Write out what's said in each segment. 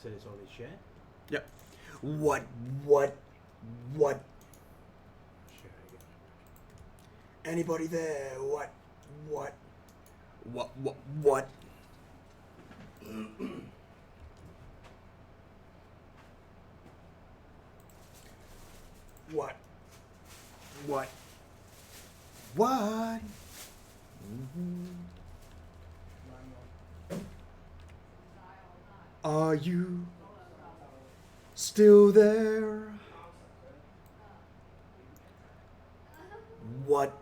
Said it's only share. Yep. What? Share again. Anybody there? What? What? What? Are you still there? What?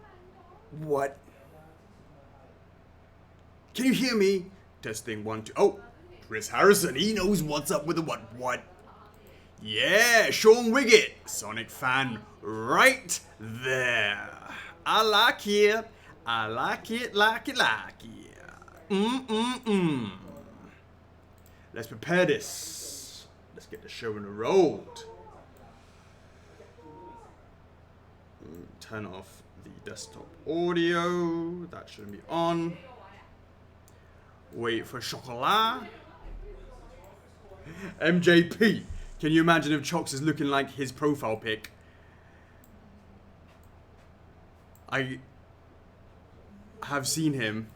Can you hear me? Testing 1, 2. Oh, Chris Harrison, he knows what's up with the what. Yeah, Sean Wiggett, Sonic fan right there. I like it. Let's prepare this. Let's get the show on the road. Turn off the desktop audio. That shouldn't be on. Wait for chocolat. MJP. Can you imagine if Chocks is looking like his profile pic? I have seen him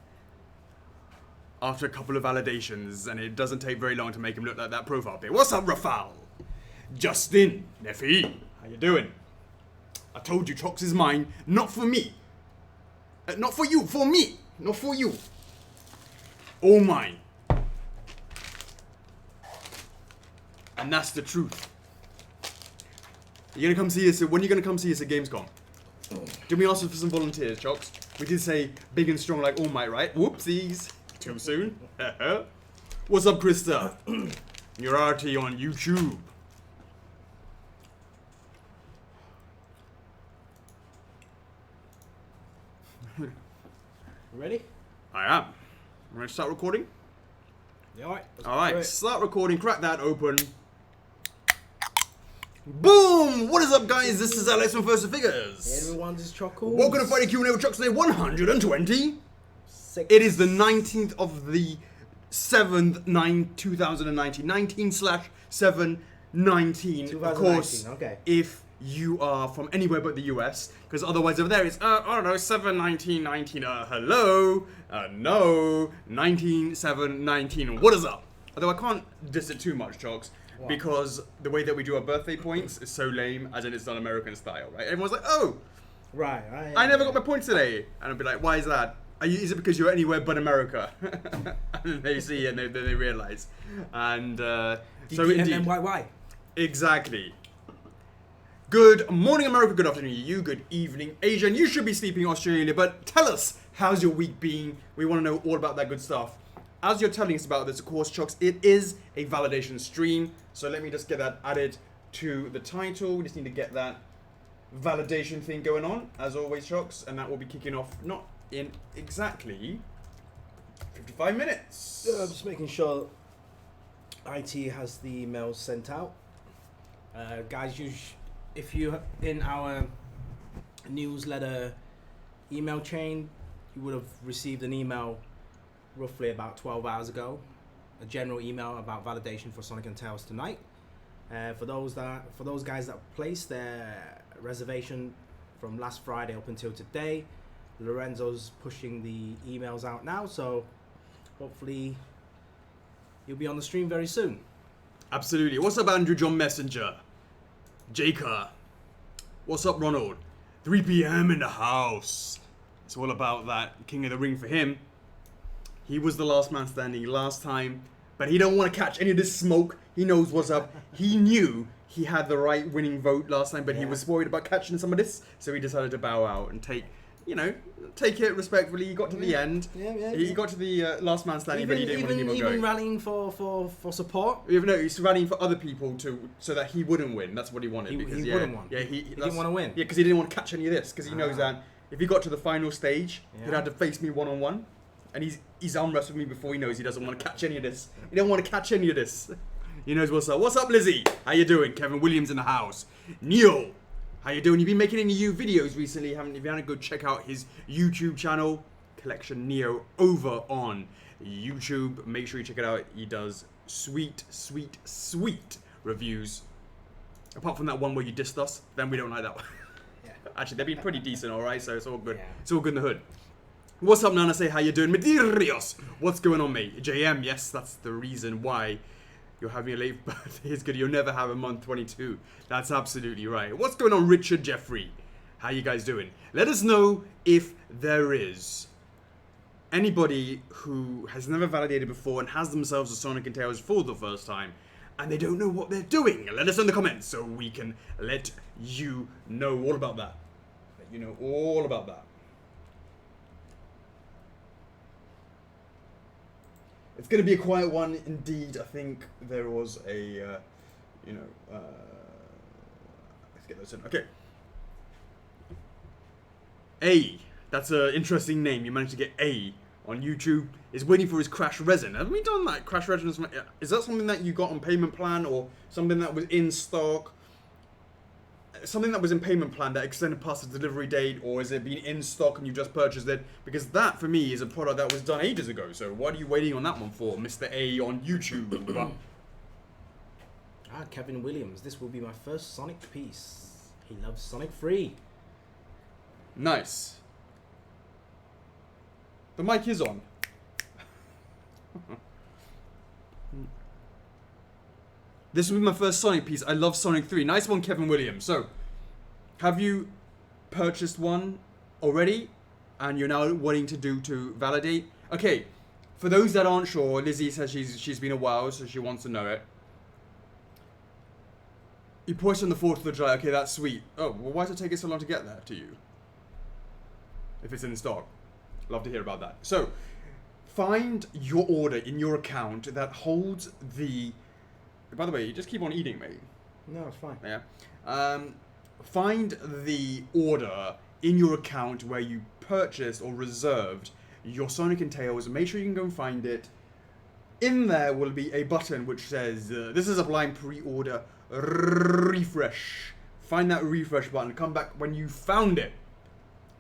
after a couple of validations, and it doesn't take very long to make him look like that profile pic. What's up, Rafal? Justin, Neffy, how you doing? I told you Chocks is mine, not for me. Not for you, for me, not for you. All mine. And that's the truth. You're gonna come see us. When are you gonna come see us at Gamescom? Did we ask for some volunteers, Chocks? We did say big and strong like All Might, right? Whoopsies. Too soon. What's up, Krista? You're RT on YouTube. Ready? I am. I'm gonna start recording. Yeah, alright. Alright, start recording. Crack that open. Boom! What is up, guys? This is Alex from First Figures. Hey everyone, this is Chockles. Welcome to Friday Q&A with Chucks Day 120. It is the 19th of the 7th, 2019. 19/7/19. Of course, okay. if you are from anywhere but the US, because otherwise over there it's, I don't know, 7/19/19. Hello? No. 19/7/19. What is up? Although I can't diss it too much, Chocks. Wow. Because the way that we do our birthday points is so lame, as in it's done American style, right? Everyone's like, oh, Right. I never got my points today. And I'd be like, why is that? Is it because you're anywhere but America? And then they see and then they realize. And so indeed. why? Exactly. Good morning, America. Good afternoon, you. Good evening, Asia. And you should be sleeping, Australia. But tell us, how's your week been? We want to know all about that good stuff. As you're telling us about this, of course, Chocks, it is a validation stream. So let me just get that added to the title. We just need to get that validation thing going on, as always, Chocks. And that will be kicking off not in exactly 55 minutes. I'm just making sure IT has the emails sent out. Guys, if you in our newsletter email chain, you would have received an email roughly about 12 hours ago, a general email about validation for Sonic and Tails tonight. For those guys that placed their reservation from last Friday up until today, Lorenzo's pushing the emails out now, so hopefully you'll be on the stream very soon. Absolutely. What's up, Andrew John Messenger? Jaker. What's up, Ronald? 3 p.m. in the house. It's all about that King of the Ring for him. He was the last man standing last time, but he don't want to catch any of this smoke. He knows what's up. He knew he had the right winning vote last time, but he was worried about catching some of this, so he decided to bow out and take it respectfully. He got to the end. He got to the last man standing, but he didn't want to keep on going. Even rallying for support? No, he's rallying for other people so that he wouldn't win. That's what he wanted. He because, wouldn't want. Yeah, he didn't want to win. Yeah, because he didn't want to catch any of this. Because he knows that if he got to the final stage, he'd have to face me one-on-one. And he's arm wrestled me before. He knows he doesn't want to catch any of this. He don't want to catch any of this. He knows what's up. What's up, Lizzie? How you doing? Kevin Williams in the house. Neil, how you doing? You've been making any new videos recently, haven't you? If you haven't, go check out his YouTube channel, Collection Neo, over on YouTube. Make sure you check it out. He does sweet, sweet, sweet reviews. Apart from that one where you dissed us, then we don't like that one. Yeah. Actually, they've been pretty decent, alright, so it's all good. Yeah. It's all good in the hood. What's up, Nana? Say how you doing? Medirios! What's going on, mate? JM, yes, that's the reason why you're having a late birthday. It's good. You'll never have a month 22. That's absolutely right. What's going on, Richard Jeffrey? How you guys doing? Let us know if there is anybody who has never validated before and has themselves a Sonic and Tails for the first time and they don't know what they're doing. Let us know in the comments so we can let you know all about that. Let you know all about that. It's going to be a quiet one indeed. I think there was a, let's get those in. Okay. A, that's an interesting name. You managed to get A on YouTube. Is waiting for his Crash Resin. Have we done that? Crash Resin is that something that you got on payment plan or something that was in stock? Something that was in payment plan that extended past the delivery date, or is it been in stock and you just purchased it? Because that, for me, is a product that was done ages ago. So what are you waiting on that one for, Mr. A on YouTube? Kevin Williams. This will be my first Sonic piece. He loves Sonic 3. Nice. The mic is on. This will be my first Sonic piece. I love Sonic 3. Nice one, Kevin Williams. So, have you purchased one already? And you're now wanting to validate? Okay, for those that aren't sure, Lizzie says she's been a while, so she wants to know it. You pushed on the 4th of July. Okay, that's sweet. Oh, well, why does it take it so long to get there to you? If it's in stock. Love to hear about that. So, find your order in your account that holds the... By the way, you just keep on eating, mate. No, it's fine. Yeah. Find the order in your account where you purchased or reserved your Sonic and Tails. Make sure you can go and find it. In there will be a button which says, this is a blind pre-order refresh. Find that refresh button. Come back when you found it.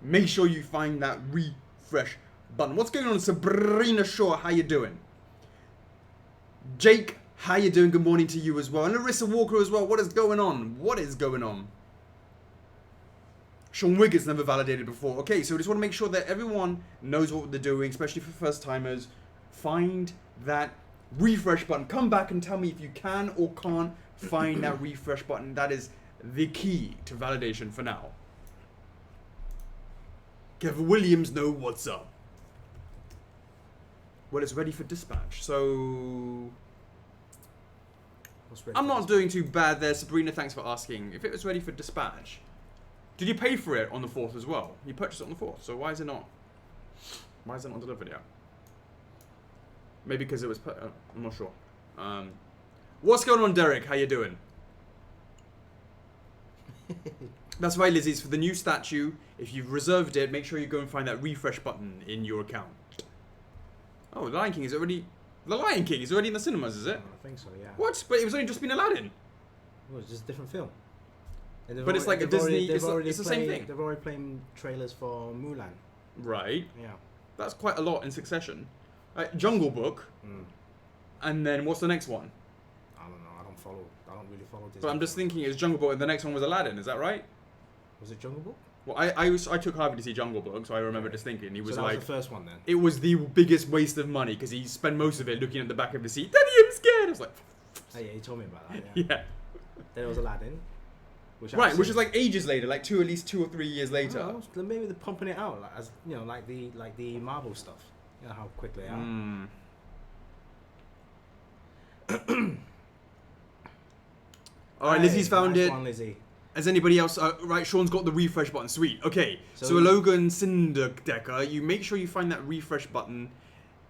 Make sure you find that refresh button. What's going on, Sabrina Shaw? How you doing? Jake, how you doing? Good morning to you as well. And Larissa Walker as well. What is going on? What is going on? Sean Wiggett's never validated before. Okay, so we just want to make sure that everyone knows what they're doing, especially for first timers. Find that refresh button. Come back and tell me if you can or can't find that refresh button. That is the key to validation for now. Kevin Williams, know what's up. Well, it's ready for dispatch, so... I'm not doing too bad there, Sabrina, thanks for asking. If it was ready for dispatch, did you pay for it on the 4th as well? You purchased it on the 4th, so why is it not delivered yet? Maybe because it was, I'm not sure. What's going on, Derek? How you doing? That's right, Lizzie's for the new statue. If you've reserved it, make sure you go and find that refresh button in your account. Oh, The Lion King is already... The Lion King is already in the cinemas, is it? I think so, yeah. What? But it was only just been Aladdin. Well, it's just a different film. But it's like a Disney... It's the same thing. They've already played trailers for Mulan. Right. Yeah. That's quite a lot in succession. Jungle Book. And then what's the next one? I don't know. I don't really follow Disney. But I'm just thinking, it's Jungle Book and the next one was Aladdin. Is that right? Was it Jungle Book? Well, I took Harvey to see Jungle Book, so I remember just thinking, he was so that like... was the first one then? It was the biggest waste of money, because he spent most of it looking at the back of the seat. Daddy, I'm scared! I was like... Oh yeah, you told me about that, yeah. Then there was Aladdin. Which is like ages later, like at least 2 or 3 years later. Know, maybe they're pumping it out, like, as you know, like the Marvel stuff. You know how quick they are. Alright, Lizzie's found nice it. One, Lizzie. Has anybody else? Right, Sean's got the refresh button. Sweet. Okay, so Logan Cinderdecker, you make sure you find that refresh button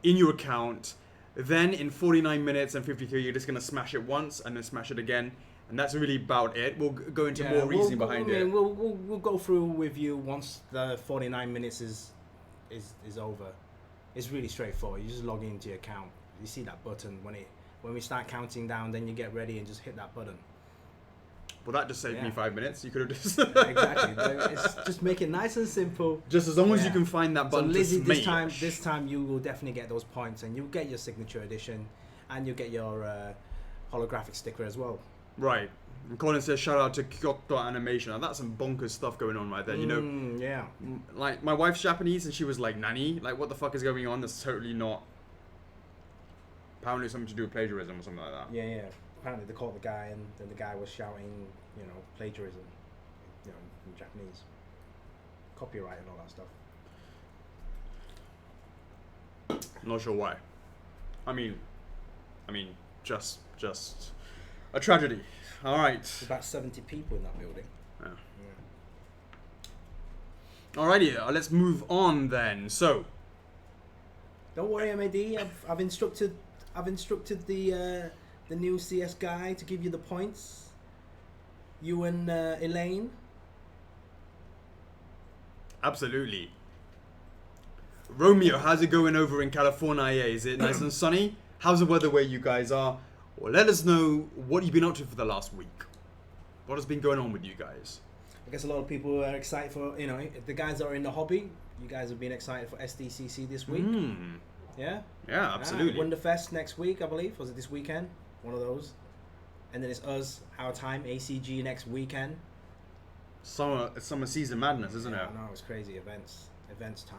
in your account. Then in 49 minutes and 53, you're just going to smash it once and then smash it again. And that's really about it. We'll go into more reasoning behind it. We'll go through with you once the 49 minutes is over. It's really straightforward. You just log into your account. You see that button when we start counting down. Then you get ready and just hit that button. Well, that just saved me 5 minutes. You could have just exactly. It's just make it nice and simple. Just as long as you can find that button. So Lizzie, this time you will definitely get those points, and you'll get your signature edition. and you'll get your holographic sticker as well. Right. And Colin says, shout out to CHOCKS Animation. Now, that's some bonkers stuff going on right there. You know, yeah. Like, my wife's Japanese, and she was like, Nani? Like, what the fuck is going on? That's totally not... Apparently something to do with plagiarism or something like that. Yeah, yeah. Apparently they caught the guy, and then the guy was shouting, you know, plagiarism, you know, in Japanese. Copyright and all that stuff. Not sure why. I mean, just a tragedy. All right. There's about 70 people in that building. Yeah. Alrighty, let's move on then. So, don't worry, MAD. I've instructed the new CS guy to give you the points. You and Elaine. absolutely. Romeo, how's it going over in California? Is it nice and sunny? How's the weather where you guys are? Well, let us know what you've been up to for the last week. What has been going on with you guys? I guess a lot of people are excited for, you know, the guys that are in the hobby. You guys have been excited for SDCC this week. Yeah? Yeah, absolutely. Wonderfest next week, I believe. Was it this weekend? One of those. And then it's us, our time, ACG next weekend. Summer season madness, isn't it? No, it's crazy. Events time.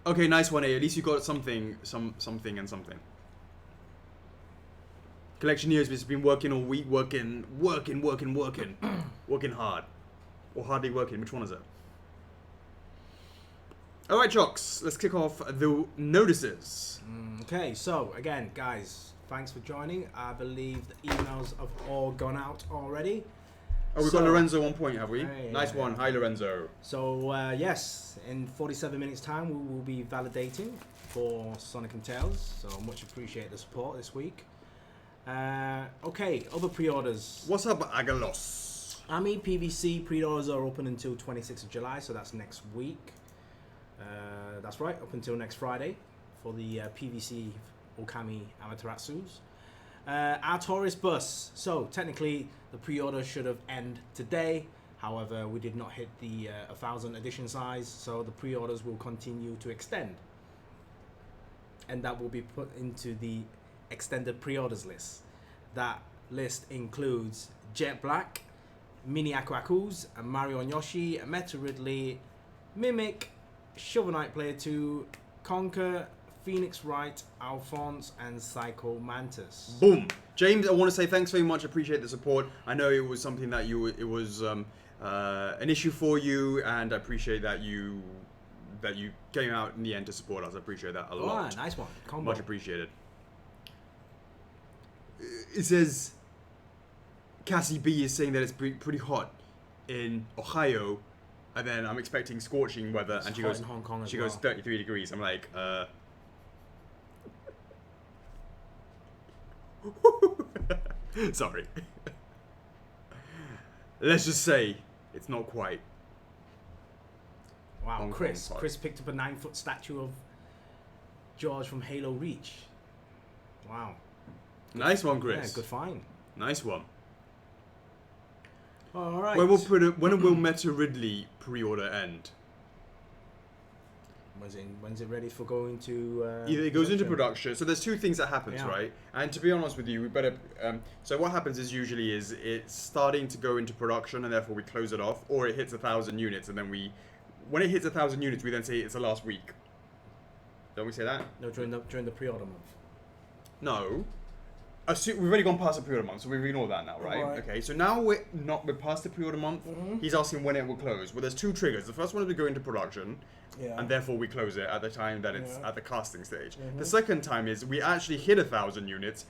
Okay, nice one, A. At least you got something. Collectioneers has been working all week, working hard. Or hardly working, which one is it? Alright, Chocks, let's kick off the notices. Okay, so again, guys, thanks for joining. I believe the emails have all gone out already. Oh, we've got Lorenzo on point, have we? Hey, nice one. Hi, Lorenzo. So, yes, in 47 minutes' time, we will be validating for Sonic and Tails. So, much appreciate the support this week. Okay, other pre-orders. What's up, Agalos? Ami PVC pre-orders are open until 26th of July, so that's next week. That's right, up until next Friday for the PVC Okami Amaterasus. Our tourist bus. So technically, the pre-order should have ended today. However, we did not hit the 1,000 edition size, so the pre-orders will continue to extend, and that will be put into the extended pre-orders list. That list includes Jet Black, Mini Aquakus, Mario and Yoshi, Meta Ridley, Mimic, Shovel Knight Player 2, Conquer, Phoenix Wright, Alphonse, and Psycho Mantis. Boom. James, I want to say thanks very much. Appreciate the support. I know it was something that it was an issue for you, and I appreciate that you came out in the end to support us. I appreciate that a lot. Nice one. Combo. Much appreciated. It says Cassie B is saying that it's pretty hot in Ohio, and then I'm expecting scorching weather, It's and she hot goes in Hong Kong as she well. goes 33 degrees. I'm like, sorry. Let's just say it's not quite. Wow, Hong Kong Chris. hot. Chris picked up a 9-foot statue of George from Halo Reach. Wow. Nice one, Chris. Yeah, good find. Nice one. All right. When will Meta Ridley pre-order end? When's it ready for going to? Either it goes into production. So there's two things that happens, Yeah. right? And to be honest with you, we better. So what happens is usually it's starting to go into production, and therefore we close it off, or it hits 1,000 units, and then when it hits 1,000 units, we then say it's the last week. Don't we say that? No, during the pre-order month. No. We've already gone past the pre-order month, so we've ignored that now, right? Right. Okay, so now we're past the pre-order month. He's asking when it will close. Well, there's two triggers. The first one is to go into production, Yeah. and therefore we close it at the time that it's Yeah. at the casting stage. The second time is we actually hit 1,000 units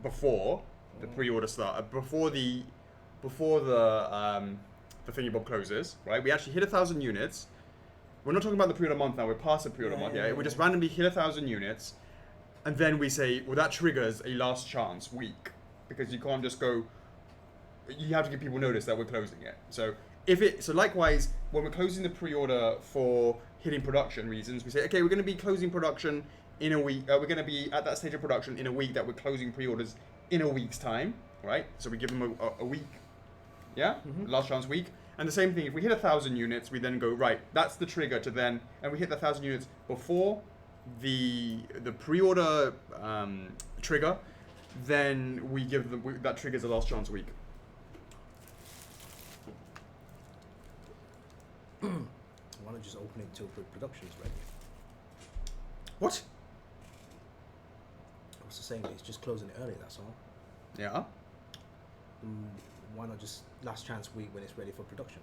before the pre-order start, before the thingy bob closes, right? We actually hit 1,000 units. We're not talking about the pre-order month now. We're past the pre-order month. Yeah, we just randomly hit 1,000 units. And then we say, well, that triggers a last chance week, because you can't just go. You have to give people notice that we're closing it. So likewise, when we're closing the pre-order for hitting production reasons, we say, okay, we're going to be closing production in a week. We're going to be at that stage of production in a week that we're closing pre-orders in a week's time, right? So we give them a week, yeah, last chance week. And the same thing, if we hit 1,000 units, we then go, right, that's the trigger to then, and we hit the 1,000 units before the pre-order trigger, then we give them, that triggers a last chance week. Why not just open it until production's ready? What? What's the saying? It's just closing it early, that's all. Yeah. Why not just last chance week when it's ready for production?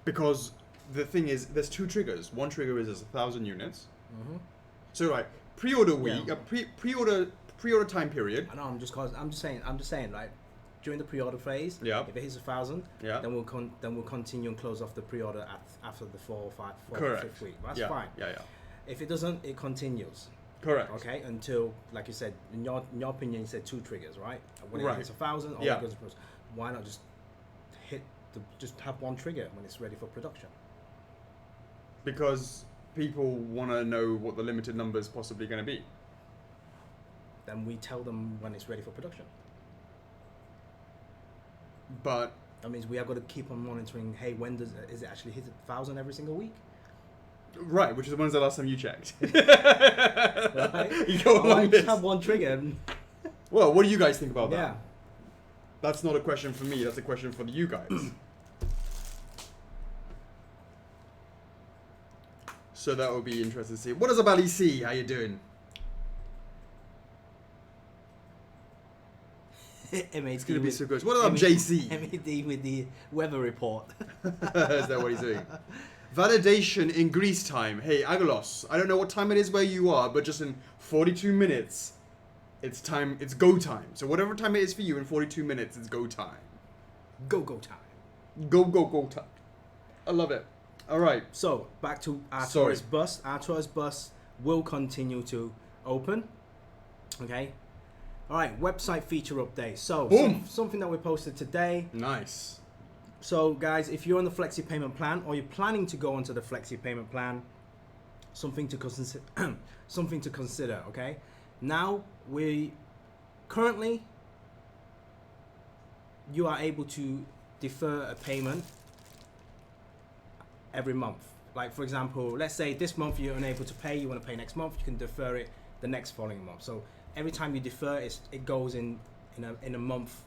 Because the thing is, there's two triggers. One trigger is 1,000 units. Mm-hmm. So right, pre-order week, Yeah. pre-order time period. I know. I'm just saying, right? During the pre-order phase, Yeah. if it hits 1,000, Yeah. then we'll continue and close off the pre-order after the 4 or 5, 4 or Correct. 5th week. That's Yeah. fine. Yeah. If it doesn't, it continues. Correct. Okay, until, like you said, in your opinion, you said 2 triggers, right? When it Right. hits 1,000, Yeah. it goes to production. Why not just just have one trigger when it's ready for production? Because people want to know what the limited number is possibly going to be. Then we tell them when it's ready for production. But That means we are going to keep on monitoring. Hey, is it actually hit 1,000 every single week? right, which is when's the last time you checked? Right? You go Why along just this. have one trigger? Well, what do you guys think about that? Yeah. That's not a question for me. That's a question for you guys. So that would be interesting to see. What does about EC? How you doing? MAD It's going to be with- so good. What about MAD JC? MAD with the weather report. Is that what he's doing? Validation in Greece time. Hey, Agalos, I don't know what time it is where you are, but just in 42 minutes, it's time. It's go time. So whatever time it is for you in 42 minutes, it's go time. Go time. Go time. I love it. All right. So back to our Sorry. tourist bus. Our tourist bus will continue to open. Okay. All right. Website feature update. So Boom. something that we posted today. Nice. So guys, if you're on the flexi payment plan or you're planning to go onto the flexi payment plan, something to consider. Something to consider. Okay. Now currently you are able to defer a payment every month. Like for example, let's say this month you're unable to pay, you want to pay next month, you can defer it the next following month. So every time you defer, it goes in a month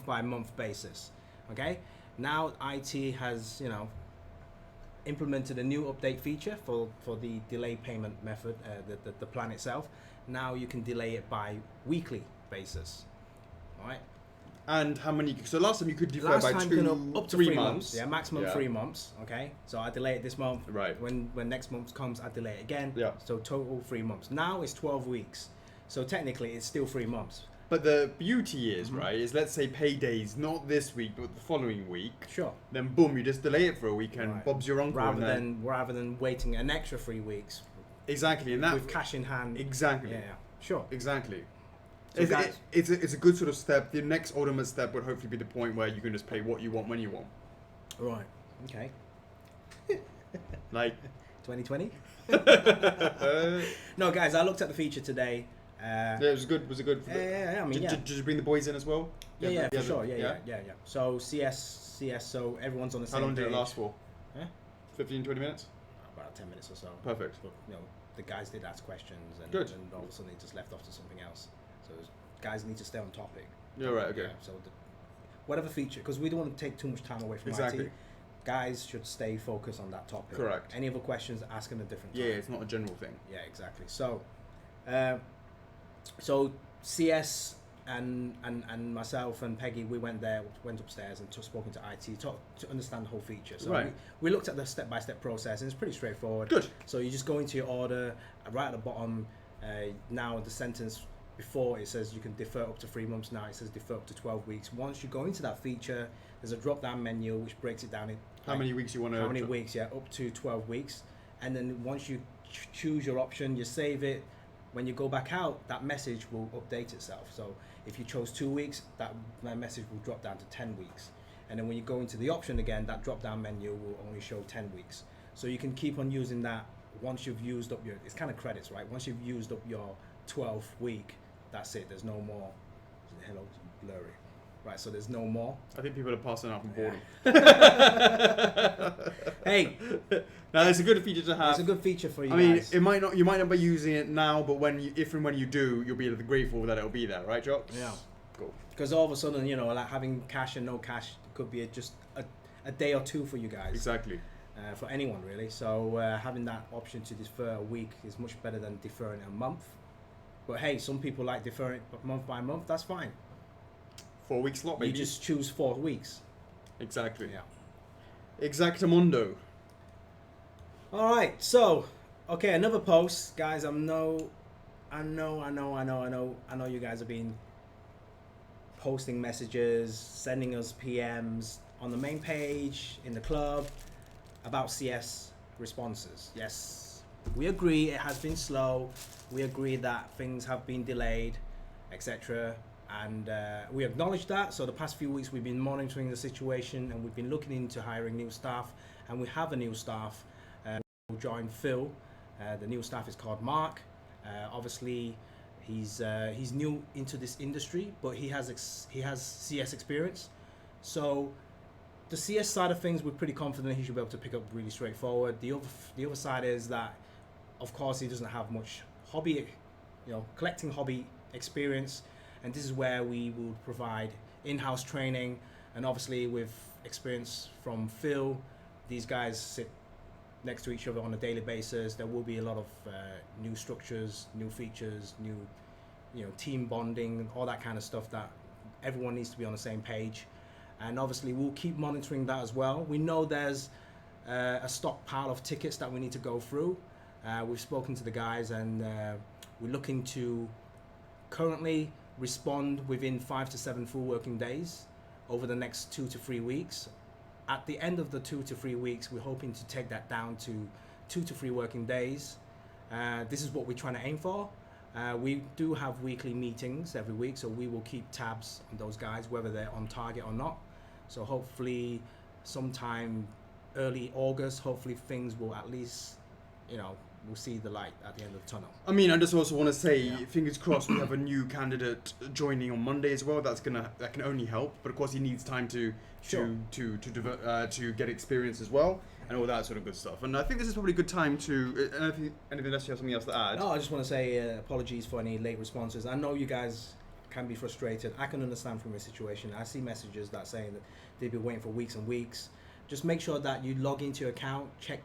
by month basis. Okay. Now IT has implemented a new update feature for the delay payment method, the plan itself. Now you can delay it by weekly basis. All right. And how many? So last time you could defer Last by time up to 3 3 months. months. Yeah, maximum 3 months. Okay. So I delay it this month. Right. When next month comes, I delay it again. Yeah. So total 3 months. Now it's 12 weeks. So technically it's still 3 months. But the beauty is, right, is let's say paydays not this week but the following week. Sure. Then boom, you just delay it for a week and Right. Bob's your uncle. Rather and then, than waiting an extra 3 weeks exactly, and that with cash in hand. exactly, Yeah. Sure. exactly. So guys- It's a good sort of step. The next ultimate step would hopefully be the point where you can just pay what you want when you want. Right. Okay. Like 2020. No, guys, I looked at the feature today. yeah, it was good. Was it good? Yeah. I mean, yeah. Did you bring the boys in as well? Yeah, for sure. Yeah. So CS. So everyone's on the same How long did it page. last for? Huh? 15, 20 minutes? About 10 minutes or so. Perfect. But the guys did ask questions, and, Good. and all of a sudden they just left off to something else. So guys need to stay on topic. Yeah, right, okay. Yeah, so whatever feature, because we don't want to take too much time away from Exactly. IT. Guys should stay focused on that topic. Correct. Any other questions, ask them a different time. Yeah, it's not a general thing. Yeah, exactly. So, so CS and myself and Peggy, we went upstairs and spoken to IT to understand the whole feature. So Right. we looked at the step-by-step process, and it's pretty straightforward. Good. So you just go into your order, right at the bottom. Now the sentence before it says you can defer up to 3 months. Now it says defer up to 12 weeks. Once you go into that feature, there's a drop-down menu which breaks it down in How many weeks you want to? how many weeks. Yeah, up to 12 weeks. And then once you choose your option, you save it. When you go back out, that message will update itself. So if you chose 2 weeks, that message will drop down to 10 weeks. And then when you go into the option again, that drop-down menu will only show 10 weeks. So you can keep on using that once you've used up it's kind of credits, right? Once you've used up your 12th week, that's it. There's no more. Hello, blurry. Right, so there's no more. I think people are passing out from boredom. Hey, now it's a good feature to have. it's a good feature for you I mean, guys. you might not be using it now, but if and when you do, you'll be grateful that it'll be there, right, Chocks? Yeah. Cool. Because all of a sudden, like having cash and no cash could be just a day or two for you guys. Exactly. For anyone really. So having that option to defer a week is much better than deferring a month. But hey, some people like deferring it month by month. That's fine. 4 week slot, maybe. You just choose 4 weeks. Exactly. Yeah. Exactamundo. All right. So, okay, another post, guys. I know you guys have been posting messages, sending us PMs on the main page in the club about CS responses. Yes, we agree it has been slow. We agree that things have been delayed, etc. And we acknowledge that. So the past few weeks we've been monitoring the situation and we've been looking into hiring new staff. And we have a new staff who joined Phil. The new staff is called Mark. Obviously, he's new into this industry, but he has CS experience. So the CS side of things, we're pretty confident he should be able to pick up really straightforward. The other side is that, of course, he doesn't have much hobby, collecting hobby experience, and this is where we will provide in-house training. And obviously, with experience from Phil, these guys sit next to each other on a daily basis. There will be a lot of new structures, new features, new team bonding, all that kind of stuff that everyone needs to be on the same page. And obviously we'll keep monitoring that as well. We know there's a stockpile of tickets that we need to go through. We've spoken to the guys and we're looking to currently respond within 5 to 7 full working days over the next 2 to 3 weeks. At the end of the 2 to 3 weeks, we're hoping to take that down to 2 to 3 working days. This is what we're trying to aim for. We do have weekly meetings every week, so we will keep tabs on those guys, whether they're on target or not. So hopefully sometime early August, hopefully things will at least, we'll see the light at the end of the tunnel. I mean, I just also want to say, fingers crossed, we have a new candidate joining on Monday as well. That can only help, but of course he needs time to get experience as well and all that sort of good stuff. And I think this is probably a good time to. Anything else? You have something else to add? No, I just want to say apologies for any late responses. I know you guys can be frustrated. I can understand from your situation. I see messages that saying that they've been waiting for weeks and weeks. Just make sure that you log into your account, check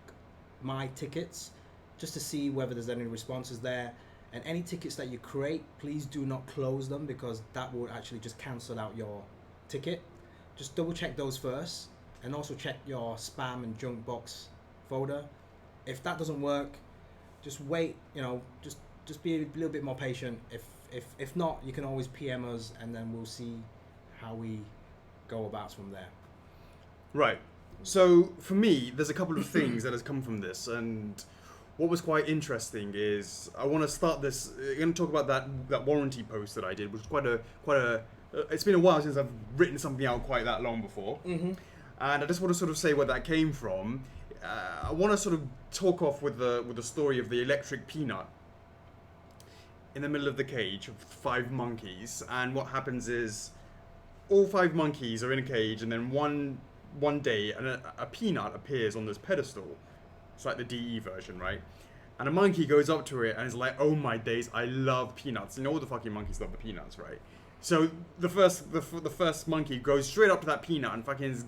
my tickets, just to see whether there's any responses there. And any tickets that you create, please do not close them, because that will actually just cancel out your ticket. Just double check those first, and also check your spam and junk box folder. If that doesn't work, just wait, just be a little bit more patient. If not, you can always PM us, and then we'll see how we go about from there. Right. So for me, there's a couple of things that has come from this, and what was quite interesting is I want to start this. I'm going to talk about that warranty post that I did, which was quite a. It's been a while since I've written something out quite that long before, and I just want to sort of say where that came from. I want to sort of talk off with the story of the electric peanut in the middle of the cage of 5 monkeys, and what happens is all 5 monkeys are in a cage, and then one day a peanut appears on this pedestal. It's like the DE version, right? And a monkey goes up to it and is like, "Oh my days, I love peanuts." All the fucking monkeys love the peanuts, right? So the first monkey goes straight up to that peanut and fucking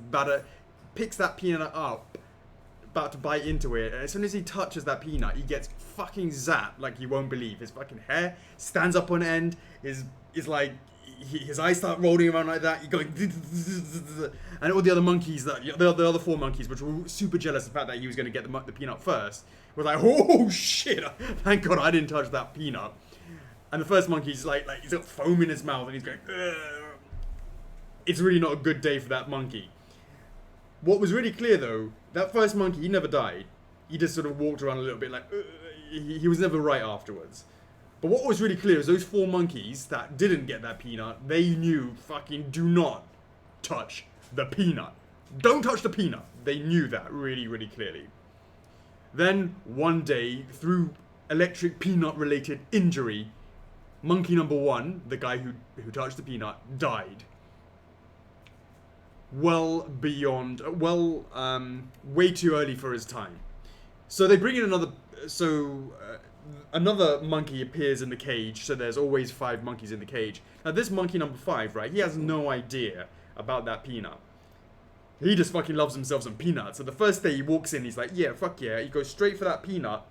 picks that peanut up, about to bite into it. And as soon as he touches that peanut, he gets fucking zapped like you won't believe. His fucking hair stands up on end. His eyes start rolling around like that. He's going, and all the other monkeys, the other 4 monkeys, which were super jealous of the fact that he was going to get the peanut first, were like, "Oh shit! Thank God I didn't touch that peanut." And the first monkey's like he's got foam in his mouth and he's going, "Ugh." It's really not a good day for that monkey. What was really clear though, that first monkey, he never died. He just sort of walked around a little bit like, he was never right afterwards. But what was really clear is those 4 monkeys that didn't get that peanut, they knew fucking do not touch the peanut. Don't touch the peanut. They knew that really, really clearly. Then one day, through electric peanut related injury, monkey number 1, the guy who touched the peanut, died. way too early for his time. So they bring in another monkey appears in the cage, so there's always 5 monkeys in the cage. Now this monkey number 5, right, he has no idea about that peanut. He just fucking loves himself some peanuts. So the first day he walks in, he's like, yeah, fuck yeah. He goes straight for that peanut.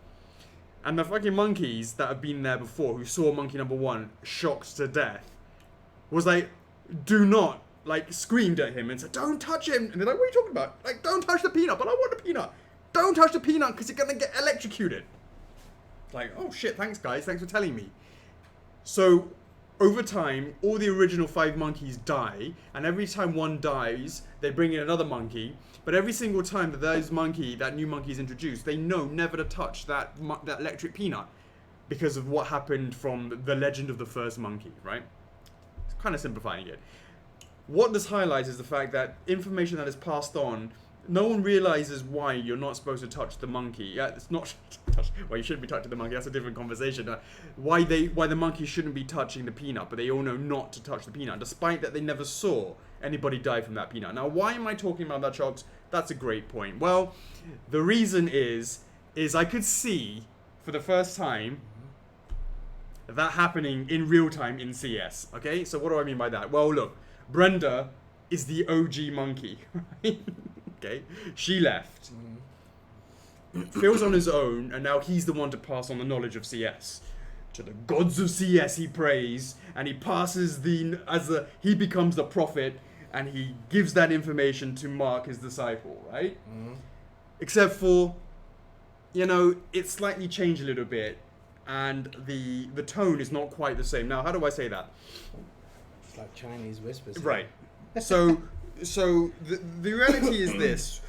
And the fucking monkeys that have been there before, who saw monkey number 1 shocked to death, was like, do not, like, screamed at him and said, don't touch him. And they're like, what are you talking about? Like, don't touch the peanut, but I want the peanut. Don't touch the peanut because you're going to get electrocuted. Like, oh shit, thanks guys, thanks for telling me. So, over time, all the original 5 monkeys die, and every time one dies, they bring in another monkey. But every single time that that new monkey is introduced, they know never to touch that electric peanut because of what happened from the legend of the first monkey, right? It's kind of simplifying it. What this highlights is the fact that information that is passed on, no one realizes why you're not supposed to touch the monkey. Yeah, it's not. Well, you shouldn't be touching the monkey. That's a different conversation. Why the monkey shouldn't be touching the peanut, but they all know not to touch the peanut, despite that they never saw anybody die from that peanut. Now, why am I talking about that, Chocks? That's a great point. Well, the reason is I could see for the first time that happening in real time in CS. Okay, so what do I mean by that? Well, look, Brenda is the OG monkey. Okay, she left. Phil's on his own, and now he's the one to pass on the knowledge of CS. To the gods of CS he prays, and he passes he becomes the prophet, and he gives that information to Mark, his disciple, right? Except for, it's slightly changed a little bit, and the tone is not quite the same. Now, how do I say that? It's like Chinese whispers. Right. So the reality is this.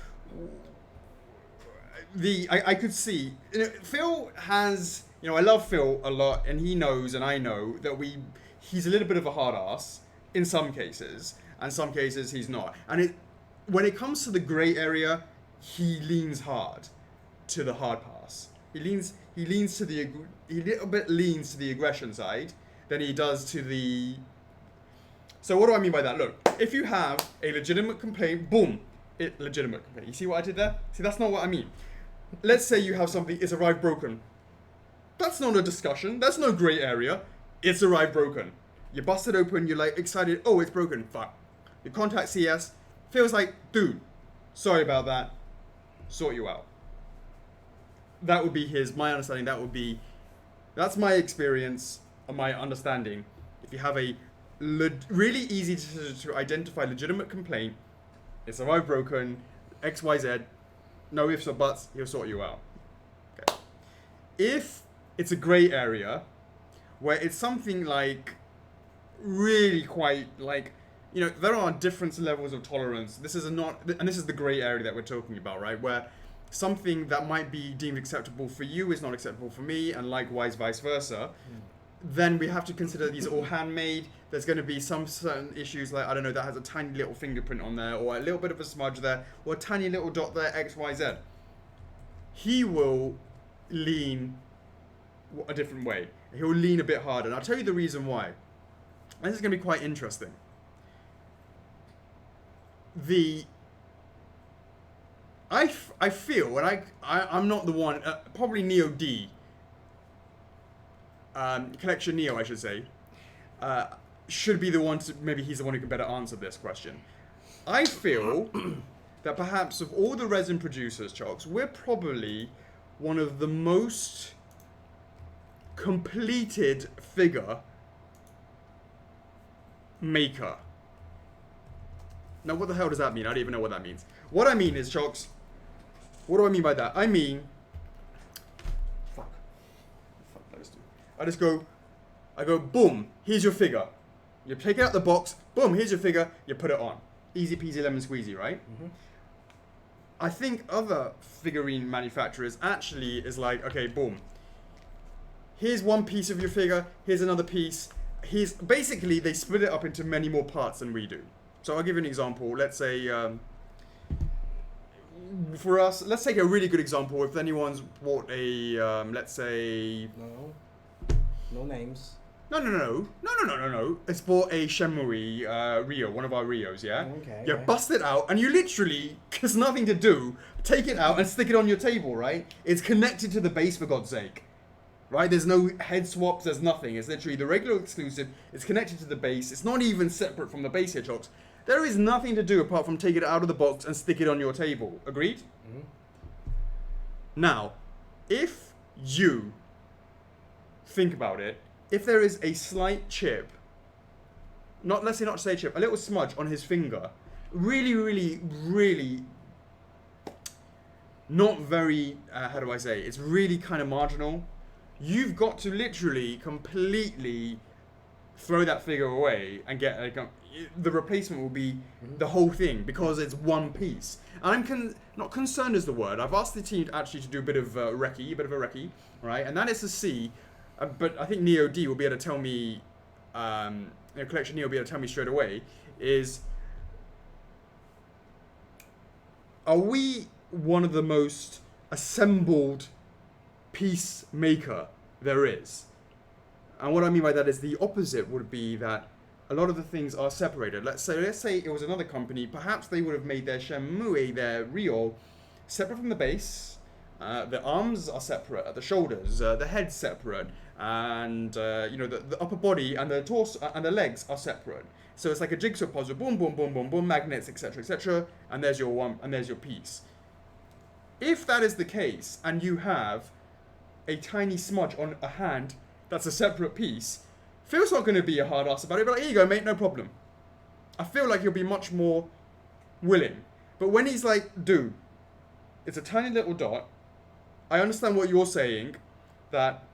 I could see, Phil has, I love Phil a lot, and he knows, and I know, that he's a little bit of a hard ass in some cases, and some cases he's not. And when it comes to the grey area, he leans hard to the hard pass. He leans to the aggression side than he does to the... So what do I mean by that? Look, if you have a legitimate complaint, boom, legitimate complaint. You see what I did there? See, that's not what I mean. Let's say you have something, it's arrived broken. That's not a discussion. That's no grey area. It's arrived broken. You bust it open, you're like excited, oh, it's broken, fuck. You contact CS, feels like, dude, sorry about that, sort you out. That would be my understanding, that's my experience and my understanding. If you have a really easy to identify legitimate complaint, it's arrived broken, XYZ, no ifs or buts, he'll sort you out. Okay. If it's a grey area, where it's something like really quite like, there are different levels of tolerance. This is the grey area that we're talking about, right? Where something that might be deemed acceptable for you is not acceptable for me, and likewise vice versa. Then we have to consider these all handmade. There's going to be some certain issues like, I don't know, that has a tiny little fingerprint on there, or a little bit of a smudge there, or a tiny little dot there, XYZ. He will lean a different way. He'll lean a bit harder. And I'll tell you the reason why. And this is going to be quite interesting. I feel, and I'm not the one, probably Neo D, Collection Neo, I should say, should be the one maybe he's the one who can better answer this question. I feel that perhaps of all the resin producers, Chocks, we're probably one of the most completed figure maker. Now, what the hell does that mean? I don't even know what that means. What I mean is, Chocks, what do I mean by that? I mean, I go, boom, here's your figure. You take it out the box, boom, here's your figure, you put it on. Easy peasy lemon squeezy, right? I think other figurine manufacturers actually is like, okay, boom. Here's one piece of your figure, here's another piece. Basically, they split it up into many more parts than we do. So I'll give you an example. Let's say, for us, let's take a really good example. If anyone's bought a, let's say... No names. No. It's for a Shenmue Rio, one of our Rios, yeah? Okay, You okay. bust it out, and you literally, there's nothing to do, take it out and stick it on your table, right? It's connected to the base, for God's sake. Right? There's no head swaps, there's nothing. It's literally the regular exclusive, it's connected to the base, it's not even separate from the base here, CHOCKS. There is nothing to do apart from take it out of the box and stick it on your table. Agreed? Mm-hmm. Now, if you think about it, if there is a slight chip, let's say chip, a little smudge on his finger, really not very, how do I say, it's really kind of marginal. You've got to literally completely throw that figure away and get the replacement will be the whole thing because it's one piece. And I'm not concerned is the word. I've asked the team actually to do a bit of a recce, right? And that is to see, but I think Neo D will be able to tell me, Collection Neo will be able to tell me straight away, are we one of the most assembled peacemaker there is? And what I mean by that is the opposite would be that a lot of the things are separated. Let's say it was another company, perhaps they would have made their Shenmue, their Rio, separate from the base. The arms are separate, the shoulders, the head's separate, and the upper body and the torso and the legs are separate. So it's like a jigsaw puzzle, boom, boom, boom, boom, boom, magnets, etc., and there's your piece. If that is the case, and you have a tiny smudge on a hand that's a separate piece, Phil's not going to be a hard ass about it, but like, here you go, mate, no problem. I feel like he'll be much more willing. But when he's like, dude, it's a tiny little dot, I understand what you're saying, that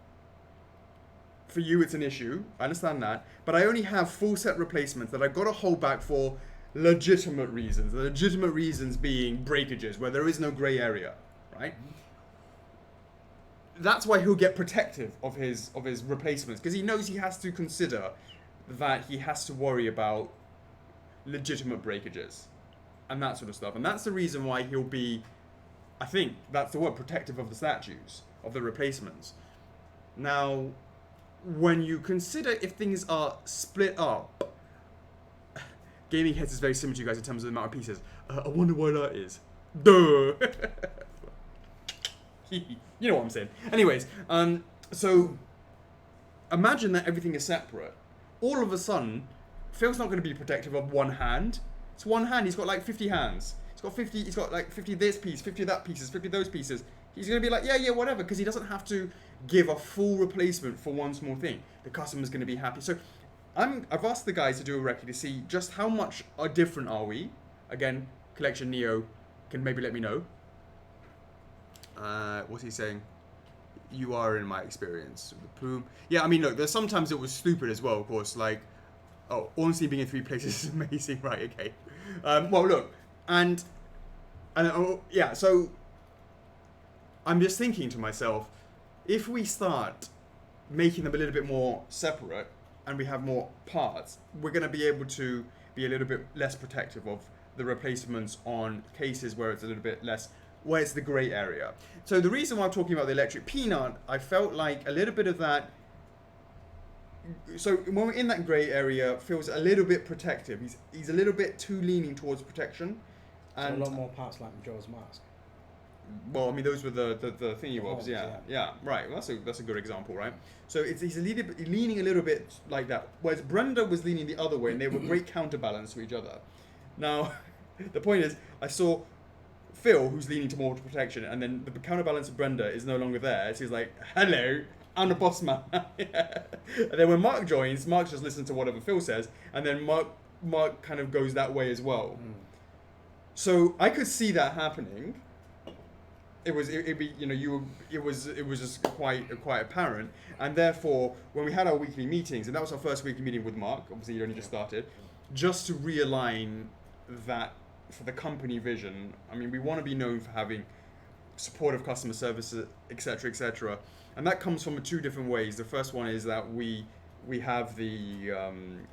for you it's an issue, I understand that, but I only have full set replacements that I've got to hold back for legitimate reasons. The legitimate reasons being breakages, where there is no grey area, right? That's why he'll get protective of his replacements, because he knows he has to consider that he has to worry about legitimate breakages and that sort of stuff. And that's the reason why he'll be, I think that's the word, protective of the statues, of the replacements. Now, when you consider if things are split up, Gaming Heads is very similar to you guys in terms of the amount of pieces. I wonder why that is. Duh! You know what I'm saying. Anyways, so imagine that everything is separate. All of a sudden, Phil's not going to be protective of one hand. It's one hand. He's got like 50 hands. He's got like 50 this piece, 50 that pieces, 50 those pieces. He's going to be like, yeah, whatever, because he doesn't have to give a full replacement for one small thing. The customer's going to be happy. So I've asked the guys to do a recce to see just how much different are we. Again, Collection Neo can maybe let me know. What's he saying? You are in my experience. The plume. Yeah, I mean, look, there's sometimes it was stupid as well, of course. Like, honestly, being in 3 places is amazing, right? Okay. Well, look, and yeah. So I'm just thinking to myself, if we start making them a little bit more separate and we have more parts, we're going to be able to be a little bit less protective of the replacements on cases where it's a little bit less. Where it's the grey area. So the reason why I'm talking about the electric peanut, I felt like a little bit of that. So when we're in that grey area, feels a little bit protective. He's a little bit too leaning towards protection, and so a lot more parts like Majora's Mask. Well, I mean those were the thingy wobs, yeah, right. Well, that's a good example, right? So he's leaning a little bit like that, whereas Brenda was leaning the other way, and they were great counterbalance to each other. Now, the point is, I saw Phil, who's leaning towards protection, and then the counterbalance of Brenda is no longer there. So he's like, hello, I'm the boss man. Yeah. And then when Mark joins, Mark just listens to whatever Phil says, and then Mark kind of goes that way as well. So I could see that happening. It was just quite apparent, and therefore when we had our weekly meetings, and that was our first weekly meeting with Mark. Obviously, you only just started, just to realign that. For the company vision, I mean, we want to be known for having supportive customer service, etc., and that comes from 2 different ways. The first one is that we have the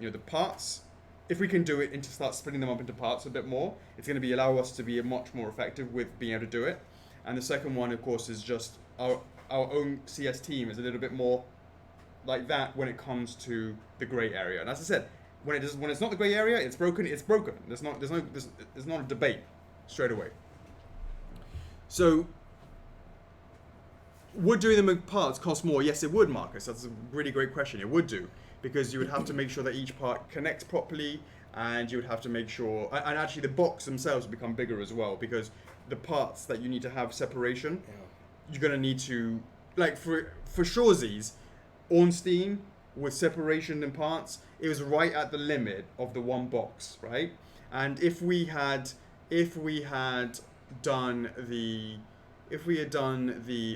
the parts. If we can do it and to start splitting them up into parts a bit more, it's going to allow us to be much more effective with being able to do it. And the second one, of course, is just our own CS team is a little bit more like that when it comes to the grey area. And as I said, when it's not the grey area, it's broken. It's broken. There's not a debate straight away. So, would doing them in parts cost more? Yes, it would, Marcus. That's a really great question. It would do, because you would have to make sure that each part connects properly, and you would have to make sure, and actually the box themselves become bigger as well, because the parts that you need to have separation, you're gonna need to, like for Shawsies, Ornstein with separation in parts, it was right at the limit of the one box, right? And if we had done the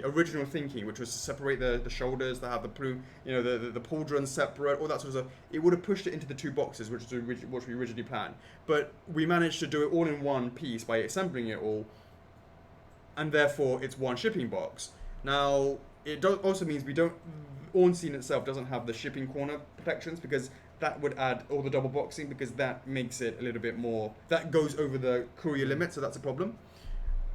original thinking, which was to separate the shoulders, to have the plume, the pauldrons separate, all that sort of stuff, it would have pushed it into the two boxes, which we originally planned. But we managed to do it all in one piece by assembling it all, and therefore it's one shipping box. Now, it also means Ornstein itself doesn't have the shipping corner protections, because that would add all the double boxing, because that makes it a little bit more, that goes over the courier limit, so that's a problem.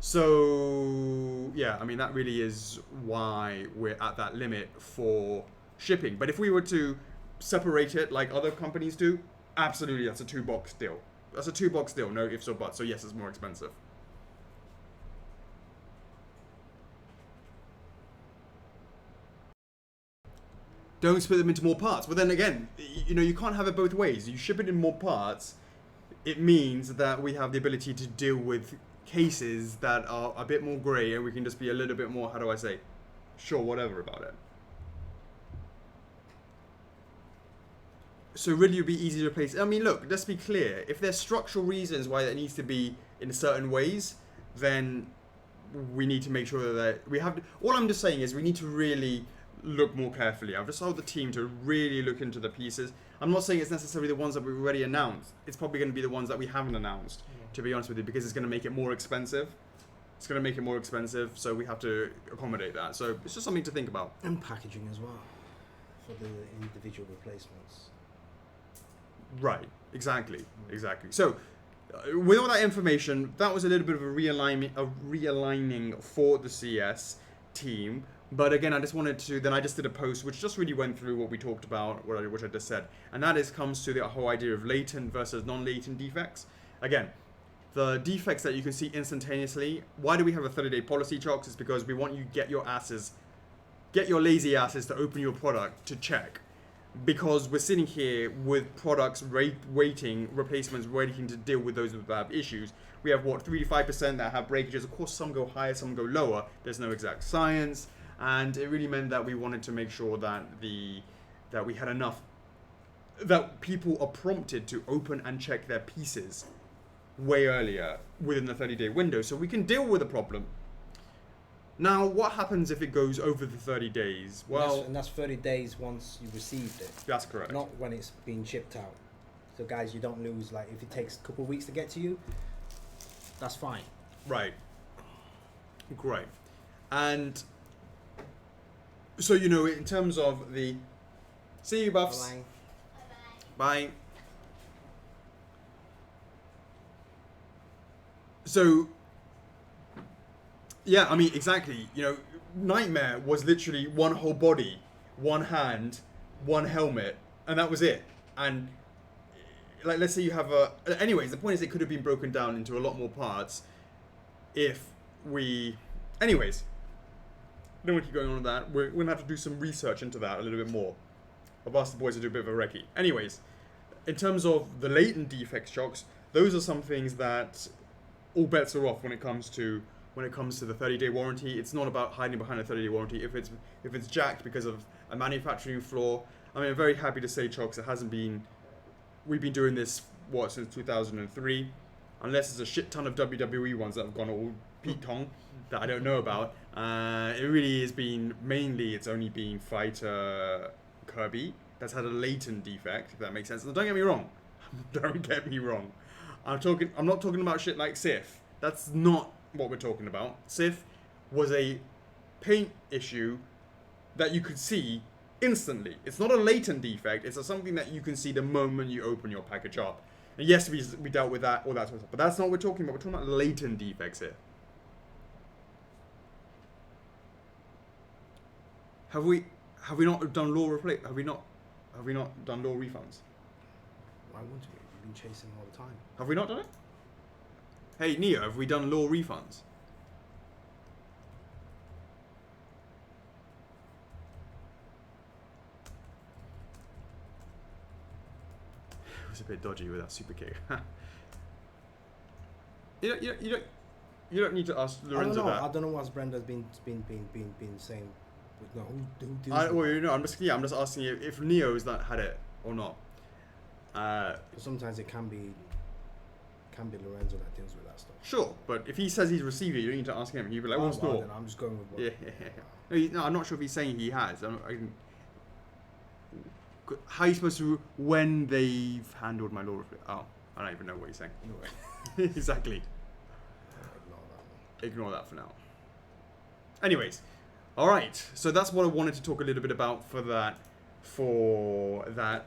So, yeah, I mean, that really is why we're at that limit for shipping. But if we were to separate it like other companies do, absolutely, that's a 2-box deal. That's a 2-box deal, no ifs or buts. So, yes, it's more expensive. Don't split them into more parts. But then again, you can't have it both ways. You ship it in more parts, it means that we have the ability to deal with cases that are a bit more grey, and we can just be a little bit more, how do I say, sure, whatever about it. So really, it would be easy to replace. I mean, look, let's be clear. If there's structural reasons why it needs to be in certain ways, then we need to make sure that we have. All I'm just saying is we need to really look more carefully. I've just told the team to really look into the pieces. I'm not saying it's necessarily the ones that we've already announced. It's probably going to be the ones that we haven't announced, to be honest with you, because it's going to make it more expensive. It's going to make it more expensive, so we have to accommodate that. So it's just something to think about. And packaging as well, for the individual replacements. Right, exactly. So, with all that information, that was a little bit of a realigning for the CS team. But again, I just did a post which just really went through what we talked about, which I just said. And that comes to the whole idea of latent versus non-latent defects. Again, the defects that you can see instantaneously, why do we have a 30-day policy, CHOCKS? It's because we want you get your lazy asses to open your product to check. Because we're sitting here with products replacements waiting to deal with those that have issues. We have 3 to 5% that have breakages. Of course, some go higher, some go lower. There's no exact science. And it really meant that we wanted to make sure that we had enough, that people are prompted to open and check their pieces way earlier within the 30-day window, so we can deal with the problem. Now, what happens if it goes over the 30 days? Well, and that's 30 days once you received it. That's correct. Not when it's been shipped out. So guys, you don't lose, like if it takes a couple of weeks to get to you, that's fine. Right. Great. And so, in terms of the... See you, Buffs. Bye-bye. Bye. So, yeah, I mean, exactly. Nightmare was literally one whole body, one hand, one helmet, and that was it. And, like, let's say you have a... Anyways, the point is it could have been broken down into a lot more parts if we... Anyways, I don't want to keep going on with that. We're going to have to do some research into that a little bit more. I've asked the boys to do a bit of a recce. Anyways, in terms of the latent defects, CHOCKS, those are some things that all bets are off when it comes to the 30-day warranty. It's not about hiding behind a 30-day warranty. If it's jacked because of a manufacturing flaw, I mean, I'm very happy to say, CHOCKS, it hasn't been... We've been doing this, since 2003, unless there's a shit ton of WWE ones that have gone all Pete Tong that I don't know about. It really has been, mainly it's only been Fighter Kirby that's had a latent defect, if that makes sense. And don't get me wrong. Don't get me wrong. I'm not talking about shit like Sif. That's not what we're talking about. Sif was a paint issue that you could see instantly. It's not a latent defect. It's something that you can see the moment you open your package up. And yes, we dealt with that, all that sort of stuff. But that's not what we're talking about. We're talking about latent defects here. Have we not done law replay? Have we not done law refunds? Why wouldn't we? You've been chasing all the time. Have we not done it? Hey Neo, have we done law refunds? It was a bit dodgy with that super kick. You don't need to ask Lorenzo that. I don't know what Brenda's been saying. No, who I'm just asking you if Neo's that had it or not. Sometimes it can be Lorenzo that deals with that stuff. Sure, but if he says he's received it, you don't need to ask him. You'd be like, what's well, then I'm just going with what. Yeah. No, I'm not sure if he's saying he has. How are you supposed to when they've handled my law? Oh, I don't even know what he's saying. Exactly. Ignore that for now. Anyways, all right. So that's what I wanted to talk a little bit about for that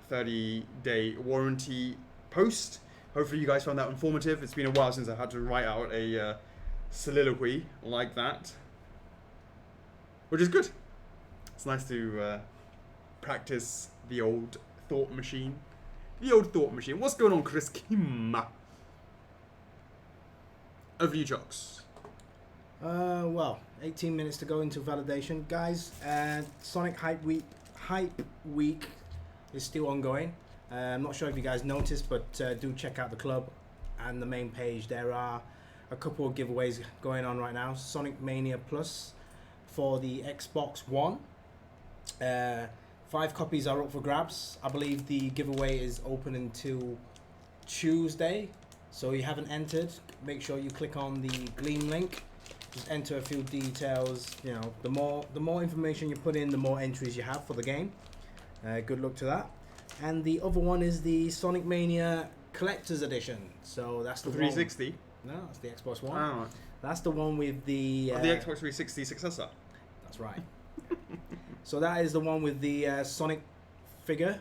30-day warranty post. Hopefully you guys found that informative. It's been a while since I had to write out a soliloquy like that, which is good. It's nice to practice the old thought machine. What's going on, Chris Kim? Over you, Chocks. Well, 18 minutes to go into validation, guys. Sonic Hype Week is still ongoing. I'm not sure if you guys noticed, but do check out the club and the main page. There are a couple of giveaways going on right now. Sonic Mania Plus for the Xbox One. 5 copies are up for grabs. I believe the giveaway is open until Tuesday. So you haven't entered, make sure you click on the Gleam link. Just enter a few details. You know, the more information you put in, the more entries you have for the game. Good luck to that. And the other one is the Sonic Mania Collector's Edition. So that's the 360. No, that's the Xbox One. Oh. That's the one with the the Xbox 360 successor. That's right. So that is the one with the Sonic figure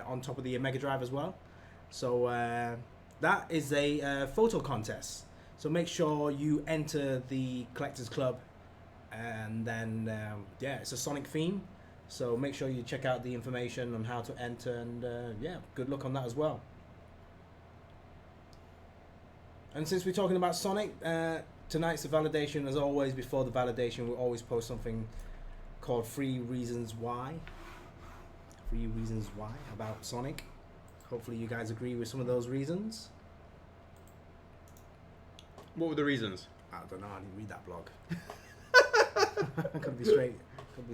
on top of the Mega Drive as well. So that is a photo contest. So make sure you enter the Collectors Club, and then it's a Sonic theme. So make sure you check out the information on how to enter, and good luck on that as well. And since we're talking about Sonic, tonight's the validation. As always, before the validation, we'll always post something called 3 Reasons Why. 3 Reasons Why about Sonic. Hopefully you guys agree with some of those reasons. What were the reasons? I don't know, I didn't read that blog. Gotta be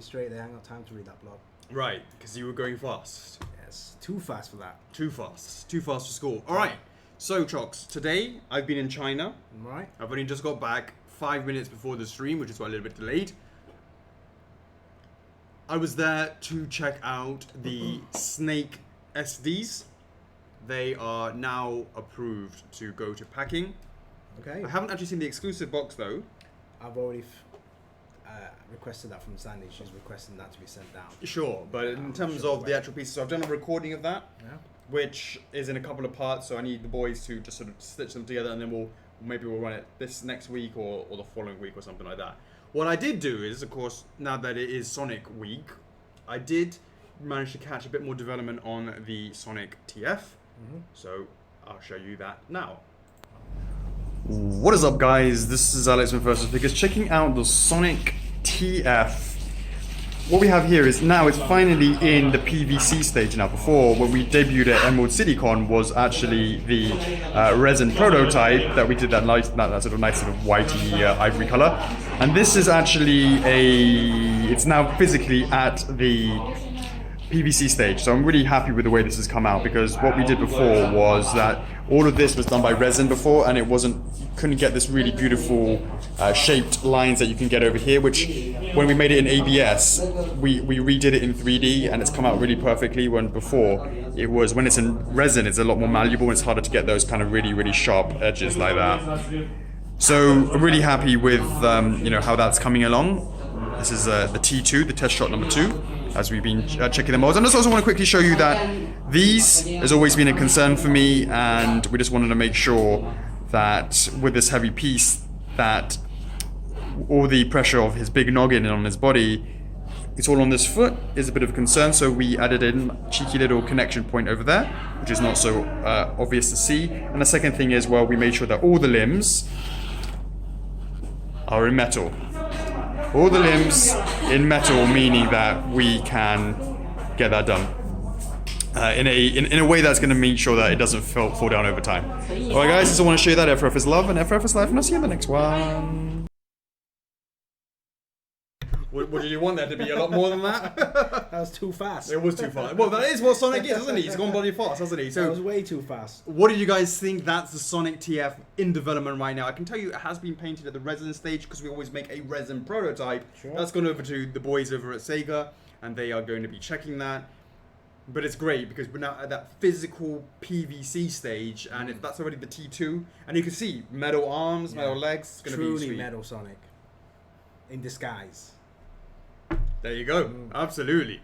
straight there, I ain't got time to read that blog. Right, because you were going fast. Yes, too fast for that. Too fast for school. Alright, so Chocks, today I've been in China. Right. I've only just got back 5 minutes before the stream, which is why a little bit delayed. I was there to check out the Snake SDs. They are now approved to go to packing. Okay. I haven't actually seen the exclusive box though. I've already requested that from Sandy. She's requesting that to be sent down. Sure, but in terms of the actual piece, so I've done a recording of that, which is in a couple of parts. So I need the boys to just sort of stitch them together, and then we'll run it this next week or the following week or something like that. What I did do is, of course, now that it is Sonic Week, I did manage to catch a bit more development on the Sonic TF. So I'll show you that now. What is up, guys? This is Alex from First Figures, checking out the Sonic TF. What we have here is now it's finally in the PVC stage now. Before, when we debuted at Emerald City Con, was actually the resin prototype that we did that sort of nice sort of whitey ivory color. And this is actually it's now physically at the PVC stage. So I'm really happy with the way this has come out, because what we did before was that all of this was done by resin before, and couldn't get this really beautiful shaped lines that you can get over here, which when we made it in ABS, we redid it in 3D and it's come out really perfectly, when before it was, when it's in resin, it's a lot more malleable and it's harder to get those kind of really, really sharp edges like that. So I'm really happy with how that's coming along. This is the T2, the test shot number 2, as we've been checking the molds. And I just also want to quickly show you that these has always been a concern for me, and we just wanted to make sure that with this heavy piece, that all the pressure of his big noggin on his body it's all on this foot is a bit of a concern, so we added in a cheeky little connection point over there, which is not so obvious to see. And the second thing is, well, we made sure that all the limbs are in metal. All the limbs in metal, meaning that we can get that done in a way that's going to make sure that it doesn't fall down over time. Alright guys, just want to show you that FRF is love and FRF is life, and I'll see you in the next one. What did you want there to be? A lot more than that? That was too fast. It was too fast. Well, that is what Sonic is, isn't he? He's gone bloody fast, hasn't he? So that was way too fast. what do you guys think? That's the Sonic TF in development right now. I can tell you it has been painted at the resin stage because we always make a resin prototype. Sure. That's gone over to the boys over at Sega, and they are going to be checking that. But it's great because we're now at that physical PVC stage, and if that's already the T2, and you can see metal arms, metal legs. It's going to be truly sweet. metal Sonic in disguise. There you go. Absolutely.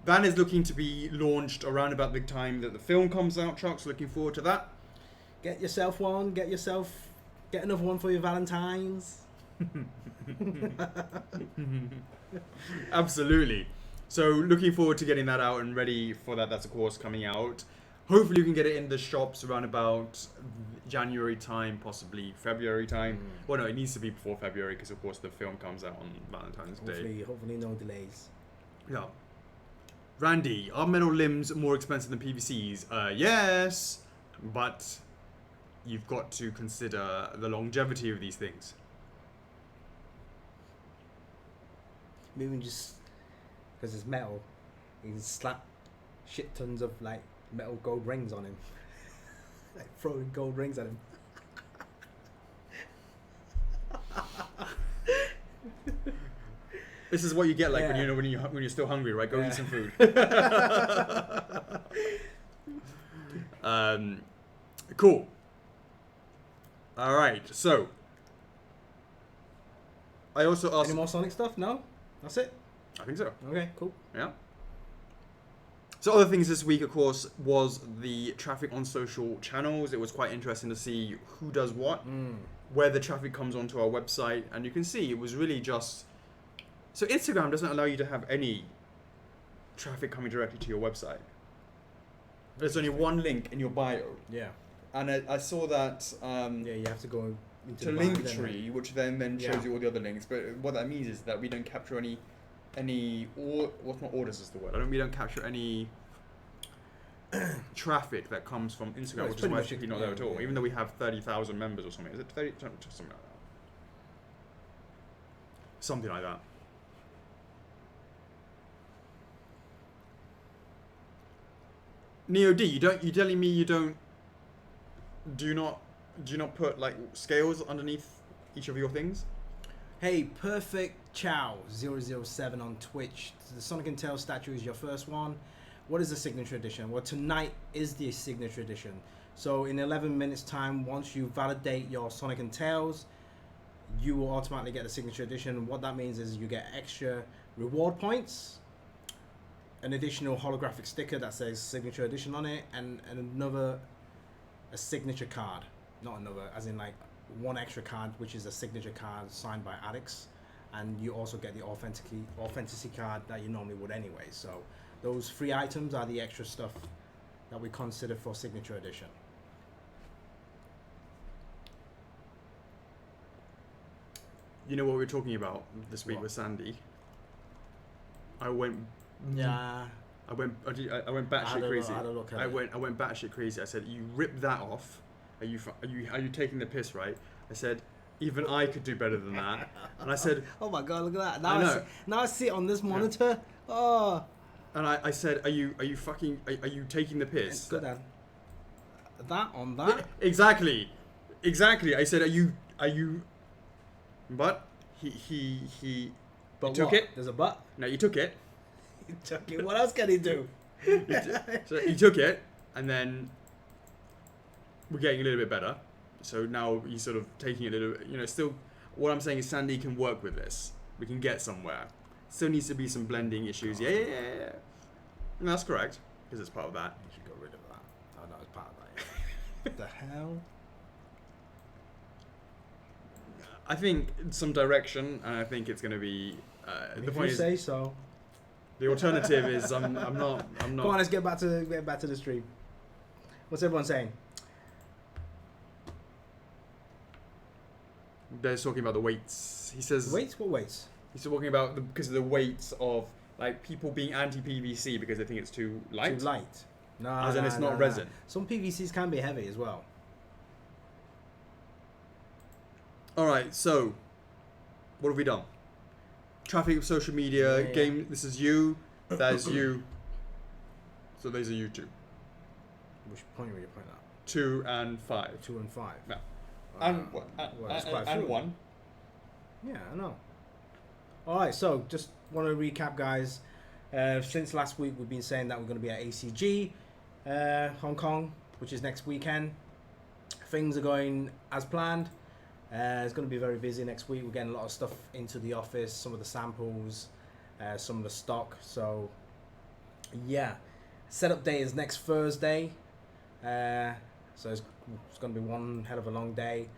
That is looking to be launched around about the time that the film comes out. Chocks, looking forward to that. Get yourself one. Get another one for your Valentine's. Absolutely. So looking forward to getting that out and ready for that. That's of course coming out. Hopefully you can get it in the shops around about January time, possibly February time. Well, no, it needs to be before February because of course the film comes out on Valentine's Day. Hopefully no delays. Yeah. Randy, are metal limbs more expensive than PVCs? Yes, but you've got to consider the longevity of these things. Maybe just because it's metal, you can slap shit tons of like metal gold rings on him, like throwing gold rings at him. This is what you get like when you're still hungry, right? Go eat some food. Cool. All right, so I also asked. Any more Sonic stuff? No, that's it. I think so. Okay, cool. Yeah. So other things this week, of course, was the traffic on social channels. It was quite interesting to see who does what, where the traffic comes onto our website, and you can see it was really just. So Instagram doesn't allow you to have any traffic coming directly to your website. There's only one link in your bio. Yeah. And I saw that you have to go into to the bio, Linktree, which then shows you all the other links. But what that means is that we don't capture what's not orders is the word. We don't capture any traffic that comes from Instagram, which is why it's not there at all. Even though we have 30,000 members or something. Is it 30? Something like that. Something like that. Neo D, you telling me you do not put like scales underneath each of your things? Hey, Perfect Chow 007 on Twitch. The Sonic and Tails statue is your first one. What is the signature edition? Well, tonight is the signature edition. So in 11 minutes time, once you validate your Sonic and Tails, you will automatically get the signature edition. What that means is you get extra reward points, an additional holographic sticker that says signature edition on it, and a signature card. Not another, as in like one extra card, which is a signature card signed by addicts, and you also get the authenticity card that you normally would anyway. So those 3 items are the extra stuff that we consider for signature edition. You know what we were talking about this week with Sandy? I went batshit crazy. I went batshit crazy. I said, "You ripped that off. Are you taking the piss, right?" I said, "Even I could do better than that." And I said, "Oh my god, look at that!" Now I see it on this monitor. Yeah. Oh. And I said, "Are you taking the piss?" Good then. That on that. Exactly. I said, "Are you?" But he took it. There's a but. No, you took it. He took it. What else can he do? So he took it, and then we're getting a little bit better. So now he's sort of taking it a little. Still, what I'm saying is Sandy can work with this. We can get somewhere. Still needs to be some blending issues. Yeah. And that's correct, because it's part of that. You should get rid of that. Oh no, it's part of that. What the hell? I think some direction, and I think it's going to be The If point you is, say so. the alternative is I'm not. Come on, let's get back to the stream. What's everyone saying? They're talking about the weights. He says. Weights? What weights? He's talking about because of the weights of like people being anti-PVC because they think it's too light. Too light. No, As in it's not resin. Some PVCs can be heavy as well. All right, so what have we done? Traffic of social media, Yeah. game. This is you. That is you. So these are you two. Which point were you pointing at? 2 and 5. 2 and 5. Yeah. Well, that's quite a And few. 1. Yeah, I know. Alright, so just want to recap, guys. Since last week, we've been saying that we're going to be at ACG, Hong Kong, which is next weekend. Things are going as planned. It's going to be very busy next week. We're getting a lot of stuff into the office, some of the samples, some of the stock. So, yeah. Setup day is next Thursday. So it's going to be one hell of a long day.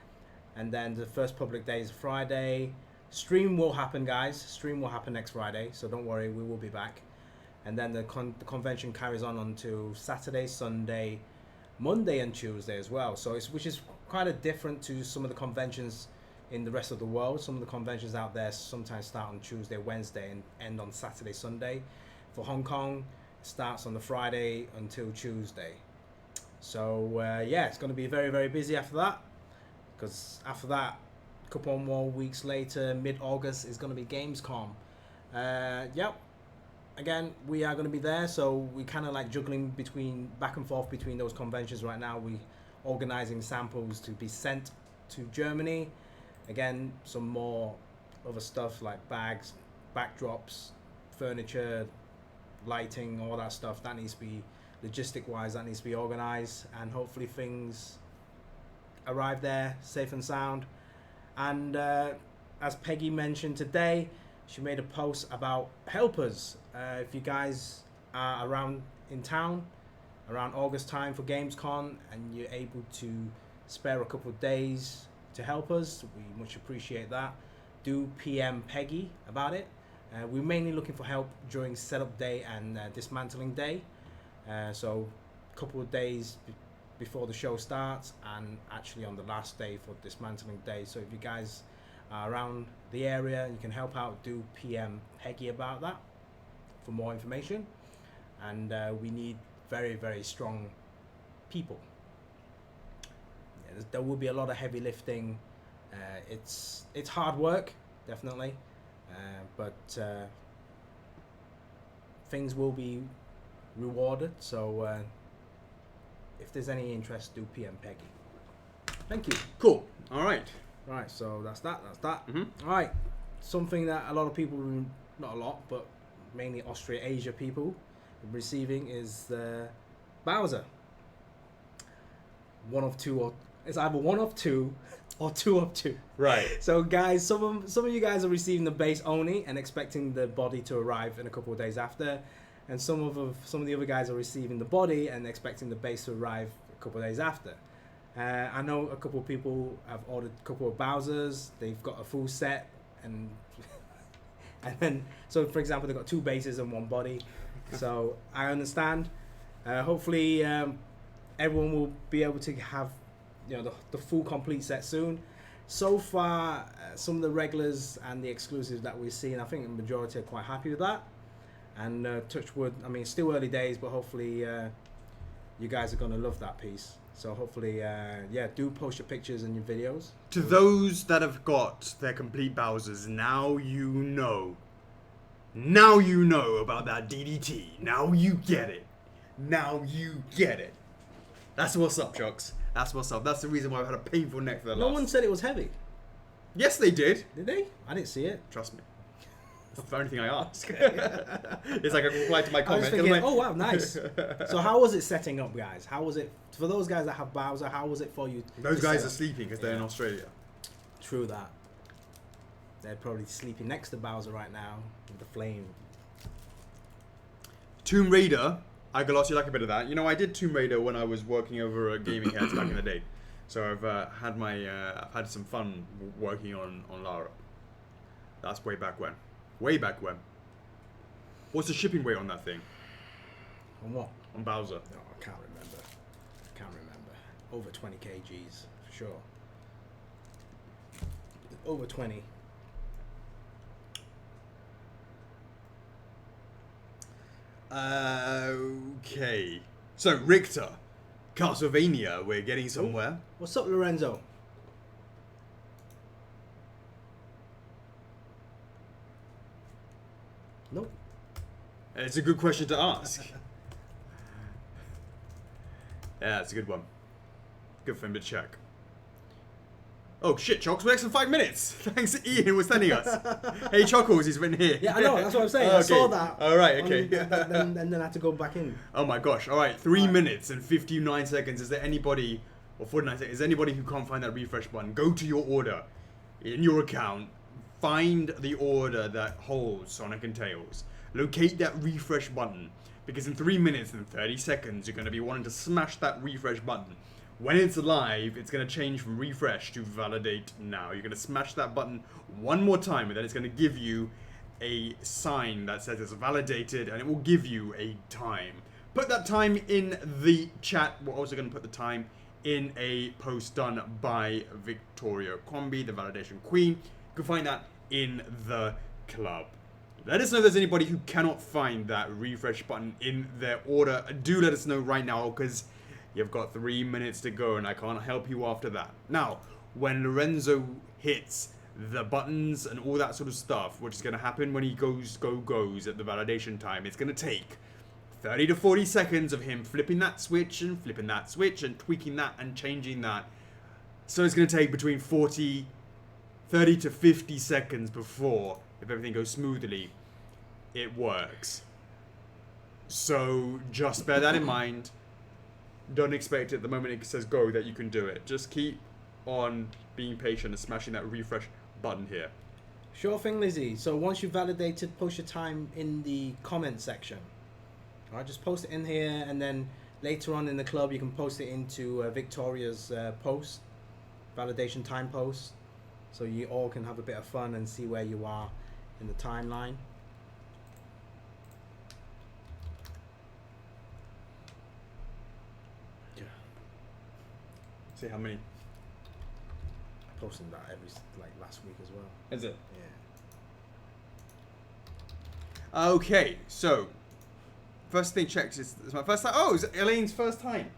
And then the first public day is Friday. Stream will happen, guys. Stream will happen next Friday, so don't worry, we will be back. And then the convention carries on until Saturday, Sunday, Monday, and Tuesday as well. So which is kind of different to some of the conventions in the rest of the world. Some of the conventions out there sometimes start on Tuesday, Wednesday, and end on Saturday, Sunday. For Hong Kong, it starts on the Friday until Tuesday. So yeah, it's going to be very, very busy after that. Because after that, a couple more weeks later, mid-August, is going to be Gamescom. Yep. Again, we are going to be there, so we kind of like juggling back and forth between those conventions right now. We organizing samples to be sent to Germany. Again, some more other stuff like bags, backdrops, furniture, lighting, all that stuff. That needs to be logistic-wise. That needs to be organized, and hopefully things arrive there safe and sound. And as Peggy mentioned today, she made a post about helpers. If you guys are around in town around August time for Gamescom and you're able to spare a couple of days to help us, we much appreciate that. Do PM Peggy about it. We're mainly looking for help during setup day and dismantling day. So a couple of days before the show starts, and actually on the last day for dismantling day. So if you guys are around the area and you can help out, do PM Peggy about that for more information. And we need very, very strong people. Yeah, there will be a lot of heavy lifting. It's hard work, definitely, but things will be rewarded. So if there's any interest, do PM Peggy. Thank you. Cool. All right. Right, so that's that. Mm-hmm. All right, something that a lot of people, not a lot, but mainly Australia-Asia people receiving is Bowser. One of two, or it's either one of two or two of two. Right. So guys, some of you guys are receiving the base only and expecting the body to arrive in a couple of days after, and some of the other guys are receiving the body and expecting the base to arrive a couple of days after. I know a couple of people have ordered a couple of Bowsers. They've got a full set, and then so for example they've got two bases and one body. So I understand. Hopefully everyone will be able to have the full complete set soon. So far, some of the regulars and the exclusives that we've seen, I think the majority are quite happy with that. And touch wood, I mean, still early days, but hopefully you guys are going to love that piece. So hopefully, yeah, do post your pictures and your videos. To those that have got their complete Bowsers, now you know. Now you know about that DDT. Now you get it. Now you get it. That's what's up, Chocks. That's what's up. That's the reason why I've had a painful neck for the last. No one said it was heavy. Yes, they did. Did they? I didn't see it. Trust me. That's the only thing I ask. It's like a reply to my I was comment. thinking, Like, oh wow, nice. So how was it setting up, guys? How was it for those guys that have Bowser? How was it for you? those to guys set are up? sleeping because they're in Australia. True that. They're probably sleeping next to Bowser right now with the flame. Tomb Raider, I glossy like a bit of that. You know, I did Tomb Raider when I was working over at Gaming Heads back in the day. So I've had some fun working on Lara. That's way back when. Way back when. What's the shipping weight on that thing? On what? On Bowser. No, I can't remember. Over 20 kgs, for sure. Over 20. Okay. So, Richter. Castlevania, we're getting somewhere. What's up, Lorenzo? Nope. It's a good question to ask. Yeah, it's a good one. Good for him to check. Oh shit, Chocks, we're next in 5 minutes. Thanks, Ian, who was sending us. Hey, Chockles, he's been here. Yeah, I know, that's what I'm saying. Okay. I saw that. Alright, okay. And then I had to go back in. Oh my gosh, alright, 3 minutes and 59 seconds. Is there anybody, or 49 seconds, is there anybody who can't find that refresh button? Go to your order in your account, find the order that holds Sonic and Tails, locate that refresh button, because in 3 minutes and 30 seconds, you're going to be wanting to smash that refresh button. When it's live, it's going to change from refresh to validate now. You're going to smash that button one more time, and then it's going to give you a sign that says it's validated, and it will give you a time. Put that time in the chat. We're also going to put the time in a post done by Victoria Crombie, the validation queen. You can find that in the club. Let us know if there's anybody who cannot find that refresh button in their order. Do let us know right now, because you've got 3 minutes to go and I can't help you after that. Now, when Lorenzo hits the buttons and all that sort of stuff, which is going to happen when he goes at the validation time, it's going to take 30 to 40 seconds of him flipping that switch and tweaking that and changing that. So it's going to take between 30 to 50 seconds before, if everything goes smoothly, it works. So just bear that in mind. Don't expect it the moment it says go that you can do it. Just keep on being patient and smashing that refresh button here. Sure thing, Lizzie. So once you've validated, post your time in the comment section. All right, just post it in here, and then later on in the club you can post it into Victoria's post, validation time post, so you all can have a bit of fun and see where you are in the timeline. See how many. I posted that last week as well. Is it? Yeah. Okay, so first thing checked is my first time. Oh, it's Elaine's first time.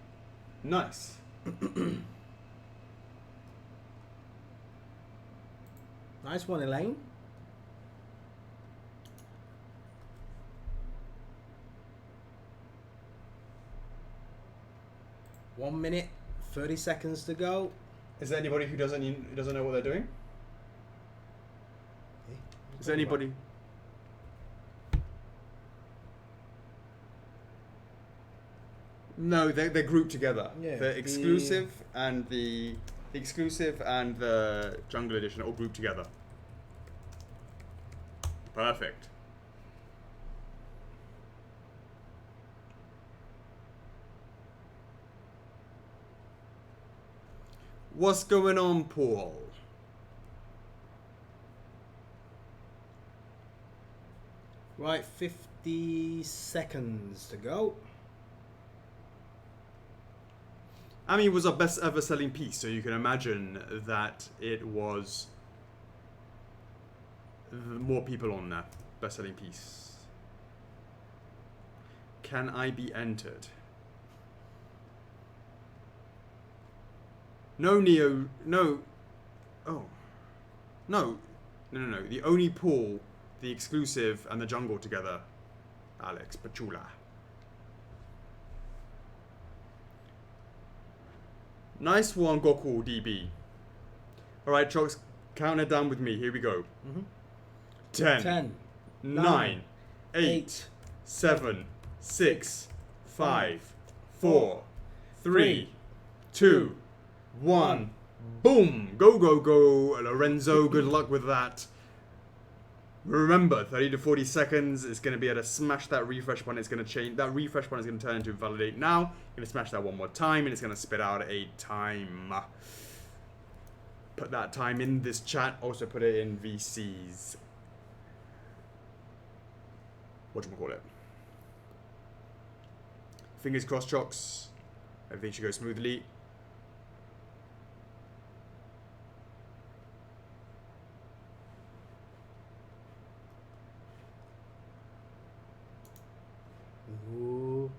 Nice. Nice one, Elaine. One minute, 30 seconds to go. Is there anybody who doesn't know what they're doing? Is there anybody? No, they're grouped together. Yeah, the exclusive and the jungle edition are all grouped together. Perfect. What's going on, Paul? Right, 50 seconds to go. I mean, it was our best ever selling piece, so you can imagine that it was more people on that best selling piece. Can I be entered? No, Neo, no. Oh. No. No. The only pool, the exclusive, and the jungle together. Alex Pachula. Nice one, Goku DB. Alright, Chocks, count it down with me. Here we go. 10, 9, 8, 7, 6, 5, 4, 3, 2, 1. Boom! Go, Lorenzo. Good luck with that. Remember, 30 to 40 seconds. It's going to be able to smash that refresh button. It's going to change. That refresh button is going to turn into validate now. You're going to smash that one more time, and it's going to spit out a time. Put that time in this chat. Also put it in VC's. whatchamacallit. Fingers crossed, Chocks. Everything should go smoothly. Ooh.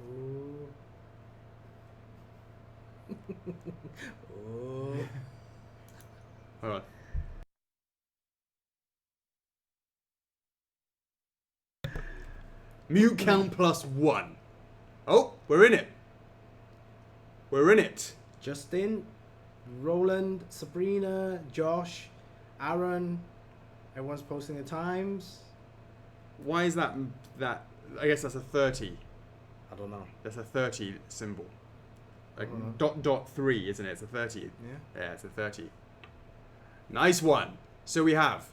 Ooh. Ooh. Hold on. Mute count +1. Oh, we're in it. We're in it. Justin, Roland, Sabrina, Josh, Aaron. Everyone's posting the times. Why is that? I guess that's a 30. I don't know. That's a 30 symbol. Like Uh-huh. dot 3, isn't it? It's a 30. Yeah. Yeah, it's a 30. Nice one. So we have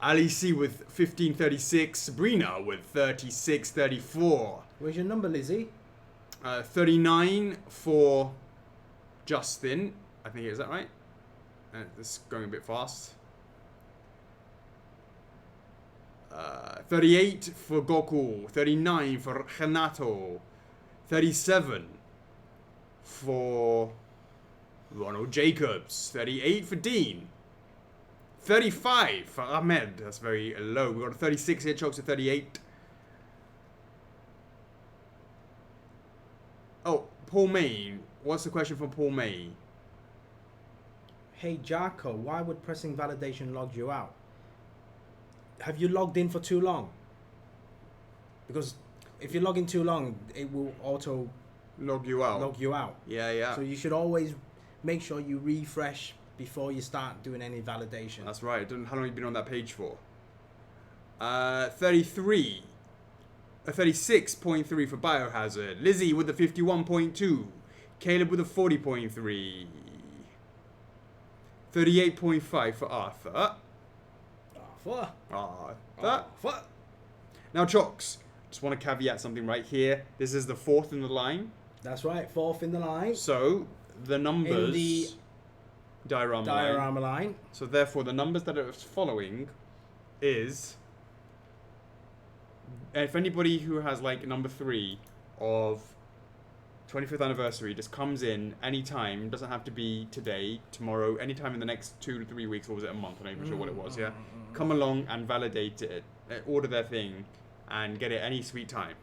Ali C with 1536, Sabrina with 3634. Where's your number, Lizzie? 39 for Justin. I think, is that right? This is going a bit fast. 38 for Goku. 39 for Renato. 37 for Ronald Jacobs. 38 for Dean. 35 for Ahmed. That's very low. We've got a 36 here. Chokes at 38. Oh, Paul May. What's the question from Paul May? Hey, Jarko, why would pressing validation log you out? Have you logged in for too long? Because if you log in too long, it will auto Log you out. log you out. Yeah, yeah. So you should always make sure you refresh before you start doing any validation. That's right. How long have you been on that page for? 33. 36.3 for Biohazard. Lizzie with the 51.2. Caleb with the 40.3. 38.5 for Arthur. Arthur. Now, Chocks, just want to caveat something right here. This is the fourth in the line. That's right, fourth in the line. So, the numbers... In the diorama line. So, therefore, the numbers that are following is... If anybody who has, like, number 3 of 25th anniversary just comes in anytime, doesn't have to be today, tomorrow, anytime in the next 2 to 3 weeks, or was it a month? I'm not even sure what it was, yeah? Come along and validate it, order their thing, and get it any sweet time.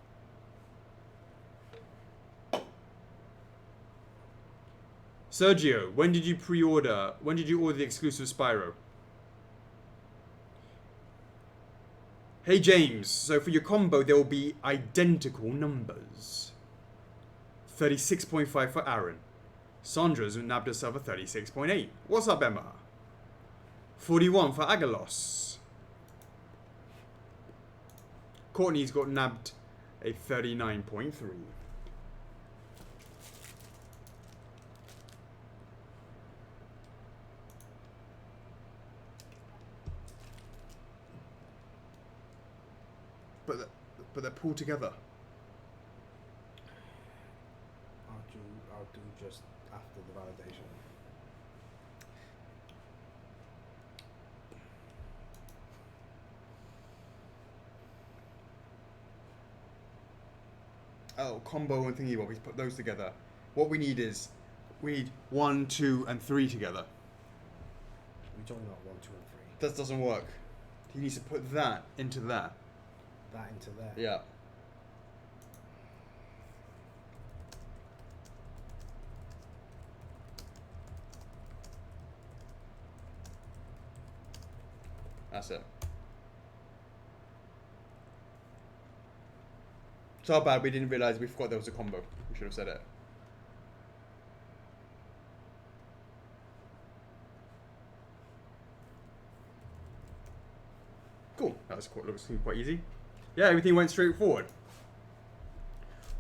Sergio, when did you order the exclusive Spyro? Hey James, so for your combo there will be identical numbers. 36.5 for Aaron. Sandra's nabbed herself a 36.8. What's up, Emma? 41 for Agalos. Courtney's got nabbed a 39.3. But they're pulled together. I'll do just after the validation. Oh, combo and thingy bob. He's put those together. What we need is 1, 2, and 3 together. We're talking about 1, 2, and 3. That doesn't work. He needs to put that into that. That into there. Yeah. That's it. It's our bad we didn't realise we forgot there was a combo. We should have said it. Cool. That was quite, looks quite easy. Yeah, everything went straight forward.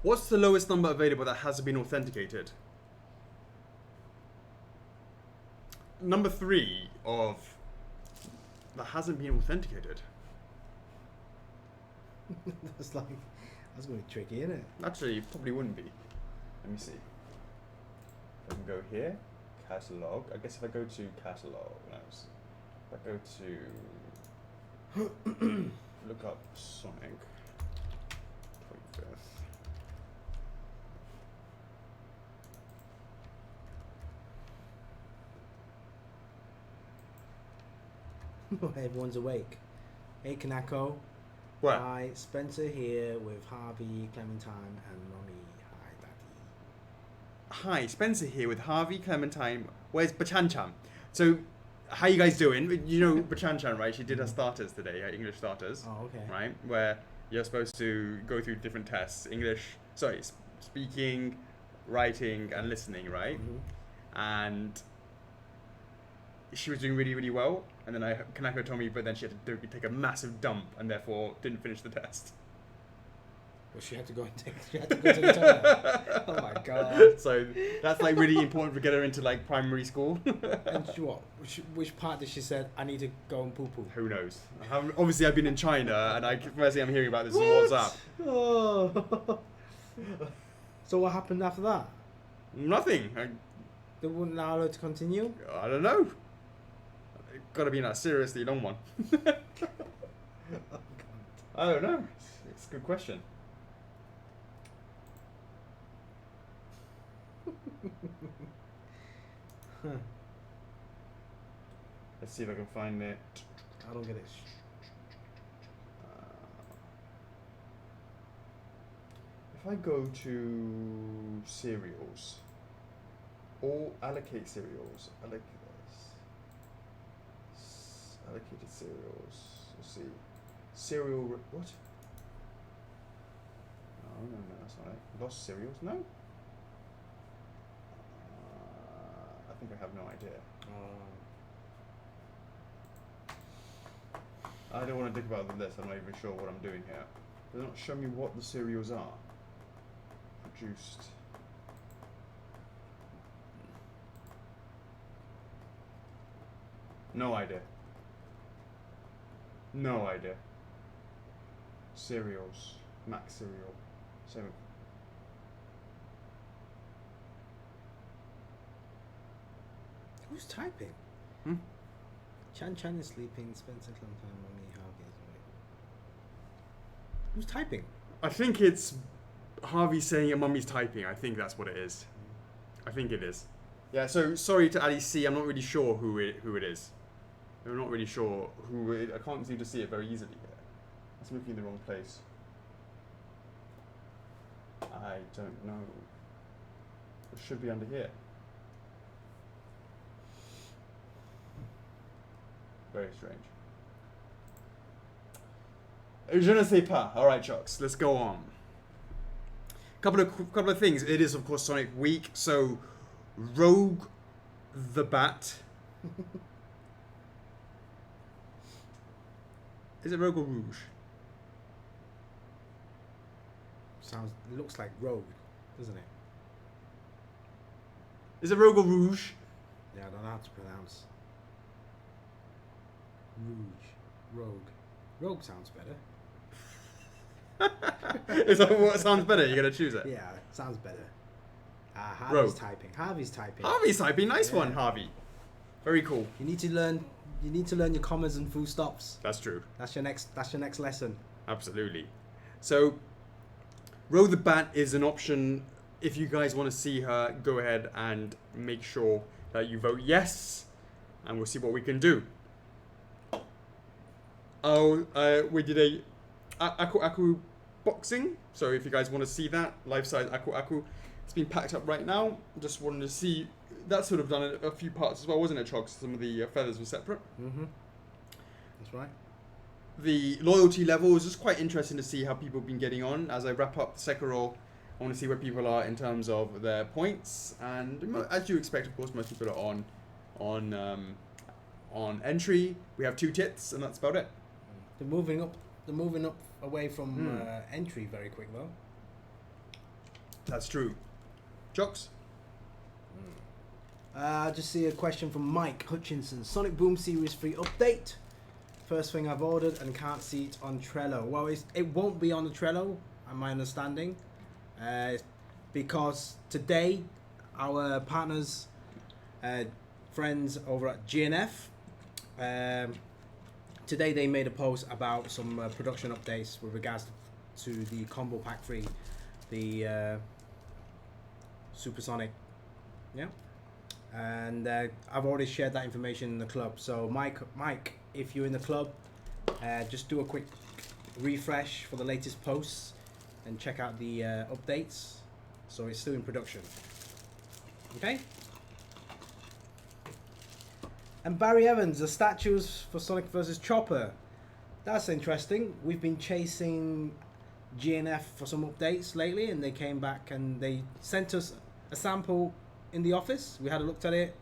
What's the lowest number available that hasn't been authenticated? Number 3 of that hasn't been authenticated. That's gonna be tricky, isn't it? Actually, it probably wouldn't be. Let me see. I can go here, catalog. I guess if I go to catalog, no, if I go to look up Sonic 25th. Everyone's awake. Hey, Kanako. What? Hi, Spencer here with Harvey, Clementine, and Mommy. Hi, Daddy. Hi, Spencer here with Harvey, Clementine. Where's Bachanchan? So, how you guys doing? You know Bachanchan, right? She did her starters today, her English starters. Oh, okay. Right? Where you're supposed to go through different tests. Speaking, writing, and listening, right? Mm-hmm. And she was doing really, really well. And then Kanako told me, but then she had to take a massive dump and therefore didn't finish the test. Well, she had to go to the toilet. Oh my god. So that's like really important to get her into like primary school. And which part did she said, I need to go and poo-poo? Who knows? Obviously, I've been in China, and first thing I'm hearing about this is WhatsApp. Oh. So what happened after that? Nothing. They wouldn't allow her to continue? I don't know. Got to be in a seriously long one. I don't know. It's a good question. Let's see if I can find it. I don't get it. If I go to cereals, or allocate cereals, allocated cereals. Let's see. What? No, that's not it. Lost cereals? No. I think I have no idea. I don't want to think about this. I'm not even sure what I'm doing here. They're not showing me what the cereals are. Produced. No idea. No idea. Cereals. Max cereal. 7. Who's typing? Chan is sleeping, Spencer Clementine, Mommy, Harvey is awake. Who's typing? I think it's Harvey saying your mummy's typing. I think that's what it is. I think it is. Yeah, so sorry to Ali C. I'm not really sure who it is. I'm not really sure who it. I can't seem to see it very easily here. It's looking in the wrong place. I don't know. It should be under here. Very strange. Je ne sais pas. All right, Chocks. Let's go on. Couple of things. It is of course Sonic Week, so Rogue the Bat. Is it Rogue or Rouge? It looks like Rogue, doesn't it? Is it Rogue or Rouge? Yeah, I don't know how to pronounce. Rogue. Rogue sounds better. Is that what sounds better? You're gonna choose it? Yeah, sounds better. Harvey's Rogue. typing. Harvey's typing. Harvey's typing. Nice one, Harvey. Very cool. You need to learn your commas and full stops. That's true. That's your next lesson. Absolutely. So, Rogue the Bat is an option. If you guys want to see her, go ahead and make sure that you vote yes, and we'll see what we can do. We did a Aku boxing. So if you guys want to see that life-size Aku, it's been packed up right now. Just wanted to see. That's sort of done a few parts as well, wasn't it, Chocks? Some of the feathers were separate. Mm-hmm. That's right. The loyalty level is just quite interesting to see how people have been getting on. As I wrap up Sekiro, I want to see where people are in terms of their points. And as you expect, of course, most people are on entry. We have 2 tits, and that's about it. They're moving up away from entry very quick though. That's true. Jocks? Just see a question from Mike Hutchinson. Sonic Boom Series 3 update. First thing I've ordered and can't see it on Trello. Well, it won't be on the Trello, my understanding. Because today, our partners, friends over at GNF, today they made a post about some production updates with regards to the combo pack 3, the Supersonic, yeah. And I've already shared that information in the club. So Mike, if you're in the club, just do a quick refresh for the latest posts and check out the updates. So it's still in production. Okay. And Barry Evans, the statues for Sonic vs. Chopper. That's interesting. We've been chasing GNF for some updates lately, and they came back and they sent us a sample in the office. We had a look at it.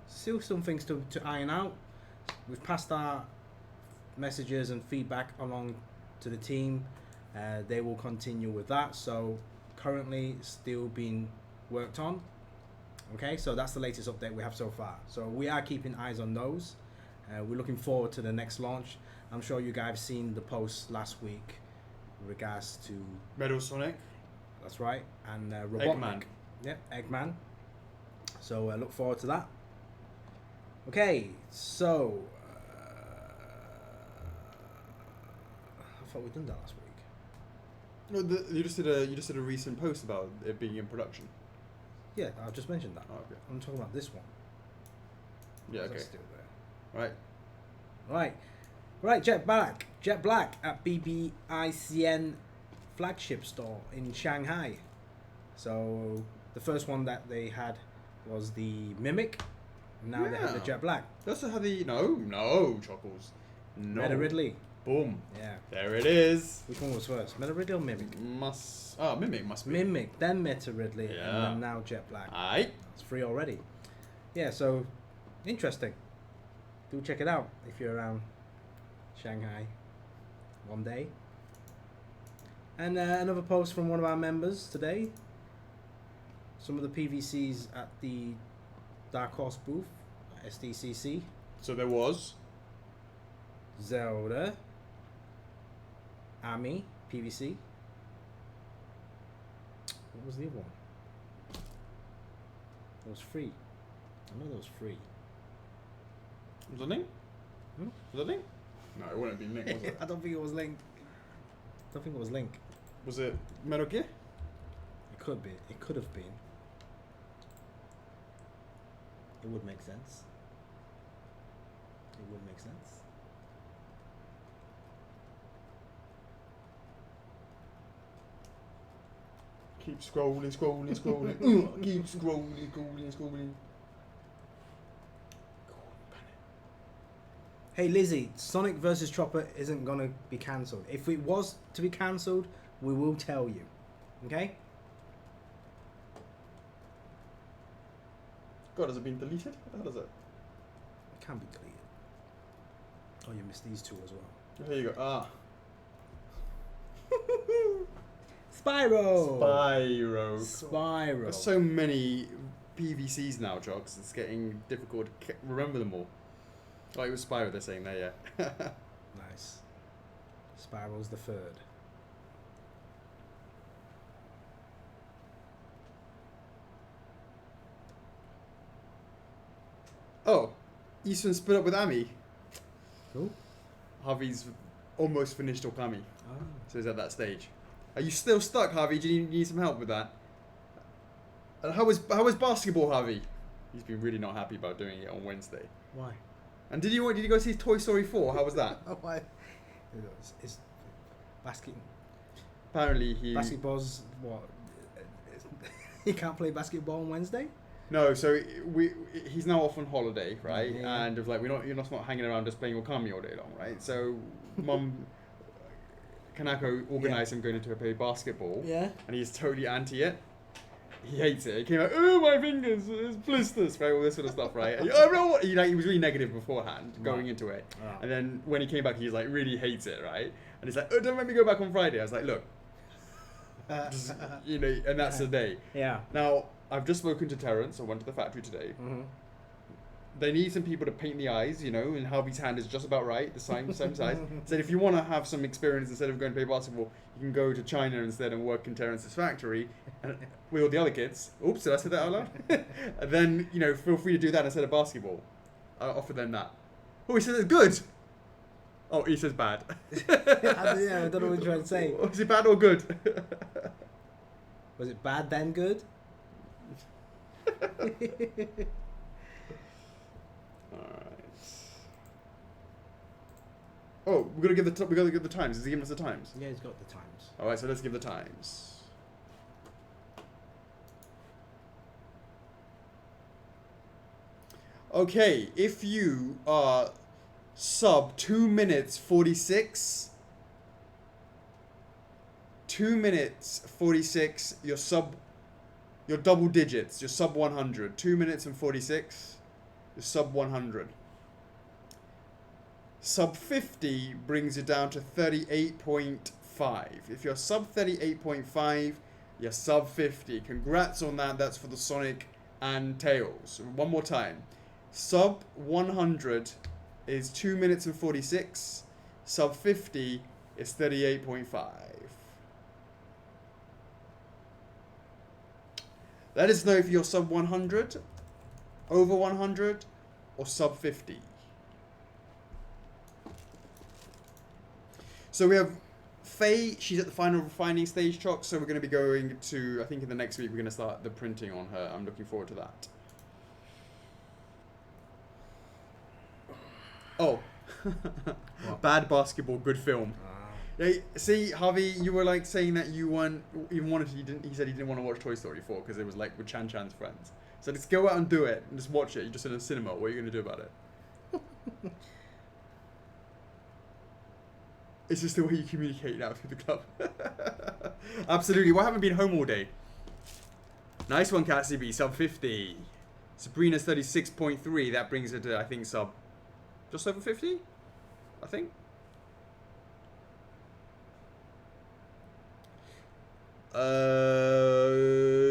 Still some things to iron out. We've passed our messages and feedback along to the team. They will continue with that. So currently still being worked on. Okay, so that's the latest update we have so far. So we are keeping eyes on those. We're looking forward to the next launch. I'm sure you guys have seen the post last week in regards to Metal Sonic. That's right, and Robotnik. Eggman. Yep, Eggman. So look forward to that. Okay, so I thought we'd done that last week. No, you just did a recent post about it being in production. Yeah, I've just mentioned that. Oh, okay. I'm talking about this one. Yeah. Okay. That's still there. Right. Jet Black at BBICN flagship store in Shanghai. So the first one that they had was the Mimic. Now they have the Jet Black. They also have the Chockles. No. Meta Ridley. Boom. Yeah. There it is. Which one was first? Meta Ridley or Mimic? Mimic must be. Mimic, then Meta Ridley, and Yeah. then now Jet Black. Aye. It's free already. Yeah, so interesting. Do check it out if you're around Shanghai one day. And another post from one of our members today. Some of the PVCs at the Dark Horse booth, SDCC. So there was. Zelda, Ami, PVC. What was the other one? It was free. I know that was free. Was it Link? Hmm? Was it Link? No, it wouldn't have been Link, was it? I don't think it was Link. Was it Metal Gear? It could be. It could have been. It would make sense. Keep scrolling. Keep scrolling. Hey Lizzie, Sonic vs. Chopper isn't gonna be cancelled. If it was to be cancelled, we will tell you. Okay? God, has it been deleted? How does it? It can be deleted. Oh, you missed these two as well. There you go. Spyro. There's so many PVCs now, Chocks. It's getting difficult to remember them all. Oh, it was Spyro they're saying there, yeah. Nice. Spyro's the third. Oh, Eastman split up with Ami. Who? Harvey's almost finished Okami, Ah. so he's at that stage. Are you still stuck, Harvey? Do you need some help with that? And how was basketball, Harvey? He's been really not happy about doing it on Wednesday. Why? And did you go see Toy Story 4? How was that? Why? It's basket. Apparently Basketball's what? He can't play basketball on Wednesday. No, so he's now off on holiday, right? Yeah. And you're not hanging around just playing Okami all day long, right? So, Mum Kanako organised him going into play basketball. Yeah. And he's totally anti it. He hates it. He came out, oh my fingers, it's blisters, right? All this sort of stuff, right? And, oh no! What? He was really negative beforehand going into it, and then when he came back, he's like really hates it, right? And he's like, oh, don't let me go back on Friday. I was like, look, just, and that's the day. Yeah. Now I've just spoken to Terrence. I went to the factory today. Mm-hmm. They need some people to paint the eyes, and Harvey's hand is just about right, the same size. Said if you want to have some experience instead of going to play basketball, you can go to China instead and work in Terrence's factory and with all the other kids. Oops, did I say that out loud? And then, feel free to do that instead of basketball. I offered them that. Oh, he said it's good. Oh, he says bad. I don't know what you're trying to say. Was it bad or good? Was it bad then good? Alright. Oh, we gotta give the times. Is he giving us the times? Yeah, he's got the times. Alright, so let's give the times. Okay, if you are sub 2 minutes 46, 2 minutes 46, you're double digits, you're sub 100. 2 minutes and 46, you're sub 100. Sub 50 brings you down to 38.5. If you're sub 38.5, you're sub 50. Congrats on that. That's for the Sonic and Tails. One more time. Sub 100 is 2 minutes and 46. Sub 50 is 38.5. Let us know if you're sub 100, over 100, or sub 50. So we have Faye, she's at the final refining stage, Chocks, so we're going to be going to, I think in the next week, we're going to start the printing on her. I'm looking forward to that. Oh. Bad basketball, good film. Hey, see, Harvey, you were like saying that you weren't even wanted to, he said he didn't want to watch Toy Story 4 because it was like with Chan Chan's friends. So just go out and do it and just watch it. You're just in a cinema. What are you going to do about it? It's just the way you communicate now through the club. Absolutely. Why haven't been home all day? Nice one, Cat CB. Sub 50. Sabrina's 36.3. That brings her to, I think, sub just over 50? I think.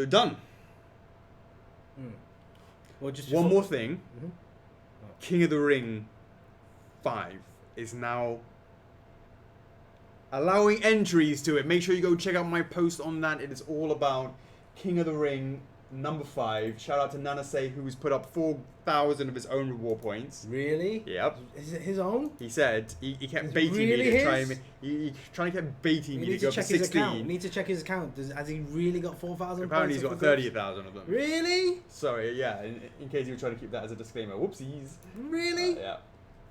Done. Well, just one more thing. Mm-hmm. King of the Ring 5 is now allowing entries to it. Make sure you go check out my post on that. It is all about King of the Ring number 5. Shout out to Nanase, who's put up 4,000 of his own reward points. Really? Yep. Is it his own? He said he kept Is baiting really me to his? try and he trying to keep baiting me to go for 16. Need to check his account. Has he really got 4,000? Apparently he's got 30,000 of them. Really? Sorry, yeah. In case you were trying to keep that as a disclaimer. Whoopsies. Really? Yeah.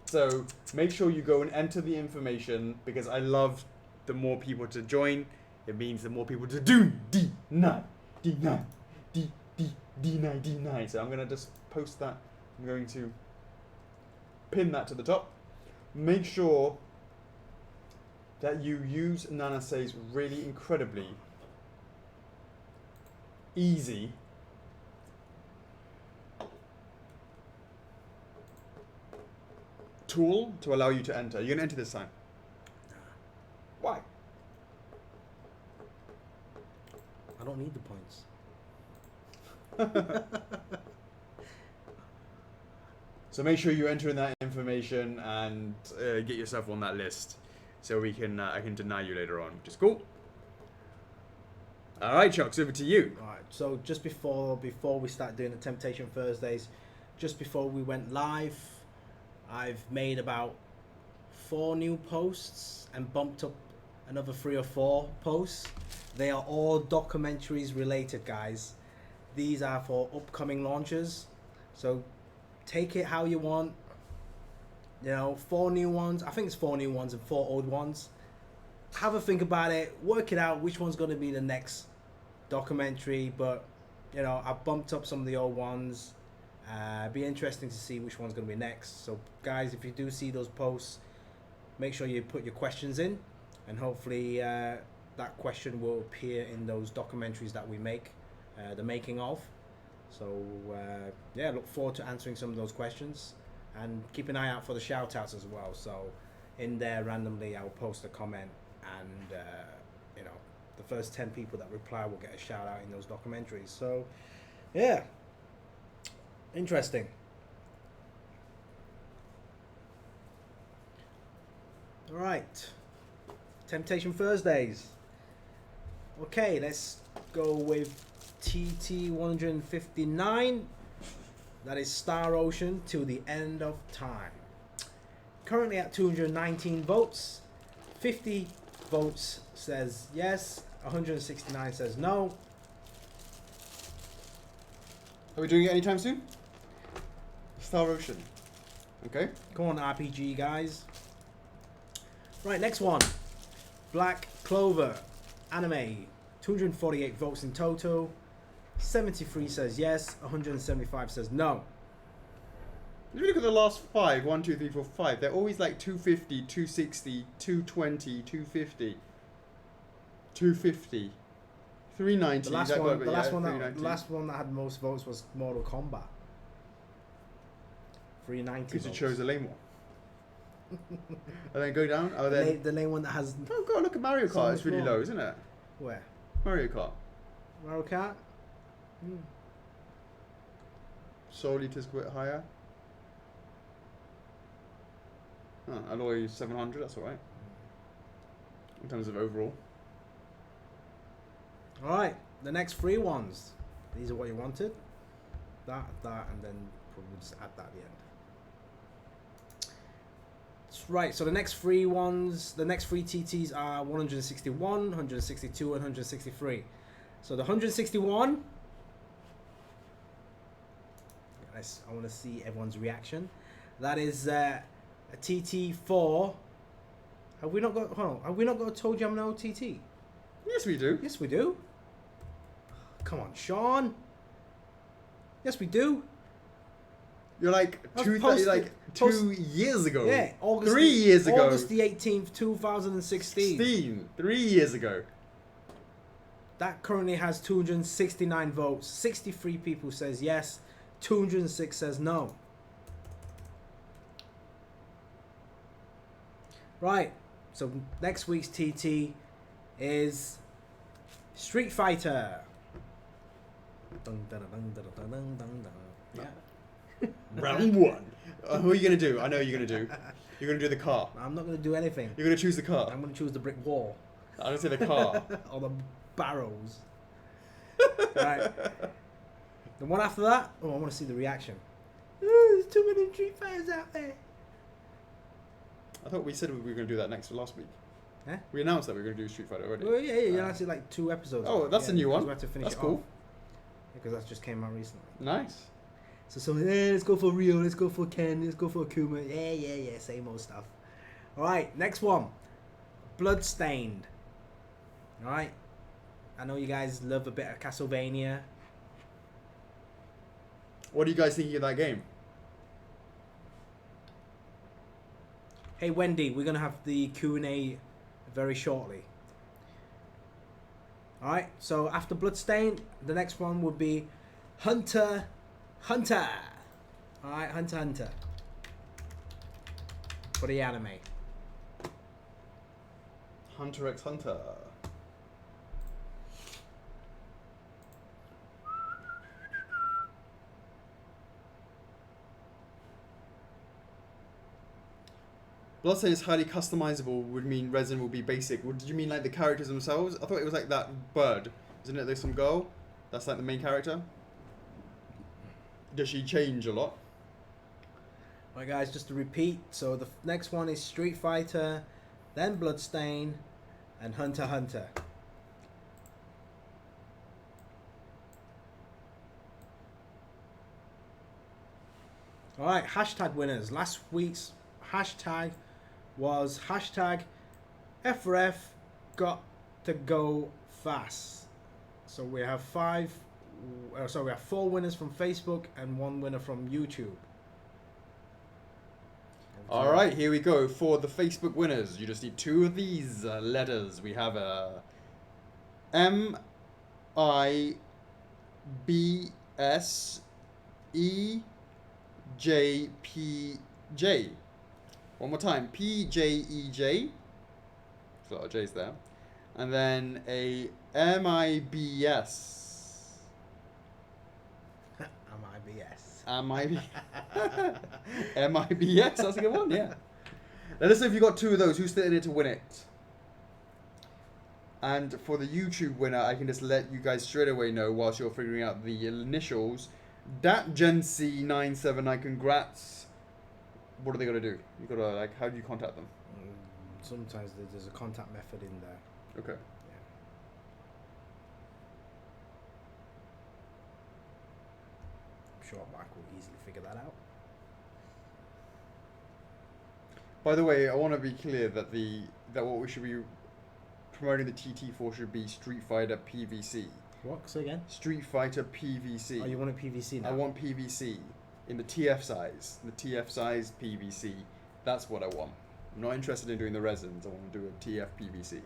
So make sure you go and enter the information because I love the more people to join. It means the more people to do D9, D9, D9, D9. So I'm going to just post that. I'm going to pin that to the top. Make sure that you use Nanase's really incredibly easy tool to allow you to enter. You're going to enter this time. Why? I don't need the points. So make sure you enter in that information and get yourself on that list, so we can I can deny you later on, which is cool. All right, Chocks, over to you. All right. So just before we start doing the Temptation Thursdays, just before we went live, I've made about 4 new posts and bumped up another 3 or 4 posts. They are all documentaries related, guys. These are for upcoming launches, so take it how you want. You know, 4 new ones. I think it's 4 new ones and 4 old ones. Have a think about it. Work it out which one's going to be the next documentary. But, you know, I bumped up some of the old ones. Be interesting to see which one's going to be next. So, guys, if you do see those posts, make sure you put your questions in. And hopefully that question will appear in those documentaries that we make. The making of. So yeah, look forward to answering some of those questions and keep an eye out for the shout outs as well. So in there randomly I'll post a comment and you know, the first 10 people that reply will get a shout out in those documentaries. So yeah, interesting. All right, Temptation Thursdays. Okay, let's go with TT 159. That is Star Ocean Till the End of Time. currently at 219 votes. 50 votes says yes. 169 says no. Are we doing it anytime soon? Star Ocean. Okay. Come on, RPG guys. Right, next one. Black Clover anime. 248 votes in total. 73 says yes. 175 says no. If you look at the last 5, 1, 2, 3, 4, 5, they're always like 250, 260, 220, 250, 250, 390. The last one that had most votes was Mortal Kombat. 390. Because you votes. chose a lame one. And then go down. Oh, then The lane one that has. oh god, look at Mario So Kart. much It's really more. low, isn't it? Where? Mario Kart. Mario Kart? Soul Eater's a bit higher. Alloy 700. That's all right. In terms of overall. Alright, the next 3 ones. These are what you wanted. That, and then probably just add that at the end. Right, so the next 3 ones, the next 3 TTs are 161, 162, and 163. So the 161, I want to see everyone's reaction. That is a TT4. Have we not got? Hold on, have we not got a Toe Jam No TT? Yes, we do. Yes, we do. Come on, Sean. Yes, we do. You're like That's 2 years ago. Yeah, August 3 years ago. August the 18th, 2016. 3 years ago. That currently has 269 votes. 63 people says yes. 206 says no. Right. So next week's TT is Street Fighter. Dun, dun, dun, dun, dun, dun, dun, dun. Yeah. Round 1. Who are you going to do? I know what you're going to do. You're going to do the car. I'm not going to do anything. You're going to choose the car. I'm going to choose the brick wall. I'm going to say the car. Or the barrels. Right. The one after that, oh, I want to see the reaction. Oh, there's too many Street Fighters out there. I thought we said we were going to do that next last week. Huh? We announced that we were going to do Street Fighter already. Well, yeah, that's like 2 episodes. Oh, ago. that's a new one. We have to finish That's it cool. off. Because that just came out recently. Nice. So hey, let's go for Rio, let's go for Ken, let's go for Akuma. Yeah, same old stuff. Alright, next one. Bloodstained. Alright. I know you guys love a bit of Castlevania. What are you guys thinking of that game? Hey Wendy, we're gonna have the Q&A very shortly. Alright, so after Bloodstained, the next one would be Hunter. Alright, Hunter. For the anime. Hunter x Hunter. Bloodstained is highly customizable would mean resin will be basic. Did you mean like the characters themselves? I thought it was like that bird. Isn't it there's some girl? That's like the main character? Does she change a lot? Alright guys, just to repeat, so the next one is Street Fighter, then Bloodstained, and Hunter. Alright, hashtag winners. Last week's hashtag was hashtag FRF got to go fast. So we have 4 winners from Facebook and 1 winner from YouTube. Alright, here we go. For the Facebook winners, you just need 2 of these letters. We have a MIBSEJPJ. One more time, PJEJ. There's a lot of J's there. And then a MIBS. MIBS, that's a good one, yeah. Let us know if you got 2 of those. Who's still in it to win it? And for the YouTube winner, I can just let you guys straight away know whilst you're figuring out the initials. DatGenC979, congrats. what are they gonna do? You gotta like, how do you contact them? Sometimes there's a contact method in there. Okay. Yeah. I'm sure Mike will easily figure that out. By the way, I want to be clear that what we should be promoting the TT for should be Street Fighter PVC. What? Say again? Street Fighter PVC. Oh, you want a PVC now? I want PVC in the TF size. The TF size PVC. That's what I want. I'm not interested in doing the resins. I want to do a TF PVC.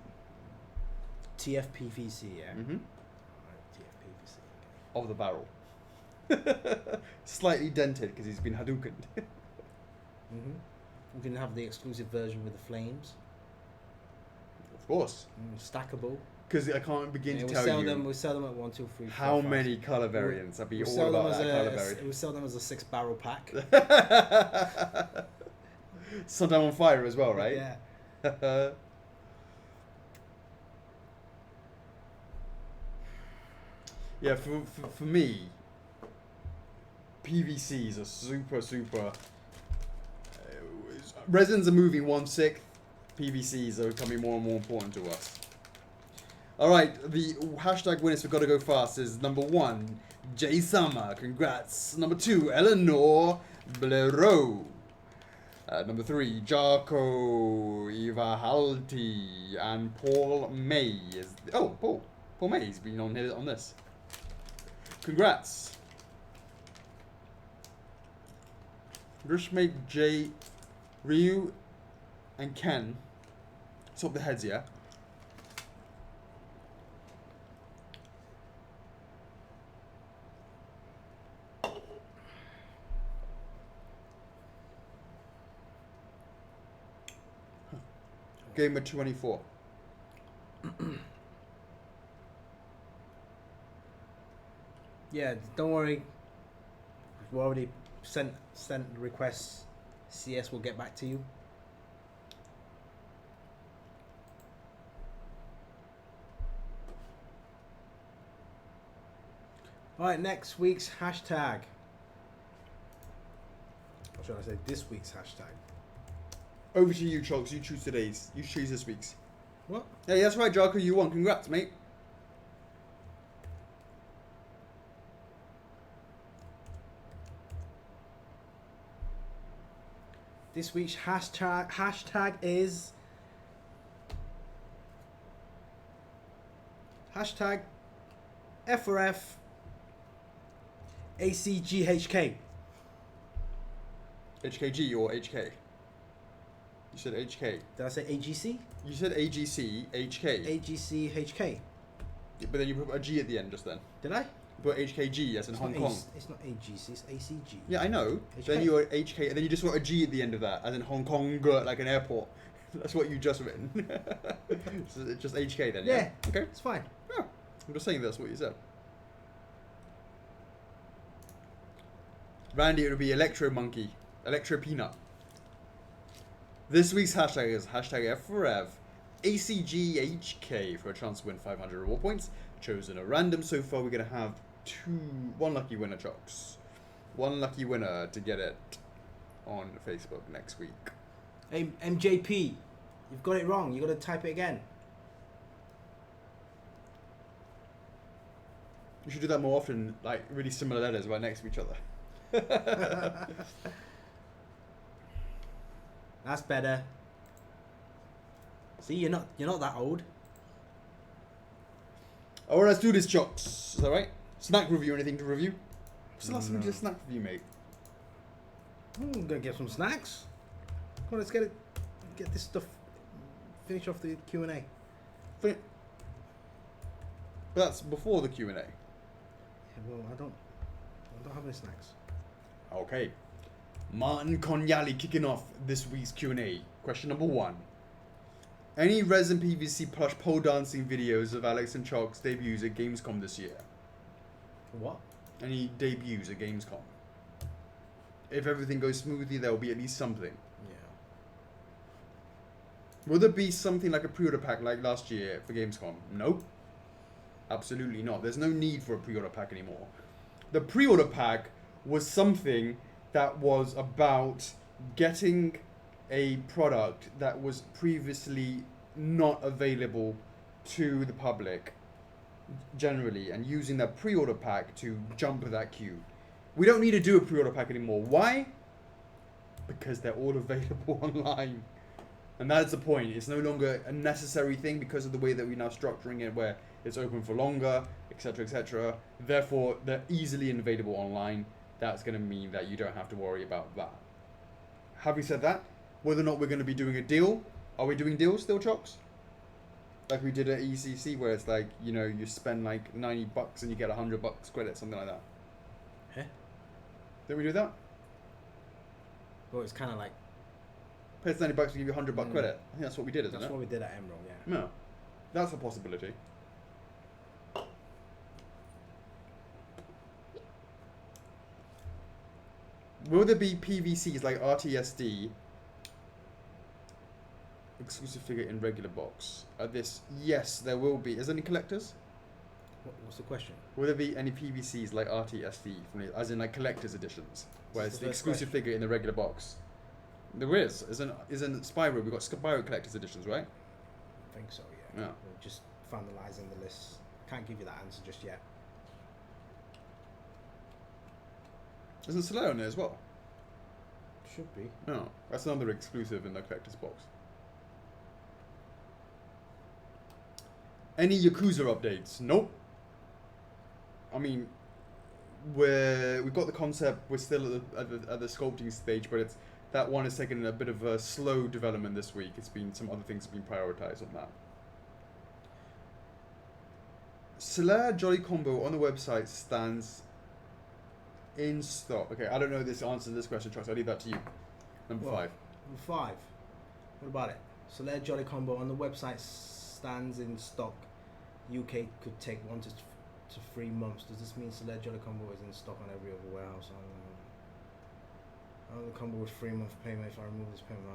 TF PVC, yeah? Mm-hmm. Alright, TF PVC. Of the barrel. Slightly dented because he's been Hadoukened. Mm-hmm. We can have the exclusive version with the flames. Of course. Stackable. Because I can't begin to tell you. We'll sell them at 1, 2, 3, 4, how 5. many color variants. I'll be We'll all about that color variant. We'll sell them as a 6-barrel pack. Sometime on fire as well, right? Yeah. Yeah, for me, PVCs are super. Resins are moving 1/6. PVCs are becoming more and more important to us. Alright, the hashtag winners for Gotta Go Fast is number 1, Jay Summer, congrats. Number 2, Eleanor Blero. Number 3, Jarko Ivahalti and Paul May. Paul May's been on here on this. Congrats. Grishmate, Jay, Ryu, and Ken. Swap the heads, yeah? Gamer 24. Yeah, don't worry. We've already sent requests. CS will get back to you. Alright, next week's hashtag. Or should I say this week's hashtag? Over to you, Chokes. You choose today's. You choose this week's. What? Hey, that's right, Jarko. You won. Congrats, mate. This week's hashtag is hashtag F4F ACGHK. HKG or HK? You said HK. Did I say AGC? You said AGC, HK. AGCHK. But then you put a G at the end just then. Did I? You put HKG as in Hong Kong. It's not AGC, it's ACG. Yeah, I know. HK. Then you're HK, and then you just wrote a G at the end of that, as in Hong Kong, like an airport. That's what you just written. So it's just HK then, yeah? Okay. It's fine. Yeah. I'm just saying that's what you said. Randy, it would be Electro Monkey. Electro Peanut. This week's hashtag is hashtag F4F ACGHK for a chance to win 500 reward points. Chosen at random. So far, we're going to have one lucky winner, Chocks. One lucky winner to get it on Facebook next week. Hey, MJP, you've got it wrong. You've got to type it again. You should do that more often, like really similar letters right next to each other. That's better. See, you're not that old. Alright, let's do this, Chocks. Is that right? Snack review, anything to review? What's the last time you did a snack review, mate? I'm gonna get some snacks. Come on, let's get this stuff. Finish off the Q&A. But that's before the Q&A. Yeah, well, I don't have any snacks. Okay. Martin Conyali kicking off this week's Q&A. Question number 1. Any resin PVC plush pole dancing videos of Alex and Chalk's debuts at Gamescom this year? What? Any debuts at Gamescom? If everything goes smoothly, there will be at least something. Yeah. Will there be something like a pre-order pack like last year for Gamescom? Nope. Absolutely not. There's no need for a pre-order pack anymore. The pre-order pack was something that was about getting a product that was previously not available to the public generally, and using that pre-order pack to jump that queue. We don't need to do a pre-order pack anymore. Why? Because they're all available online. And that's the point. It's no longer a necessary thing because of the way that we're now structuring it, where it's open for longer, etc., etc. Therefore, they're easily available online. That's going to mean that you don't have to worry about that. Having said that, whether or not we're going to be doing a deal, are we doing deals still, Chocks? Like we did at ECC, where it's like, you know, you spend like $90 and you get $100 credit, something like that. Huh? Did we do that? Well, it's kind of like... Pay us $90 to give you $100 credit. I think that's what we did, isn't it? That's what we did at Emerald, yeah. No. That's a possibility. Will there be PVCs like RTSD exclusive figure in regular box? Yes, there will be. Is there any collectors? What's the question? Will there be any PVCs like RTSD, as in like collector's editions, where it's the exclusive figure in the regular box? There is. Isn't Spyro? We've got Spyro collector's editions, right? I think so, yeah. We're just finalising the list. Can't give you that answer just yet. Isn't Soleil on there as well? Should be. No, that's another exclusive in the collector's box. Any Yakuza updates? Nope. I mean, we've got the concept. We're still at the sculpting stage, but that one has taken a bit of a slow development this week. It's been some other things have been prioritized on that. Soleil Jolly Combo on the website stands in stock. Okay, I don't know this answer to this question, Chuck. I'll leave that to you. Number 5. Number 5. What about it? Soleil Jolly Combo on the website stands in stock. UK could take 1 to 3 months. Does this mean Soleil Jolly Combo is in stock on every other warehouse? I don't know. The combo with 3-month payment. If I remove this payment,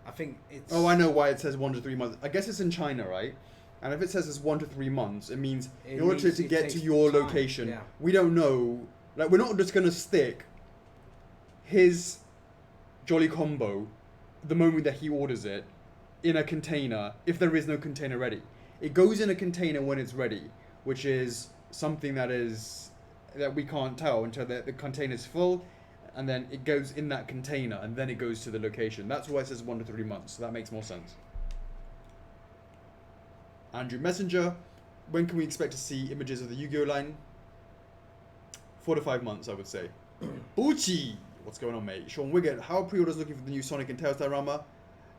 I think it's... Oh, I know why it says 1 to 3 months. I guess it's in China, right? And if it says it's 1 to 3 months, it means in order to get to your location, we don't know. Like, we're not just going to stick his Jolly Combo, the moment that he orders it, in a container if there is no container ready. It goes in a container when it's ready, which is something that we can't tell until the container's full, and then it goes in that container, and then it goes to the location. That's why it says 1 to 3 months. So that makes more sense. Andrew Messenger, when can we expect to see images of the Yu-Gi-Oh line? 4 to 5 months, I would say. Uchi! What's going on, mate? Sean Wiggett, how are pre-orders looking for the new Sonic and Tails diorama?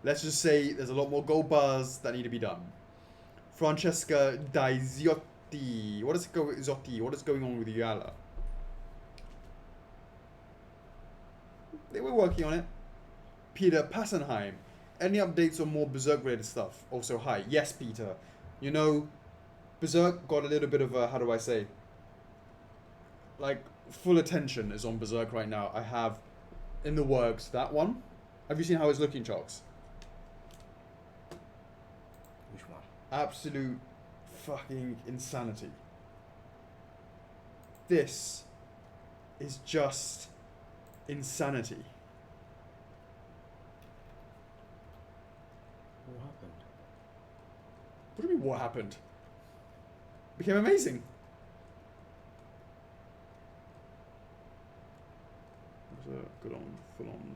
Let's just say there's a lot more gold bars that need to be done. Francesca Daiziotti. What is going on with Yala? They were working on it. Peter Passenheim. Any updates on more Berserk related stuff? Also, hi. Yes, Peter. You know, Berserk got a little bit of a, how do I say? Like, full attention is on Berserk right now. I have in the works that one. Have you seen how it's looking, Chocks? Which one? Absolute fucking insanity. This is just insanity. What happened? What do you mean, what happened? Became amazing. Good on, full on.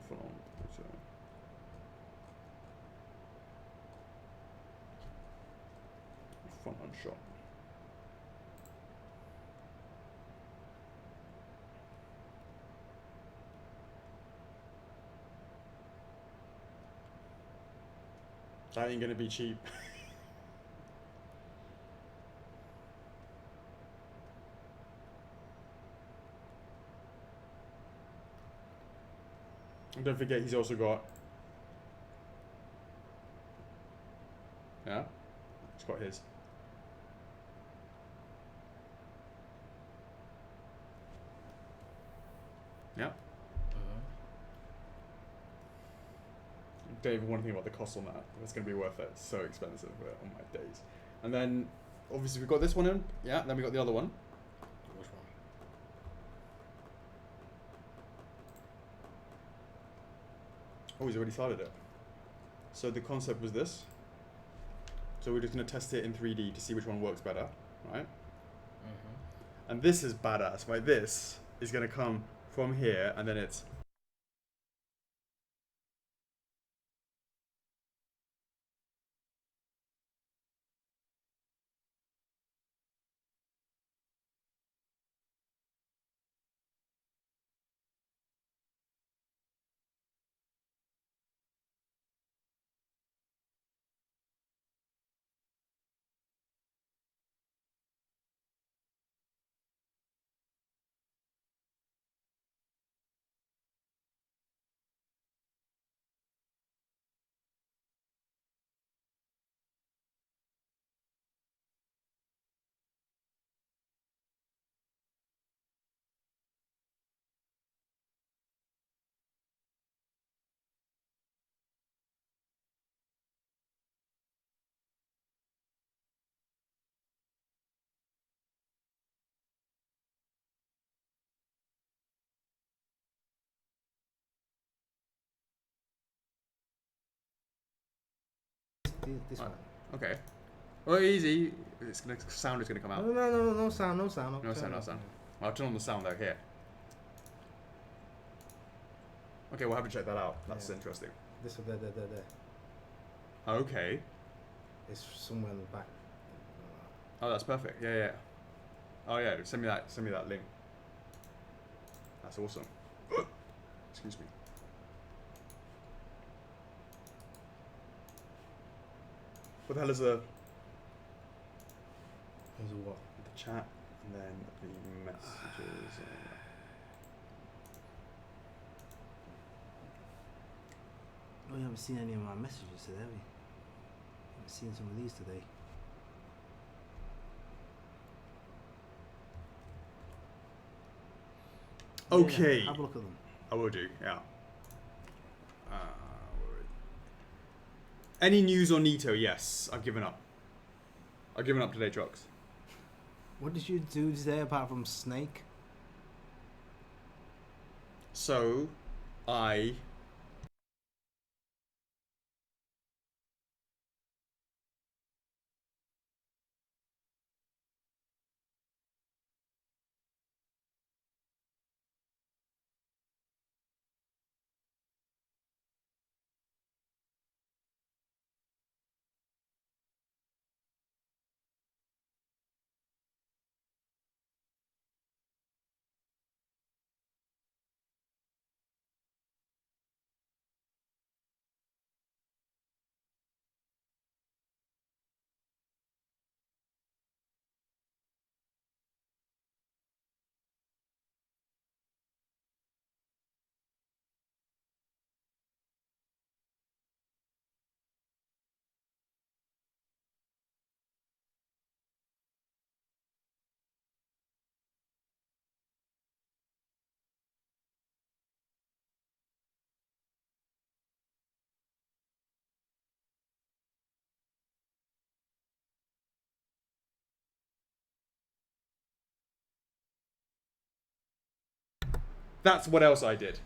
Front on shot. That ain't gonna be cheap. And don't forget he's also got... Yeah? He's got his. Yeah? Don't even want to think about the cost on that. It's going to be worth it. It's so expensive on my days. And then, obviously, we've got this one in. Yeah, then we got the other one. Which Oh, he's already started it. So the concept was this. So we're just going to test it in 3D to see which one works better, right? And this is badass, right? This is going to come from here, and then it's... This one. Okay. Well, easy. Sound is going to come out. No sound. No sound. I'll turn on the sound out here. Okay, we'll have to check that out. That's interesting. This one, there. Okay. It's somewhere in the back. Oh, that's perfect. Yeah. Oh yeah, send me that link. That's awesome. Excuse me. What the hell is the What? chat and then the messages? We haven't seen any of my messages today, have we? Haven't seen some of these today. Okay. Yeah, have a look at them. I will do, yeah. Any news on Nito? Yes, I've given up. I've given up today, Chocks. What did you do today apart from Snake? So, I... That's what else I did.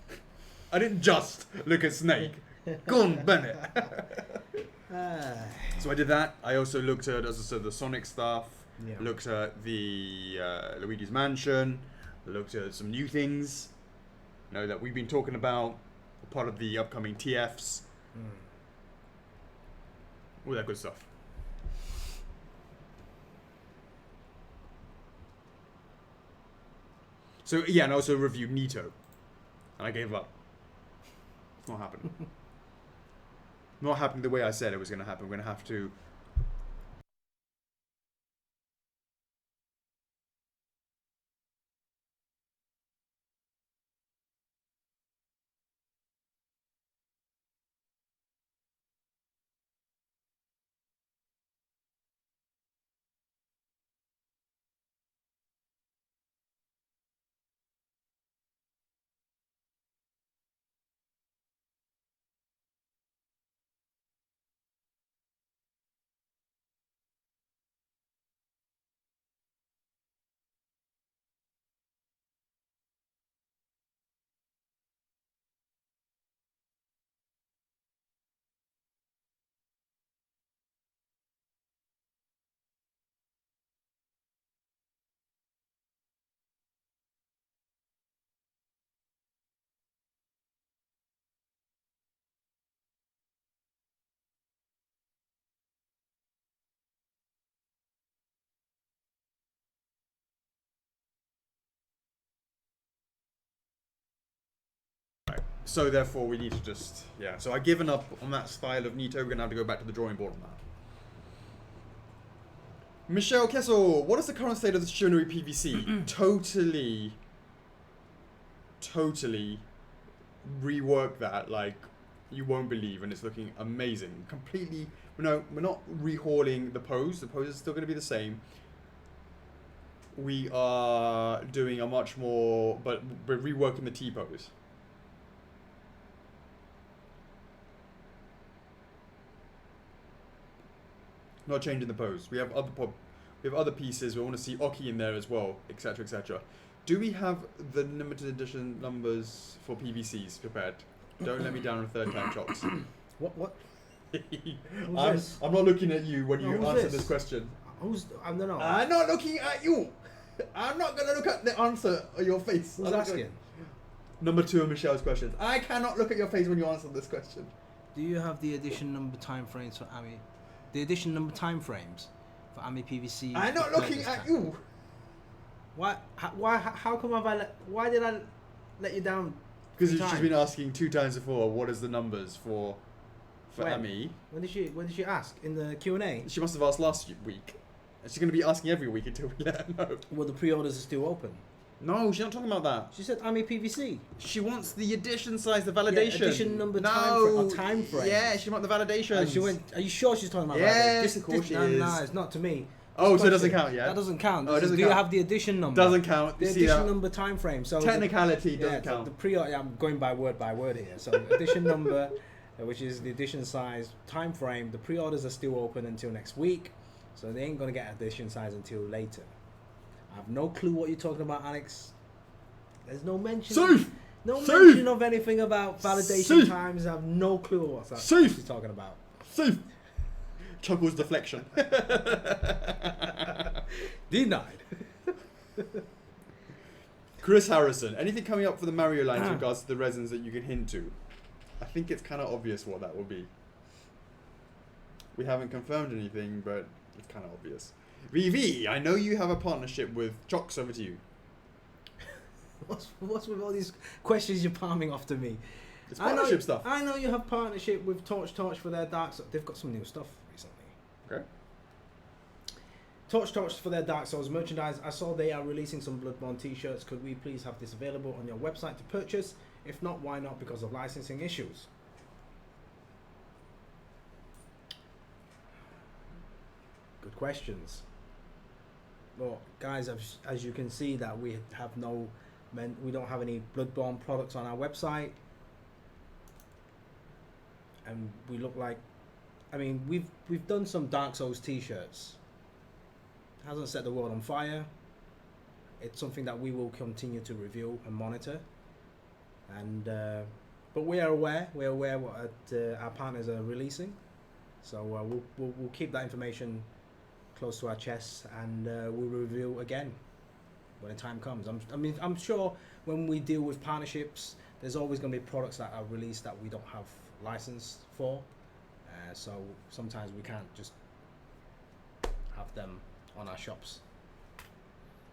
I didn't just look at Snake. Go on, Bennett. So I did that. I also looked at, as I said, the Sonic stuff. Yeah. Looked at the Luigi's Mansion. Looked at some new things. You know that we've been talking about. Part of the upcoming TFs. All that good stuff. So yeah, and I also reviewed Nito. And I gave up. It's not happening. Not happening the way I said it was going to happen. We're going to have to So therefore, we need to just So I've given up on that style of Nito. We're gonna have to go back to the drawing board on that. Michelle Kessel, what is the current state of the stationary PVC? Totally rework that like you won't believe, and it's looking amazing. Completely, we're not rehauling the pose. The pose is still going to be the same. We are doing a much more, but we're reworking the T pose. Not changing the pose. We have other pieces. We want to see Oki in there as well, etc., etc. Do we have the limited edition numbers for PVCs prepared? Don't let me down a third time, Chocks. What? I'm not looking at you when you answer this question. I don't know. I'm not looking at you. I'm not going to look at the answer on your face. Who's asking? Number 2 of Michelle's questions. I cannot look at your face when you answer this question. Do you have the edition number timeframes for AMI? The edition number timeframes for AMI PVC? I'm not looking at you. Why? How come why did I let you down? Because she's been asking 2 times before. What is the numbers for AMI? When did she ask in the Q&A? She must have asked last week. And she's going to be asking every week until we let her know. Well, the pre-orders are still open. No, she's not talking about that. She said AMI PVC. She wants the edition size, the validation. Yeah, edition number time frame. Yeah, she wants the validation. She went. Are you sure she's talking about? Yes, of course she is. No, it's not to me. Oh, so it doesn't count, yeah? That doesn't count. Oh, it doesn't do count. you have the edition number? Doesn't count. The edition number time frame. So technicality doesn't count. The pre-order. I'm going by word here. So edition number, which is the edition size time frame. The pre-orders are still open until next week, so they ain't gonna get edition size until later. I have no clue what you're talking about, Alex. There's no mention. Safe. Mention of anything about validation times. I have no clue what she's talking about. Safe. Chuckles deflection. Denied. Chris Harrison, anything coming up for the Mario line in regards to the resins that you can hint to? I think it's kind of obvious what that will be. We haven't confirmed anything, but it's kind of obvious. VV, I know you have a partnership with Chocks. Over to you. What's with all these questions you're palming off to me? It's partnership stuff. I know you have partnership with Torch for their Dark Souls. They've got some new stuff recently. Okay. Torch for their Dark Souls merchandise. I saw they are releasing some Bloodborne t-shirts. Could we please have this available on your website to purchase? If not, why not? Because of licensing issues. Good questions. Well, guys, as you can see, that we have we don't have any Bloodborne products on our website, and we look like, I mean, we've done some Dark Souls t-shirts. Hasn't set the world on fire. It's something that we will continue to review and monitor, and but we are aware what our partners are releasing, so we'll keep that information close to our chests, and we'll review again when the time comes. I'm sure when we deal with partnerships, there's always going to be products that are released that we don't have license for, so sometimes we can't just have them on our shops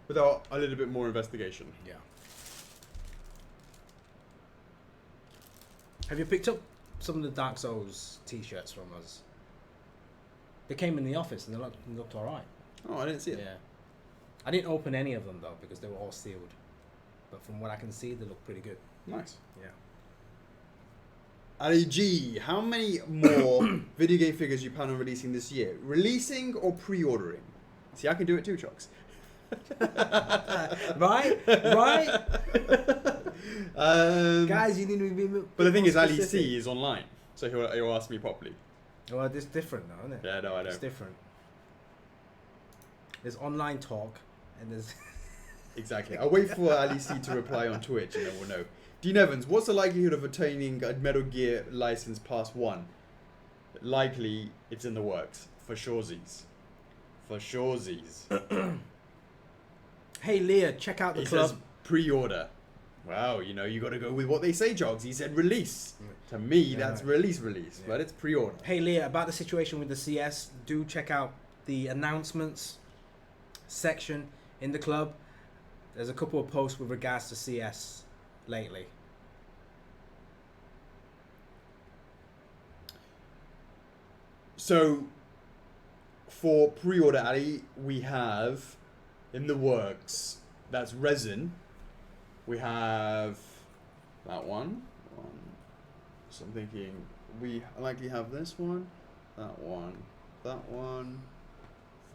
without a little bit more investigation. Yeah. Have you picked up some of the Dark Souls t-shirts from us? They came in the office and they looked all right. Oh, I didn't see it. Yeah. I didn't open any of them though because they were all sealed. But from what I can see, they look pretty good. Nice. Yeah. Ali G, how many more video game figures you plan on releasing this year? Releasing or pre-ordering? See, I can do it too, Chocks. Right? Guys, you need to be. But the thing is, Ali C is online, so he'll ask me properly. Well, it's different though, isn't it? Yeah, no, I know. It's different. There's online talk, and there's... Exactly. I'll wait for Ali C to reply on Twitch, and then we'll know. Dean Evans, what's the likelihood of attaining a Metal Gear license past 1? Likely, it's in the works. For surezies. For surezies. Hey, Leah, check out the club. Says pre-order. Wow, you got to go with what they say, Jogs. He said release. To me, that's release, but it's pre-order. Hey, Leah, about the situation with the CS, do check out the announcements section in the club. There's a couple of posts with regards to CS lately. So, for pre-order, Ali, we have in the works. That's resin. We have that one. So I'm thinking we likely have this one, that one, that one,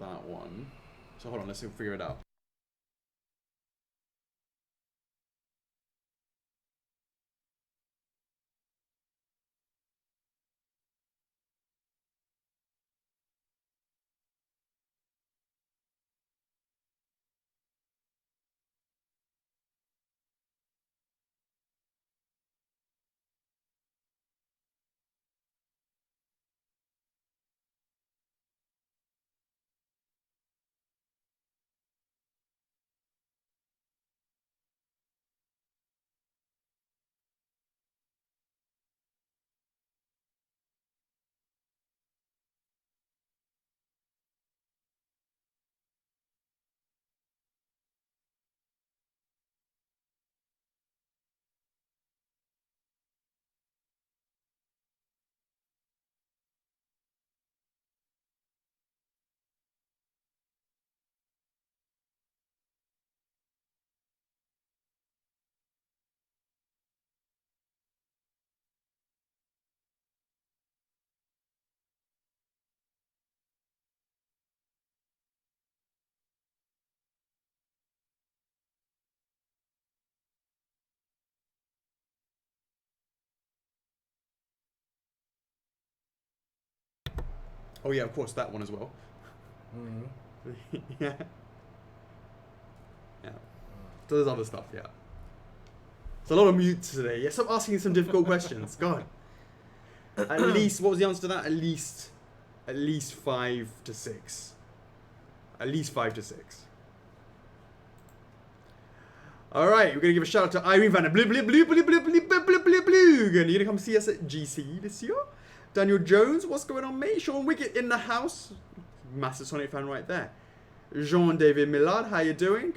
that one. So hold on, let's figure it out. Oh yeah, of course that one as well. Yeah. Yeah. So there's other stuff, yeah. It's a lot of mutes today. Yeah, stop asking some difficult questions. God. At least, what was the answer to that? At least 5 to 6. At least 5 to 6. Alright, we're going to give a shout out to Irene Van Blue. You're going to come see us at GC this year. Daniel Jones, what's going on, mate? Sean Wiggett in the house. Massive Sonic fan right there. Jean-David Millard, how you doing?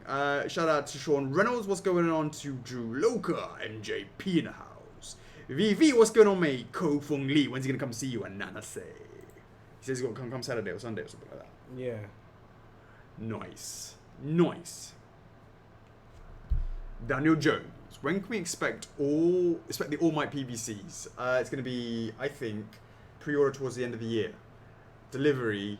Shout out to Sean Reynolds, what's going on? To Drew Loca, MJP in the house. VV, what's going on, mate? Ko Fung Lee, when's he gonna come see you? And Nana say. He says he's gonna come Saturday or Sunday or something like that. Yeah. Nice. Nice. Daniel Jones, when can we expect the All Might PVCs? It's gonna be, I think, pre-order towards the end of the year. Delivery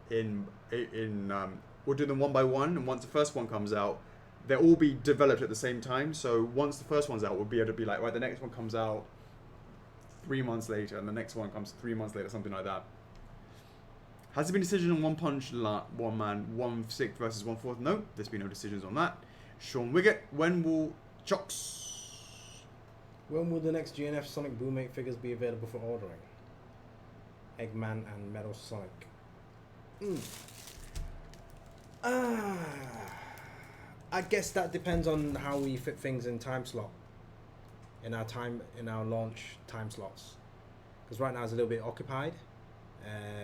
we'll do them one by one, and once the first one comes out, they'll all be developed at the same time. So once the first one's out, we'll be able to be like, right, the next one comes out 3 months later, and the next one comes 3 months later, something like that. Has there been a decision on One Punch, One Man, 1/6 versus 1/4? No, there's been no decisions on that. Sean Wiggett, when will CHOCKS? When will the next GNF Sonic Boom 8 figures be available for ordering? Eggman and Metal Sonic. I guess that depends on how we fit things in time slot. In our launch time slots. Because right now it's a little bit occupied.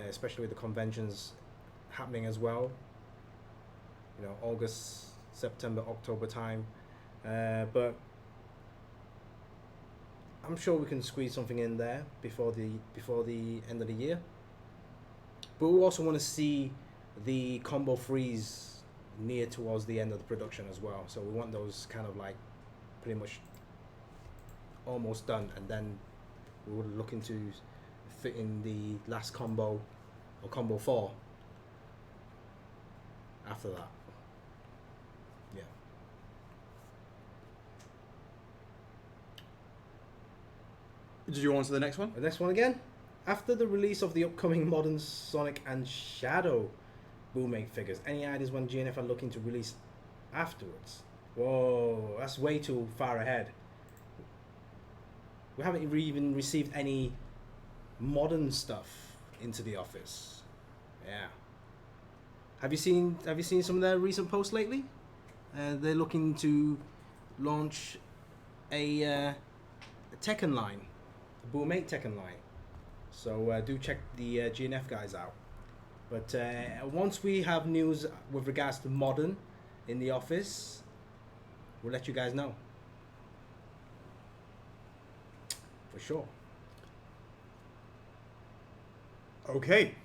Especially with the conventions happening as well. You know, August, September, October time. But I'm sure we can squeeze something in there before the end of the year. But we also want to see the combo freeze near towards the end of the production as well. So we want those kind of like pretty much almost done, and then we would look into fit in the last combo or combo 4 after that. Yeah. Did you answer the next one? The next one again. After the release of the upcoming Modern Sonic and Shadow Boom 8 figures, any ideas when GNF are looking to release afterwards? Whoa, that's way too far ahead. We haven't even received any modern stuff into the office. Yeah. Have you seen some of their recent posts lately? They're looking to launch a Tekken line, a Boom 8 Tekken line. So do check the GNF guys out. But once we have news with regards to modern in the office, we'll let you guys know. For sure. Okay.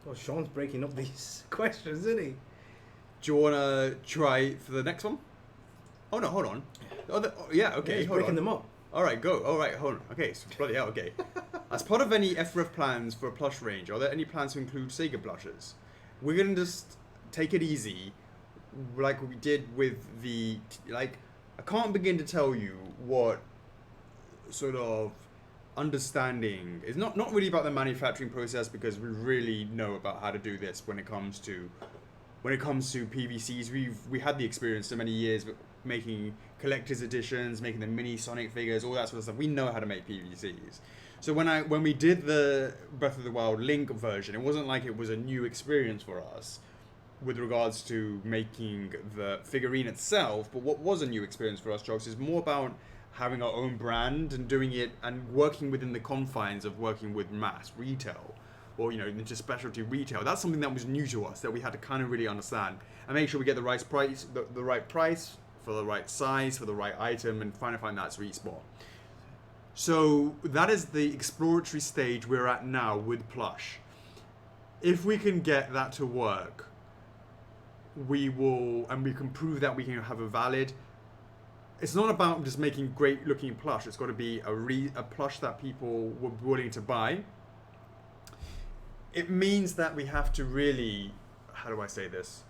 Oh, Sean's breaking up these questions, isn't he? Do you want to try for the next one? Oh, no, hold on. Yeah, okay, He's hold breaking on. them up. All right, go. All right, hold on. Okay, so bloody hell, okay. As part of any FRF plans for a plush range, are there any plans to include Sega plushes? We're going to just take it easy, like we did with the... Like, I can't begin to tell you what sort of understanding is not really about the manufacturing process, because we really know about how to do this when it comes to PVCs. We had the experience so many years making collector's editions, making the mini Sonic figures, all that sort of stuff. We know how to make PVCs. So when we did the Breath of the Wild Link version, it wasn't like it was a new experience for us with regards to making the figurine itself, but what was a new experience for us, Chocks, is more about having our own brand and doing it and working within the confines of working with mass retail, or into specialty retail. That's something that was new to us, that we had to kind of really understand and make sure we get the right price, the right price for the right size, for the right item, and find that sweet spot. So that is the exploratory stage we're at now with plush. If we can get that to work, we will, and we can prove that we can have a valid... It's not about just making great looking plush. It's got to be a plush that people were willing to buy. It means that we have to really, how do I say this?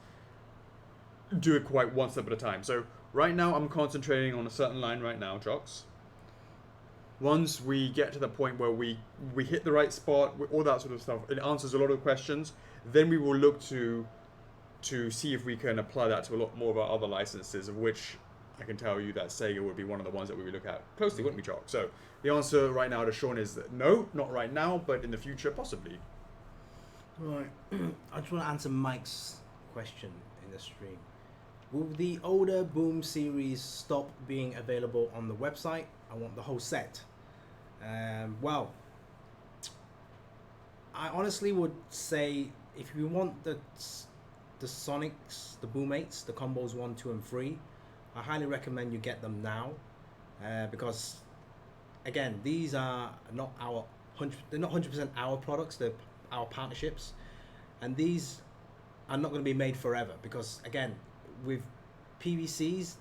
Do it quite one step at a time. So right now I'm concentrating on a certain line right now, Chocks. Once we get to the point where we hit the right spot, all that sort of stuff, it answers a lot of questions, then we will look to see if we can apply that to a lot more of our other licenses, of which I can tell you that Sega would be one of the ones that we would look at closely, wouldn't we, Chalk? So the answer right now to Sean is that no, not right now, but in the future, possibly. Right. I just want to answer Mike's question in the stream. Will the older Boom series stop being available on the website? I want the whole set. Well, I honestly would say if you want the Sonics, the Boom 8s, the combos 1, 2, and 3, I highly recommend you get them now, because again, these are not they're not 100% our products, they're our partnerships, and these are not going to be made forever, because again, with PVCs,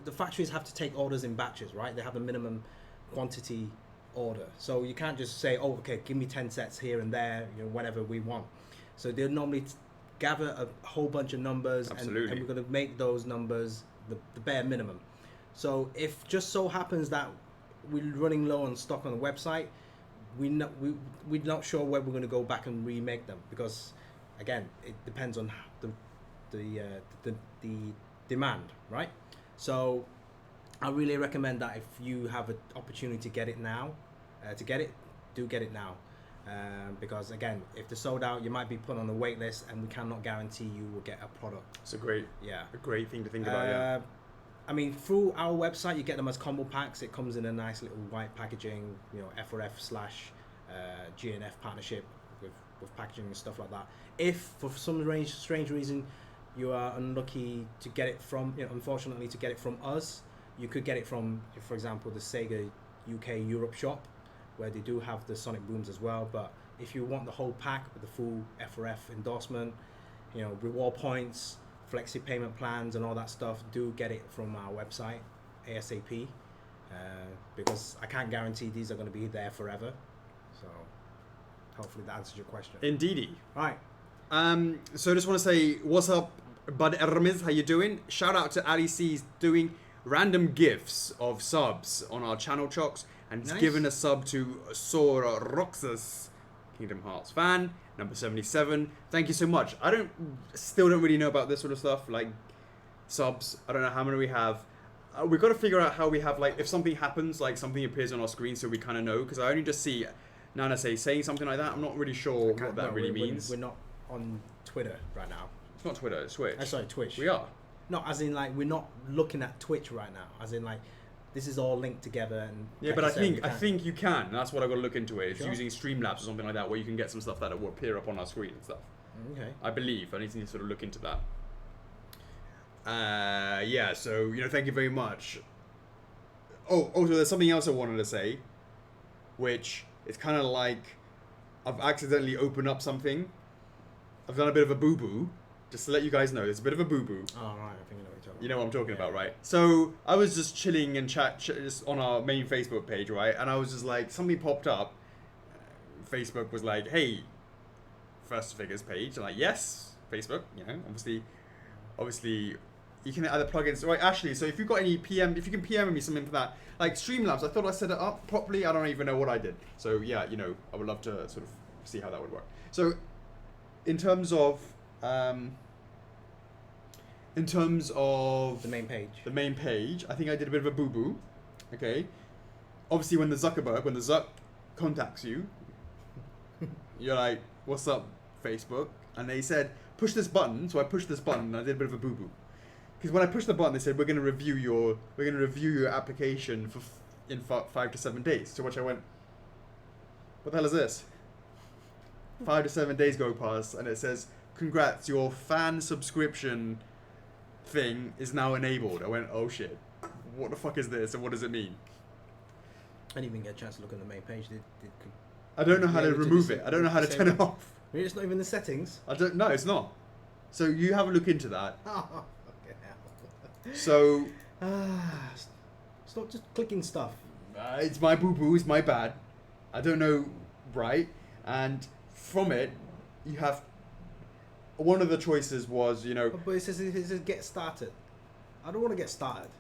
the factories have to take orders in batches, right? They have a minimum quantity order, so you can't just say, oh, okay, give me 10 sets here and there, whenever we want. So they'll normally gather a whole bunch of numbers, and we're going to make those numbers the bare minimum. So if just so happens that we're running low on stock on the website, we're not sure where we're going to go back and remake them, because again, it depends on the demand, right? So I really recommend that if you have an opportunity to get it now, do get it now. Because again, if they're sold out, you might be put on the wait list, and we cannot guarantee you will get a product. It's a great thing to think about. Yeah. I mean, through our website, you get them as combo packs. It comes in a nice little white packaging, FRF/GNF partnership with packaging and stuff like that. If for some strange reason you are unlucky to get it from, unfortunately to get it from us, you could get it from, for example, the Sega UK Europe shop, where they do have the Sonic Booms as well. But if you want the whole pack with the full FRF endorsement, reward points, flexi payment plans and all that stuff, do get it from our website ASAP, because I can't guarantee these are going to be there forever. So hopefully that answers your question. Indeedy. Right. So I just want to say, what's up, Bud Ermiz? How you doing? Shout out to Ali C's doing random gifts of subs on our channel, Chocks, and he's given a sub to Sora Roxas, Kingdom Hearts fan, number 77. Thank you so much. Still don't really know about this sort of stuff, like subs. I don't know how many we have. We've got to figure out how we have, like, if something happens, like something appears on our screen, so we kind of know, because I only just see Nana saying something like that. I'm not really sure what that really means. We're not on Twitter right now. It's not Twitter, it's Twitch. Sorry, Twitch. We are. No, as in, like, we're not looking at Twitch right now. As in, like, this is all linked together. And yeah, but I think you can. That's what I've got to look into it. It's sure. Using Streamlabs or something like that, where you can get some stuff that will appear up on our screen and stuff. Okay. I believe. I need to sort of look into that. Yeah, so, thank you very much. Oh, also, there's something else I wanted to say, which is kind of like I've accidentally opened up something. I've done a bit of a boo-boo. Just to let you guys know, it's a bit of a boo-boo. Oh, right. I think I know what you're talking about. You know what I'm talking about, right? So I was just chilling and just on our main Facebook page, right? And I was just like, something popped up. Facebook was like, hey, first figures page. I'm like, yes, Facebook. You know, obviously, you can add the plugins. Right, Ashley. So if you've got any if you can PM me something for that, like Streamlabs. I thought I set it up properly. I don't even know what I did. So yeah, you know, I would love to sort of see how that would work. So in terms of the main page, I think I did a bit of a boo-boo. Okay. Obviously, when the Zuck contacts you, you're like, "What's up, Facebook?" And they said, "Push this button." So I pushed this button, and I did a bit of a boo-boo. Because when I pushed the button, they said, "We're going to review your application in 5 to 7 days." To which I went, "What the hell is this?" 5 to 7 days go past, and it says, "Congrats, your fan subscription thing is now enabled." I went, "Oh shit, what the fuck is this, and what does it mean?" I didn't even get a chance to look on the main page. I don't know how to remove it. I don't know how to turn it off. Really, it's not even the settings. I don't know. It's not. So you have a look into that. Oh, okay. So stop just clicking stuff. It's my boo-boo. It's my bad. I don't know, right? And from it, you have. One of the choices was, you know. But it says get started. I don't want to get started.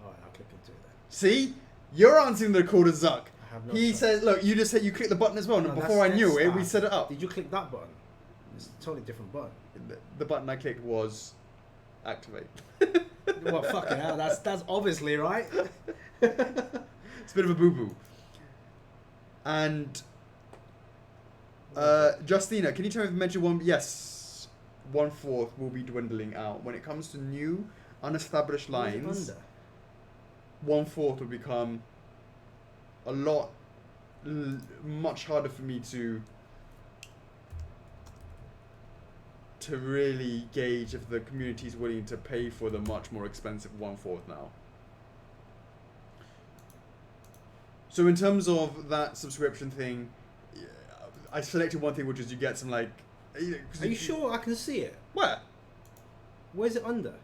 Alright, I'll click into it then. See? You're answering the call to Zuck. He choice. says, look, you just said you click the button as well. No, And before I knew it, we set it up. Did you click that button? It's a totally different button. The button I clicked was activate. Well, fucking hell, that's obviously right. It's a bit of a boo-boo. And Justina, can you tell me if you mentioned one? Yes, 1/4 will be dwindling out. When it comes to new, unestablished lines, 1/4 will become a lot, much harder for me to really gauge if the community is willing to pay for the much more expensive 1/4 now. So in terms of that subscription thing, I selected one thing, which is you get some like. Are you sure I can see it? Where? Where's it under?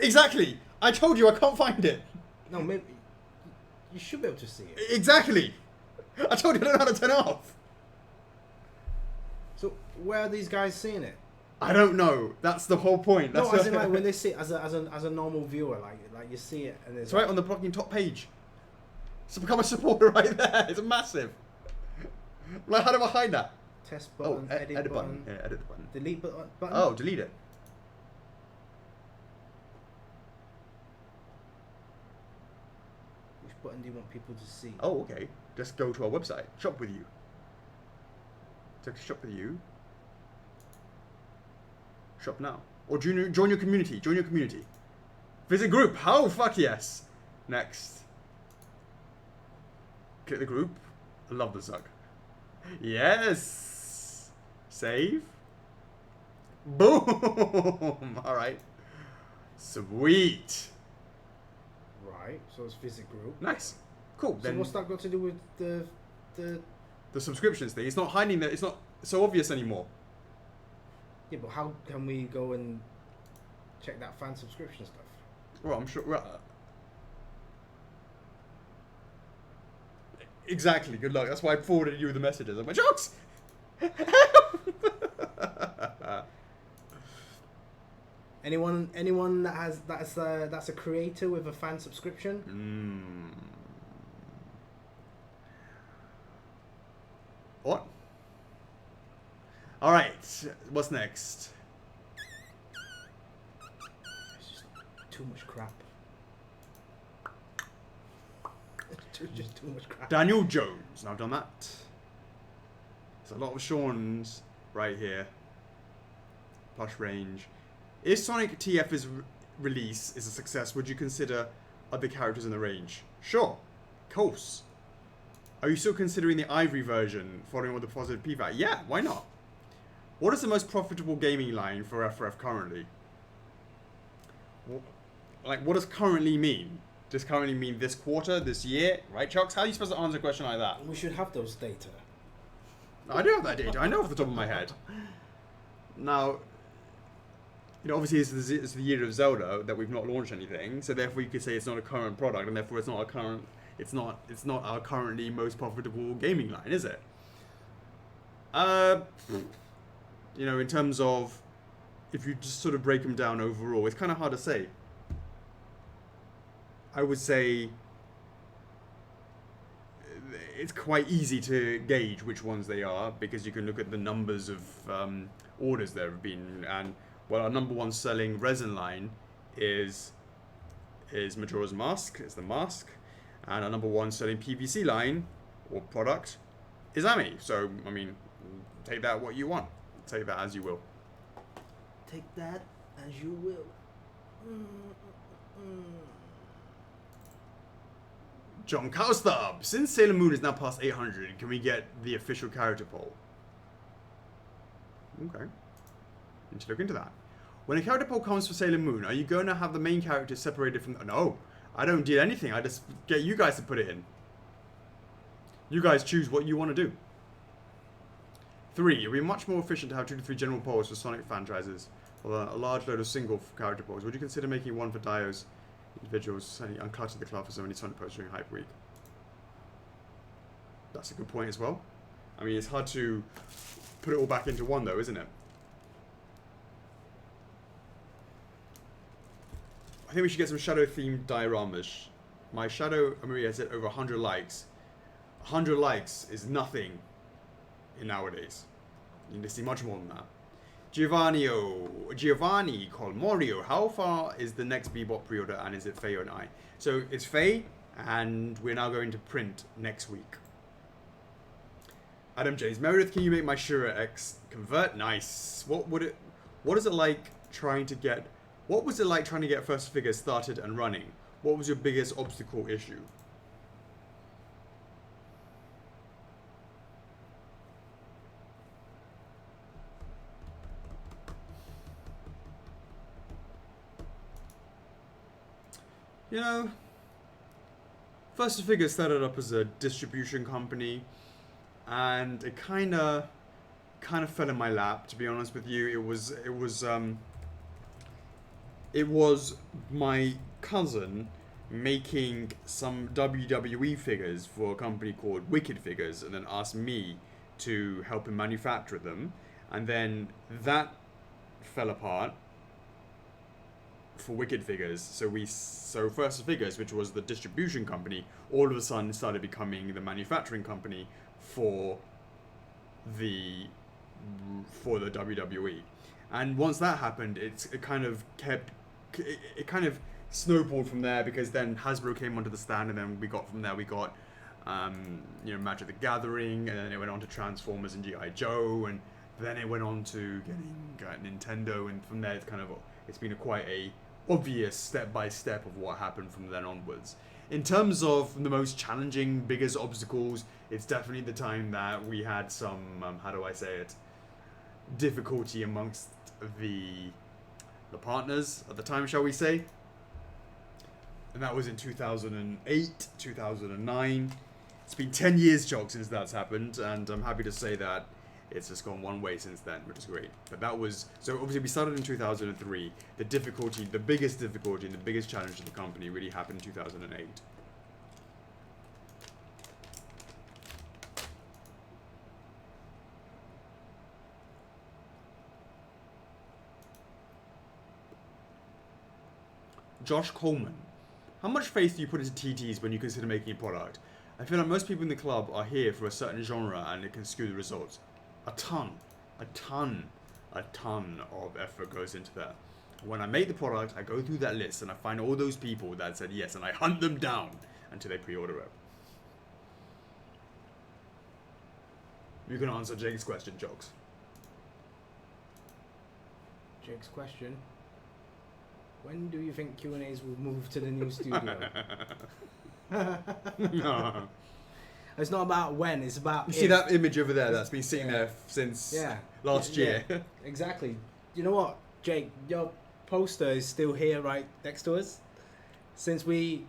Exactly. I told you I can't find it. No, maybe you should be able to see it. Exactly. I told you I don't know how to turn it off. So where are these guys seeing it? I don't know. That's the whole point. That's no, as in like when they see it as a normal viewer, like you see it and it's right on the fucking top page. So become a supporter right there. It's massive. Like, how do I hide that? Test button, edit button. Yeah, edit the button. Delete button. Oh, delete it. Which button do you want people to see? Oh, okay. Just go to our website. Shop with you. Shop with you. Shop now. Or join your community. Join your community. Visit group. Oh, fuck yes. Next. Click the group. I love the Zuck. Yes. Save. Boom. All right. Sweet. Right. So it's visit group. Nice. Cool. So then what's that got to do with the subscriptions thing? It's not hiding that. It's not so obvious anymore. Yeah, but how can we go and check that fan subscription stuff? Well, I'm sure. Exactly. Good luck. That's why I forwarded you the messages. I'm like, CHOCKS! Anyone that's a creator with a fan subscription? What? All right. What's next? It's just too much crap. Just too much crap. Daniel Jones. Now I've done that. There's a lot of Sean's right here. Plush range. If Sonic TF's release is a success, would you consider other characters in the range? Sure. Of course. Are you still considering the Ivory version following with the positive PVAC? Yeah, why not? What is the most profitable gaming line for FRF currently? Like, what does currently mean? Does currently mean this quarter, this year? Right, CHOCKS? How are you supposed to answer a question like that? We should have those data. I do have that data. I know off the top of my head. Now, obviously it's the year of Zelda that we've not launched anything, so therefore you could say it's not a current product, and therefore it's not our currently most profitable gaming line, is it? In terms of, if you just sort of break them down overall, it's kind of hard to say. I would say it's quite easy to gauge which ones they are, because you can look at the numbers of orders there have been, and our number one selling resin line is Majora's Mask. It's the mask, and our number one selling PVC line or product is Ami. So I mean, take that what you want. Take that as you will. Take that as you will. John Cowstab, since Sailor Moon is now past 800, can we get the official character poll? Okay. Need to look into that. When a character poll comes for Sailor Moon, are you going to have the main character separated from... No, I don't do anything. I just get you guys to put it in. You guys choose what you want to do. 3. It would be much more efficient to have 2 to 3 general polls for Sonic franchises, or a large load of single character polls. Would you consider making one for Dio's individuals, certainly uncluttered the club for so many Sonic posts during Hype Week? That's a good point as well. I mean, it's hard to put it all back into one though, isn't it? I think we should get some shadow themed dioramas. My shadow, Maria has hit over 100 likes. 100 likes is nothing in nowadays. You need to see much more than that. Giovanni called Mario. How far is the next Bebop pre-order, and is it Faye and I? So it's Faye, and we're now going to print next week. Adam James, Meredith, can you make my Shura X convert? Nice. What was it like trying to get First Figures started and running? What was your biggest obstacle issue? First Figures started up as a distribution company, and it kind of fell in my lap, to be honest with you. It was my cousin making some WWE figures for a company called Wicked Figures, and then asked me to help him manufacture them, and then that fell apart for Wicked Figures. So First Figures, which was the distribution company, all of a sudden started becoming the manufacturing company for the WWE. And once that happened, it kind of snowballed from there, because then Hasbro came onto the stand, and then we got Magic the Gathering, and then it went on to Transformers and G.I. Joe, and then it went on to getting Nintendo, and from there it's been quite a obvious step-by-step of what happened from then onwards. In terms of the most challenging, biggest obstacles, it's definitely the time that we had some, difficulty amongst the partners at the time, shall we say. And that was in 2008, 2009. It's been 10 years, Chocks, since that's happened, and I'm happy to say that it's just gone one way since then, which is great. But that was... So obviously we started in 2003. The biggest difficulty and the biggest challenge to the company really happened in 2008. Josh Coleman. How much faith do you put into TTs when you consider making a product? I feel like most people in the club are here for a certain genre, and it can skew the results. A ton of effort goes into that. When I make the product, I go through that list, and I find all those people that said yes, and I hunt them down until they pre-order it. You can answer Jake's question, Jokes. Jake's question. When do you think Q&As will move to the new studio? No. It's not about when, it's about... You see that image over there that's been sitting there since last year? Yeah, exactly. You know what, Jake? Your poster is still here right next to us. Since we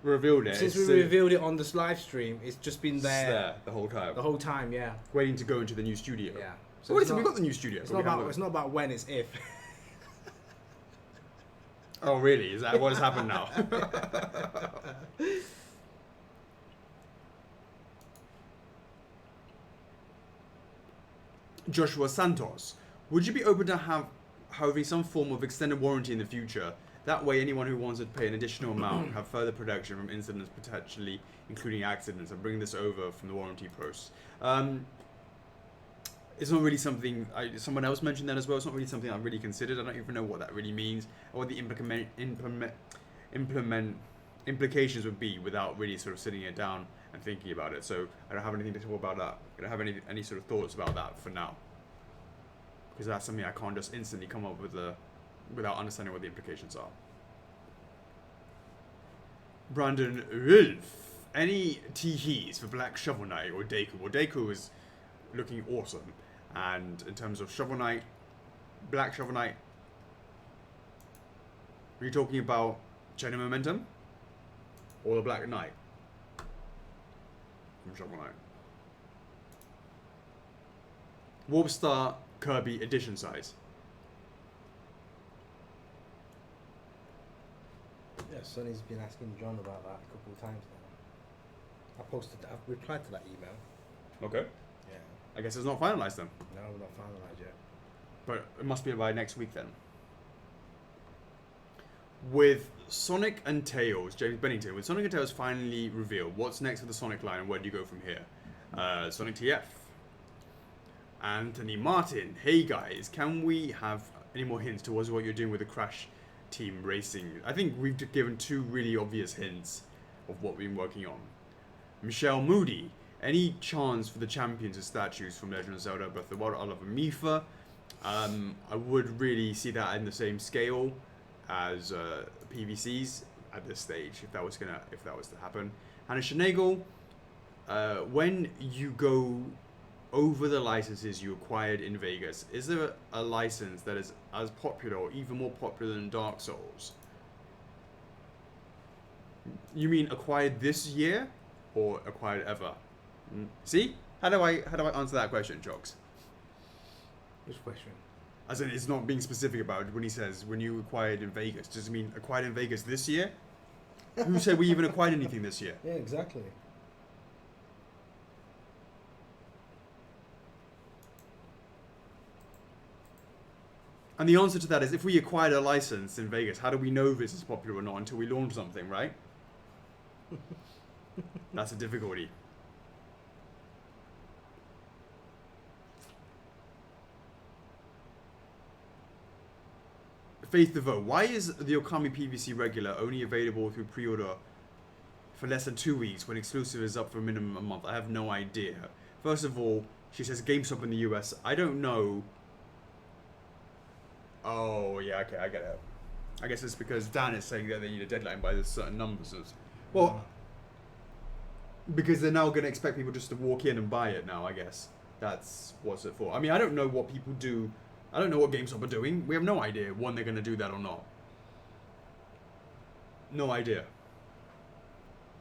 revealed it. Since we revealed it on this live stream, it's just been it's there the whole time. the whole time. Yeah. Waiting to go into the new studio. Yeah. So wait, we got the new studio. It's not about when, it's if. Oh really? Is that what has happened now? Joshua Santos, would you be open to having some form of extended warranty in the future? That way, anyone who wants to pay an additional amount have further protection from incidents, potentially including accidents, and bring this over from the warranty process. It's not really something. Someone else mentioned that as well. It's not really something I've really considered. I don't even know what that really means or what the implications would be without really sort of sitting it down and thinking about it. So I don't have anything to talk about that. I don't have any sort of thoughts about that for now, because that's something I can't just instantly come up with without understanding what the implications are. Brandon Wolf, any teehees for Black Shovel Knight or Deku? Well, Deku is looking awesome, and in terms of Shovel Knight, Black Shovel Knight, are you talking about Chain of Momentum or the Black Knight from Shovel Knight? Warp Star Kirby edition size. Yeah, Sonny's been asking John about that a couple of times now. I've replied to that email. Okay. Yeah. I guess it's not finalized then. No, we're not finalised yet. But it must be by next week then. With Sonic and Tails, James Bennington, with Sonic and Tails finally revealed, what's next for the Sonic line and where do you go from here? Sonic TF. Anthony Martin, hey guys, can we have any more hints towards what you're doing with the Crash Team Racing? I think we've given two really obvious hints of what we've been working on. Michelle Moody, any chance for the champions and statues from Legend of Zelda Breath of the Wild? I love Mifa. I would really see that in the same scale as PVCs at this stage, if that was to happen. Hannah Schneegel, when you go over the licenses you acquired in Vegas, is there a license that is as popular or even more popular than Dark Souls? You mean acquired this year or acquired ever? See? How do I answer that question, Chocks? Which question? As in, it's not being specific about when he says when you acquired in Vegas. Does it mean acquired in Vegas this year? Who said we even acquired anything this year? Yeah, exactly. And the answer to that is, if we acquired a license in Vegas, how do we know if this is popular or not until we launch something, right? That's a difficulty. Faith DeVoe, why is the Okami PVC regular only available through pre-order for less than 2 weeks when exclusive is up for a minimum a month? I have no idea. First of all, she says GameStop in the US. I don't know. Oh, yeah, okay, I get it. I guess it's because Dan is saying that they need a deadline by certain numbers. Well, because they're now going to expect people just to walk in and buy it now, I guess. That's what's it for. I mean, I don't know what people do. I don't know what GameStop are doing. We have no idea when they're going to do that or not. No idea.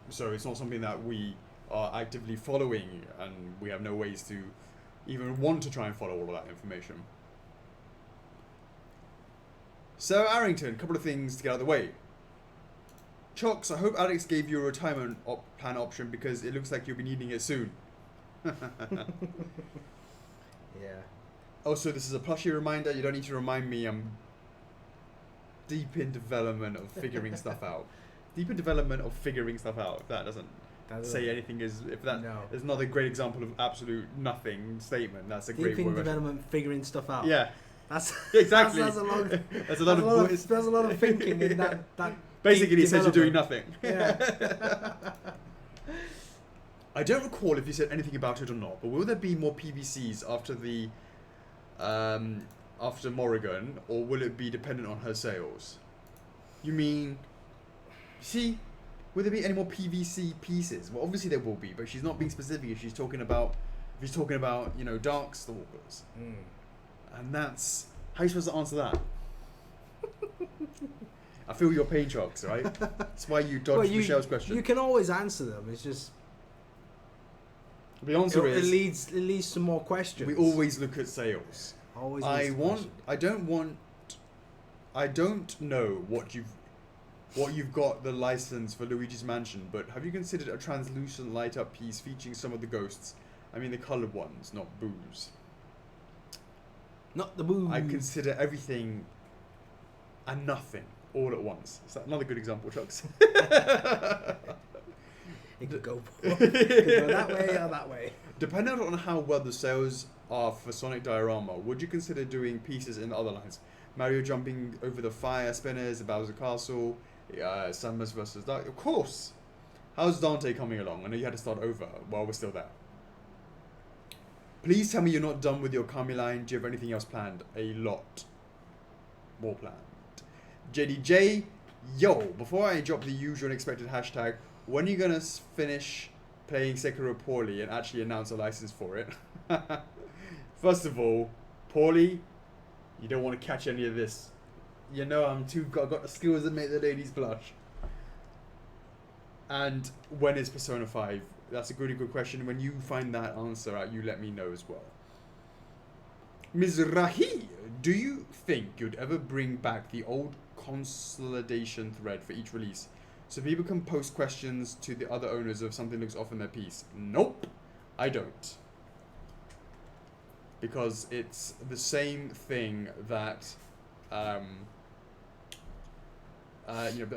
So it's not something that we are actively following, and we have no ways to even want to try and follow all of that information. So Arrington, a couple of things to get out of the way. Chocks, I hope Alex gave you a retirement plan option because it looks like you'll be needing it soon. Yeah. Also, this is a plushie reminder. You don't need to remind me. I'm deep in development of figuring stuff out. Deep in development of figuring stuff out. If that doesn't say anything, is another great example of absolute nothing statement. That's a great word. Deep in development, figuring stuff out. Yeah. That's exactly. That's a lot. That's a lot of voice. There's a lot of thinking in that. Basically, he says you're doing nothing. Yeah. I don't recall if you said anything about it or not, but will there be more PVCs after Morrigan, or will it be dependent on her sales? You mean, see, will there be any more PVC pieces? Well, obviously there will be, but she's not being specific. If she's talking about, Darkstalkers, Mm. and that's how are you supposed to answer that? I feel your pain, Chocks, right? That's why you dodged Michelle's question. You can always answer them. It's just The answer it is leads to more questions. we always look at sales. Always. I don't know what you've got the license for Luigi's Mansion, but have you considered a translucent light up piece featuring some of the ghosts? I mean the coloured ones, not booze. Not the boo. I consider everything and nothing all at once. Is that another good example, Chucks? It could go that way or that way. Depending on how well the sales are for Sonic Diorama, would you consider doing pieces in the other lines? Mario jumping over the fire spinners, the Bowser Castle, Samus vs. Dark. Of course! How's Dante coming along? I know you had to start over while we're still there. Please tell me you're not done with your Kami line. Do you have anything else planned? A lot more planned. JDJ, yo, before I drop the usual unexpected hashtag, when are you gonna finish playing Sekiro poorly and actually announce a license for it? First of all, poorly, you don't want to catch any of this. You know I've got the skills that make the ladies blush. And when is Persona 5? That's a really good question. When you find that answer out, you let me know as well. Mizrahi, do you think you'd ever bring back the old consolidation thread for each release so people can post questions to the other owners if something looks off in their piece? Nope, I don't. Because it's the same thing that that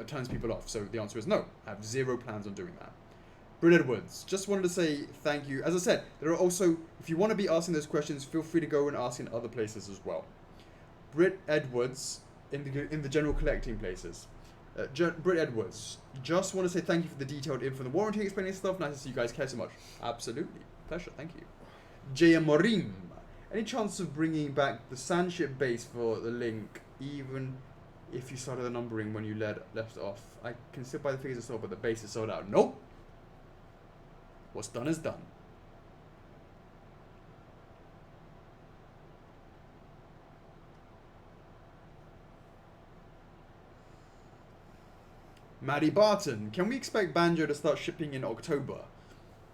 turns people off. So the answer is no. I have zero plans on doing that. Britt Edwards, just wanted to say thank you. As I said, there are also, if you want to be asking those questions, feel free to go and ask in other places as well. Britt Edwards, in the general collecting places. Britt Edwards, just want to say thank you for the detailed info and the warranty explaining stuff. Nice to see you guys care so much. Absolutely. Pleasure. Thank you. Jaya Morim, any chance of bringing back the Sandship base for the Link, even if you started the numbering when you left off? I can still buy the figures and stuff, but the base is sold out. Nope. What's done is done. Maddie Barton, can we expect Banjo to start shipping in October?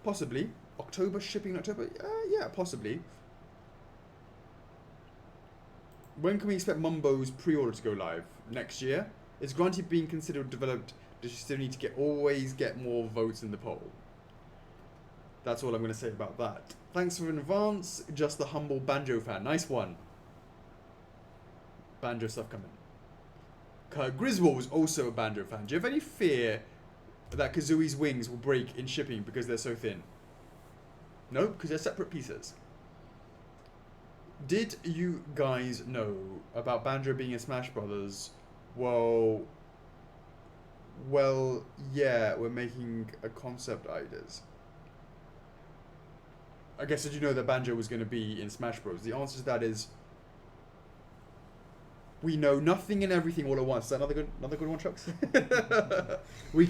Possibly. October, shipping in October? Yeah, possibly. When can we expect Mumbo's pre-order to go live? Next year? Is Grunty being considered developed? Does she still need to always get more votes in the poll? That's all I'm going to say about that. Thanks for in advance. Just a humble Banjo fan. Nice one. Banjo stuff coming. Kurt Griswold was also a Banjo fan. Do you have any fear that Kazooie's wings will break in shipping because they're so thin? No, because they're separate pieces. Did you guys know about Banjo being in Smash Brothers? Well, yeah, we're making a concept ideas. I guess, did you know that Banjo was going to be in Smash Bros? The answer to that is we know nothing and everything all at once. Is that another good one, Chucks? We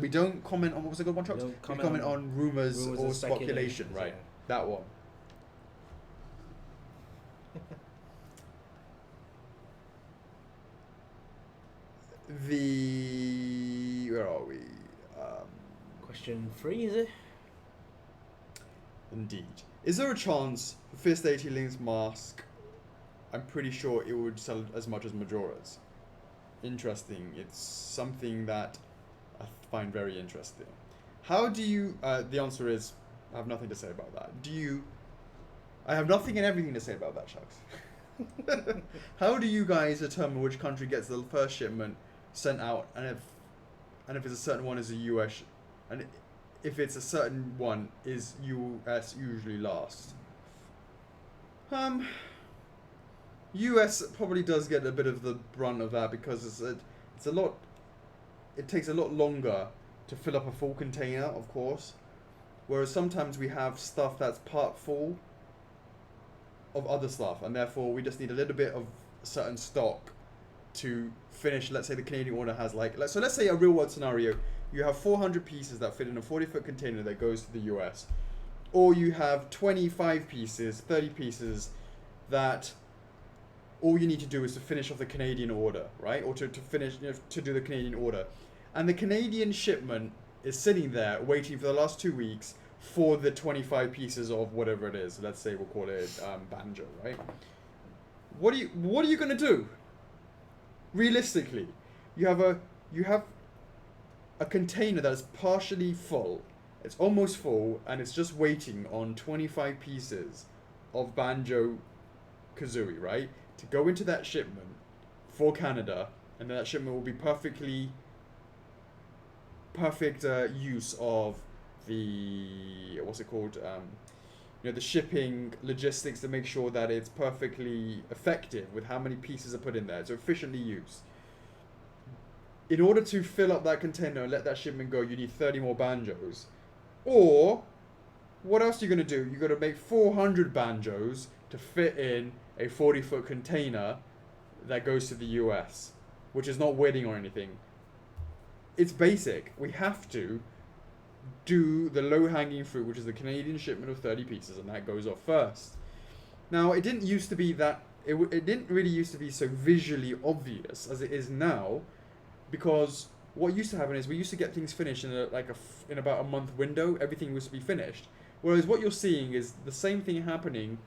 don't comment on, what was the good one, Chucks? We comment on rumors or speculation, right? Yeah. That one. Where are we? Question 3, is it? Indeed. Is there a chance for Fist 80 Link's mask? I'm pretty sure it would sell as much as Majora's. Interesting. It's something that I find very interesting. How do you... the answer is, I have nothing to say about that. I have nothing and everything to say about that, Chucks. How do you guys determine which country gets the first shipment sent out, and if it's a certain one is a US, and if it's a certain one is US usually last? US probably does get a bit of the brunt of that because it takes a lot longer to fill up a full container, of course, whereas sometimes we have stuff that's part full of other stuff, and therefore we just need a little bit of certain stock to finish. Let's say the Canadian order has so let's say a real world scenario, you have 400 pieces that fit in a 40-foot container that goes to the US, or you have 25 pieces, 30 pieces that all you need to do is to finish off the Canadian order, right? Or to finish, to do the Canadian order. And the Canadian shipment is sitting there waiting for the last 2 weeks for the 25 pieces of whatever it is. Let's say we'll call it banjo, right? What are you going to do? Realistically, you have a container that's partially full. It's almost full, and it's just waiting on 25 pieces of banjo kazooie, right? To go into that shipment for Canada, and then that shipment will be perfect use of the what's it called? The shipping logistics to make sure that it's perfectly effective with how many pieces are put in there, so efficiently used. In order to fill up that container and let that shipment go, you need 30 more banjos. Or, what else are you going to do? You're going to make 400 banjos to fit in a 40-foot container that goes to the US, which is not waiting or anything. It's basic. We have to do the low-hanging fruit, which is the Canadian shipment of 30 pieces, and that goes off first. Now, it didn't used to be that... It didn't really used to be so visually obvious as it is now, because what used to happen is we used to get things finished in about a month window. Everything was to be finished. Whereas what you're seeing is the same thing happening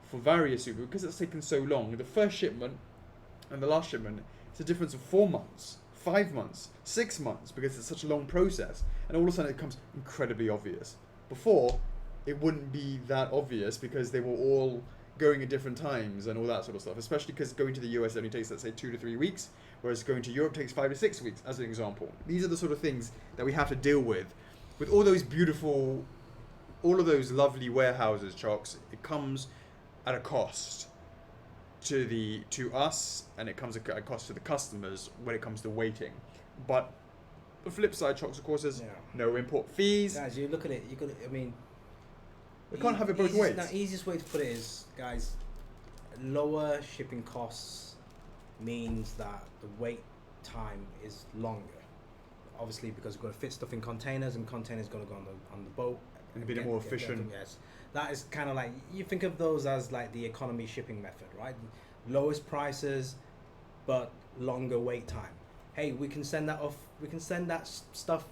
for various Subaru, because it's taken so long. The first shipment and the last shipment, it's a difference of 4 months, 5 months, 6 months, because it's such a long process. And all of a sudden it becomes incredibly obvious. Before, it wouldn't be that obvious because they were all going at different times and all that sort of stuff, especially because going to the US only takes, let's say, 2 to 3 weeks, whereas going to Europe takes 5 to 6 weeks, as an example. These are the sort of things that we have to deal with all those beautiful, all of those lovely warehouses, Chocks. It comes at a cost to us, and it comes at a cost to the customers when it comes to waiting. But the flip side, Chocks, of course, is no import fees. Guys, you look at it, We can't have it both ways. The easiest way to put it is, guys, lower shipping costs means that the wait time is longer. Obviously, because we've got to fit stuff in containers, and containers got to go on the boat. And be more efficient. Yes, that is kind of like, you think of those as like the economy shipping method, right? Lowest prices, but longer wait time. Hey, we can send that off. We can send that stuff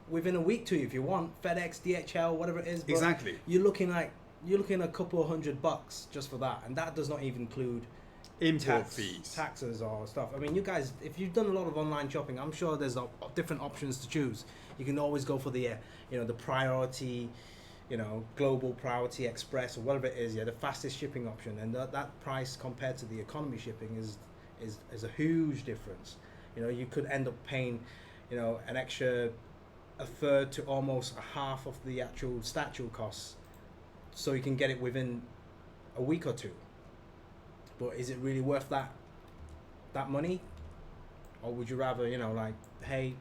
within a week to you if you want. FedEx, DHL, whatever it is. But exactly. You're looking at a couple of $100 just for that, and that does not even include import fees, taxes, or stuff. I mean, you guys, if you've done a lot of online shopping, I'm sure there's different options to choose. You can always go for the the priority, global priority express or whatever it is. Yeah, the fastest shipping option, and that price compared to the economy shipping is a huge difference. You could end up paying, an extra a third to almost a half of the actual statute costs, so you can get it within a week or two. But is it really worth that money? Or would you rather, hey,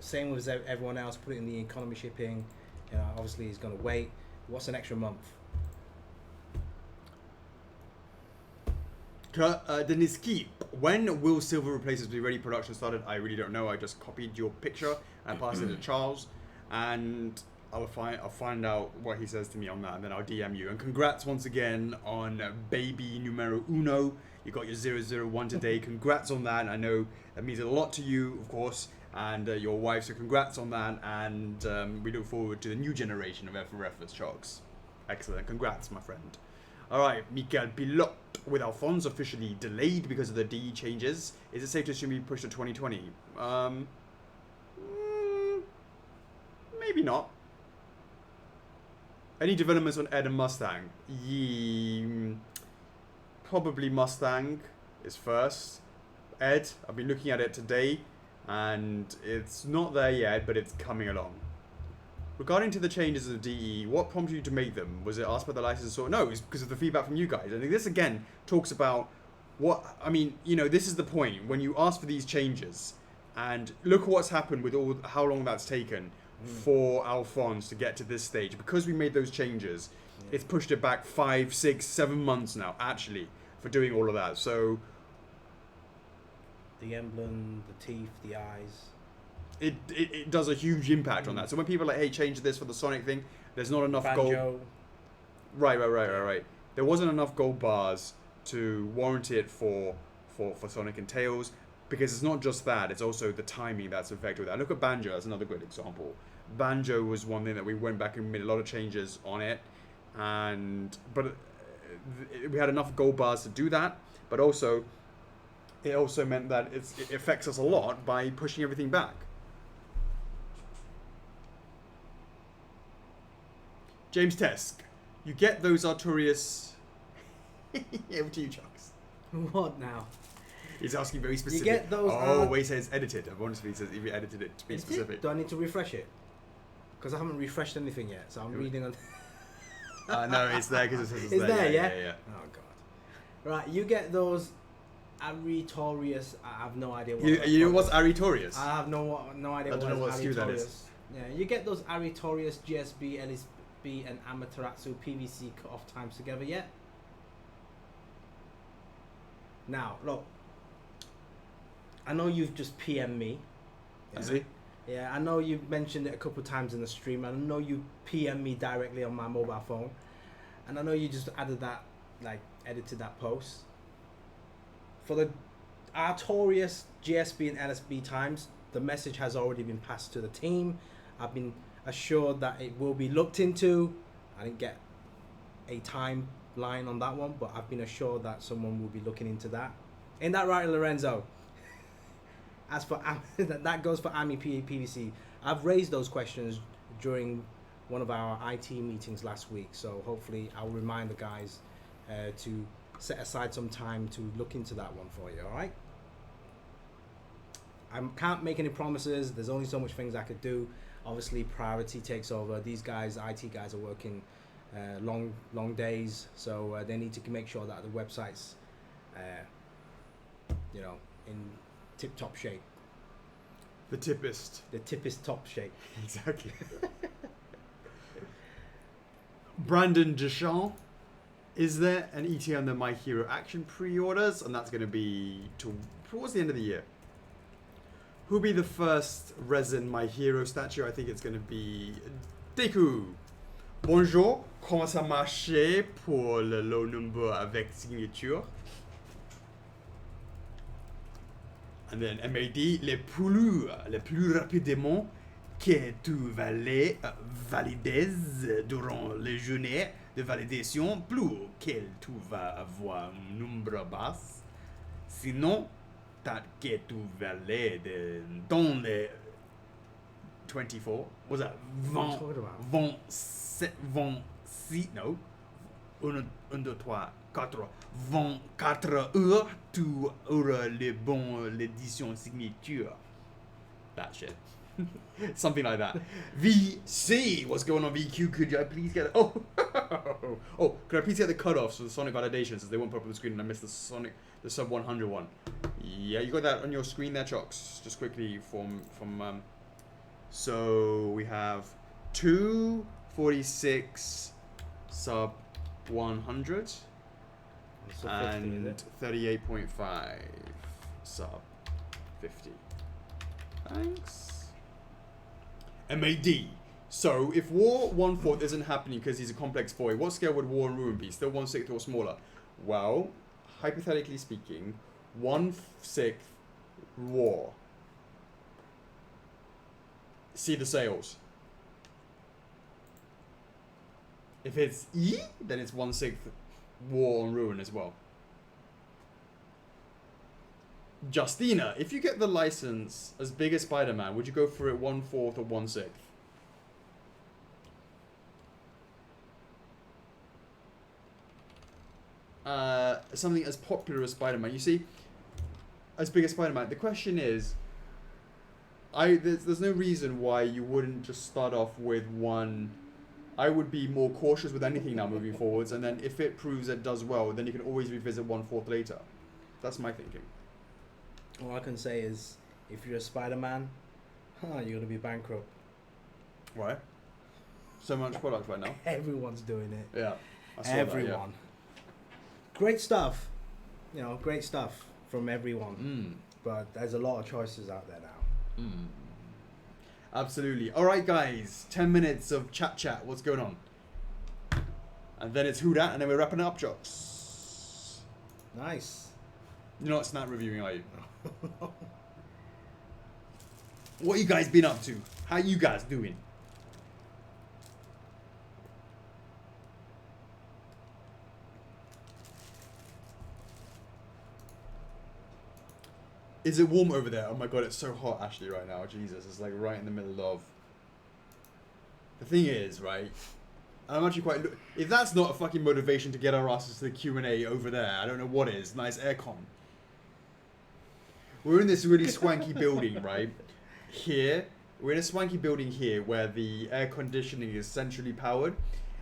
same with everyone else, put it in the economy shipping, obviously he's going to wait. What's an extra month? Dennis Keep, when will silver replacers be ready? Production started? I really don't know. I just copied your picture and passed it to Charles, and I'll find out what he says to me on that, and then I'll DM you. And congrats once again on baby numero uno. You got your 001 today. Congrats on that. I know that means a lot to you, of course, and your wife. So congrats on that, and we look forward to the new generation of FRFers, Chocks. Excellent. Congrats, my friend. All right, Mikel Pilot with Alphonse officially delayed because of the DE changes. Is it safe to assume he pushed to 2020? Maybe not. Any developments on Ed and Mustang? Probably Mustang is first. Ed, I've been looking at it today, and it's not there yet, but it's coming along. Regarding to the changes of the DE, what prompted you to make them? Was it asked by the licensor? Or no, it's because of the feedback from you guys. I think this again talks about this is the point when you ask for these changes, and look at what's happened with how long that's taken for Alphonse to get to this stage. Because we made those changes, it's pushed it back 5, 6, 7 months now, actually, for doing all of that. So the emblem, the teeth, the eyes. It does a huge impact on that. So when people are like, hey, change this for the Sonic thing, there's not enough gold. Right. There wasn't enough gold bars to warrant it for Sonic and Tails, because it's not just that, it's also the timing that's affected with that. Look at Banjo, that's another good example. Banjo was one thing that we went back and made a lot of changes on it, but we had enough gold bars to do that, but also it also meant that it affects us a lot by pushing everything back. James Tesk, you get those Artorias. Over to you, Chucks. What now? He's asking very specific. You get those. Wait, he says edited. I wonder if he says if you edited it to be specific. Do I need to refresh it? Because I haven't refreshed anything yet, so I'm reading on. No, it's there because it says it's there. Yeah. Oh god. Right, you get those Aritorius. I have no idea what. You know what's Aritorius? I have no idea. I don't know what SKU that is. Yeah, you get those Aritorius, GSB, LSB, and Amaterasu PVC cut-off times together yet? Now, look. I know you've just PM'd me. Has he? Yeah, I know you've mentioned it a couple of times in the stream. I know you PM'd me directly on my mobile phone. And I know you just added that, like, edited that post. For the Artorias, GSB, and LSB times, the message has already been passed to the team. I've been assured that it will be looked into. I didn't get a timeline on that one, but I've been assured that someone will be looking into that. Ain't that right, Lorenzo? As for that goes for AMI PVC. I've raised those questions during one of our IT meetings last week, so hopefully I'll remind the guys to set aside some time to look into that one for you. All right? I can't make any promises. There's only so much things I could do. Obviously, priority takes over. These guys, IT guys, are working long days, so they need to make sure that the website's, in tip-top shape. The tippest. The tippest top shape. Exactly. Brandon Deschamps, is there an ETA on the My Hero Action pre-orders? And that's going to be towards the end of the year. Who'll be the first resin My Hero statue? I think it's going to be Deku. Bonjour, comment ça marche pour le low number avec signature? And then MAD, le plus rapidement que tu vas les valider durant les journées de validation, plus que tu vas avoir un nombre bas. Sinon, tant que tu vas les dans les 24, was that 26, no, 1, 2, 3, 4, 24 heures, tu auras les bons l'édition signature. That shit. Something like that. VC, what's going on, VQ? Could I please get oh, could I please get the cutoffs for the Sonic validations as they won't pop up on the screen and I missed the sub 100 one. Yeah, you got that on your screen there, Chocks. Just quickly so we have 246 sub 100 and 38.5 sub 50. Thanks. MAD. So if War 1/4 isn't happening because he's a complex boy, what scale would War and Ruin be? Still 1/6 or smaller? Well, hypothetically speaking, 1/6 War. See the sales. If it's E, then it's 1/6 War and Ruin as well. Justina, if you get the license as big as Spider-Man, would you go for it 1/4 or 1/6? Something as popular as Spider-Man. You see, as big as Spider-Man. The question is, there's no reason why you wouldn't just start off with one. I would be more cautious with anything now moving forwards, and then if it proves it does well, then you can always revisit 1/4 later. That's my thinking. All I can say is, if you're a Spider-Man, you're going to be bankrupt. Why? So much product right now. Everyone's doing it. Yeah. I saw Everyone. That, yeah. Great stuff. Great stuff from everyone. But there's a lot of choices out there now. Absolutely. All right, guys. 10 minutes of chat. What's going on? And then it's who dat, and then we're wrapping it up, Jocks. Nice. You're not snap reviewing, are you? What you guys been up to? How you guys doing? Is it warm over there? Oh my god, it's so hot actually right now. Jesus, it's like right in the middle of... The thing is, right? I'm actually quite... If that's not a fucking motivation to get our asses to the Q&A over there, I don't know what is. Nice aircon. We're in this really swanky building, right? Here. We're in a swanky building here where the air conditioning is centrally powered.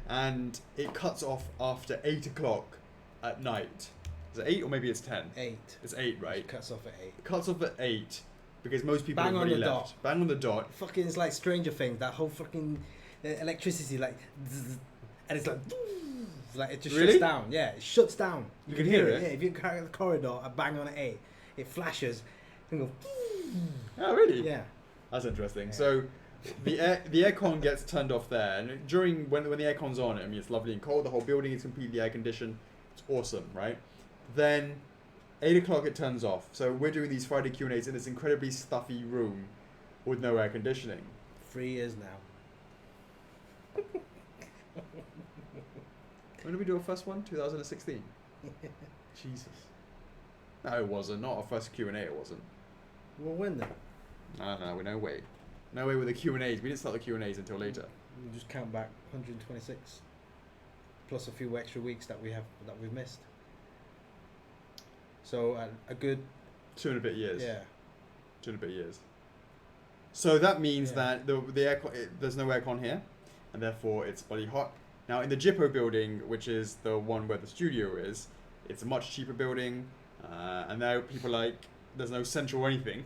And it cuts off after 8 o'clock at night. Is it 8 or maybe it's 10? 8. It's 8, right? It cuts off at 8. It cuts off at 8 because most people Bang have on already the left. dot. Bang on the dot. Fucking, it's like Stranger Things. That whole fucking electricity, like, zzz, and it's like, it just Really? shuts down. Yeah, it shuts down. You can hear it? Yeah, if you carry the corridor, I bang on at 8, it flashes, and go. Oh, really? Yeah. That's interesting. Yeah. So the aircon gets turned off there, and during when the aircon's on, I mean it's lovely and cold. The whole building is completely air conditioned. It's awesome, right? Then 8 o'clock it turns off. So we're doing these Friday Q&As in this incredibly stuffy room with no air conditioning. 3 years now. When did we do our first one? 2016. Jesus. No, it wasn't. Not our first Q&A. It wasn't. Well, when then? No, no way. No way with the Q&As. We didn't start the Q&As until later. You just count back 126, plus a few extra weeks that we've missed. So a good 2 and a bit years. yeah. 2 and a bit years. So that means Yeah. that the aircon, there's no aircon here, and therefore it's bloody hot. Now in the Jippo building, which is the one where the studio is, it's a much cheaper building, and now people are like, there's no central or anything,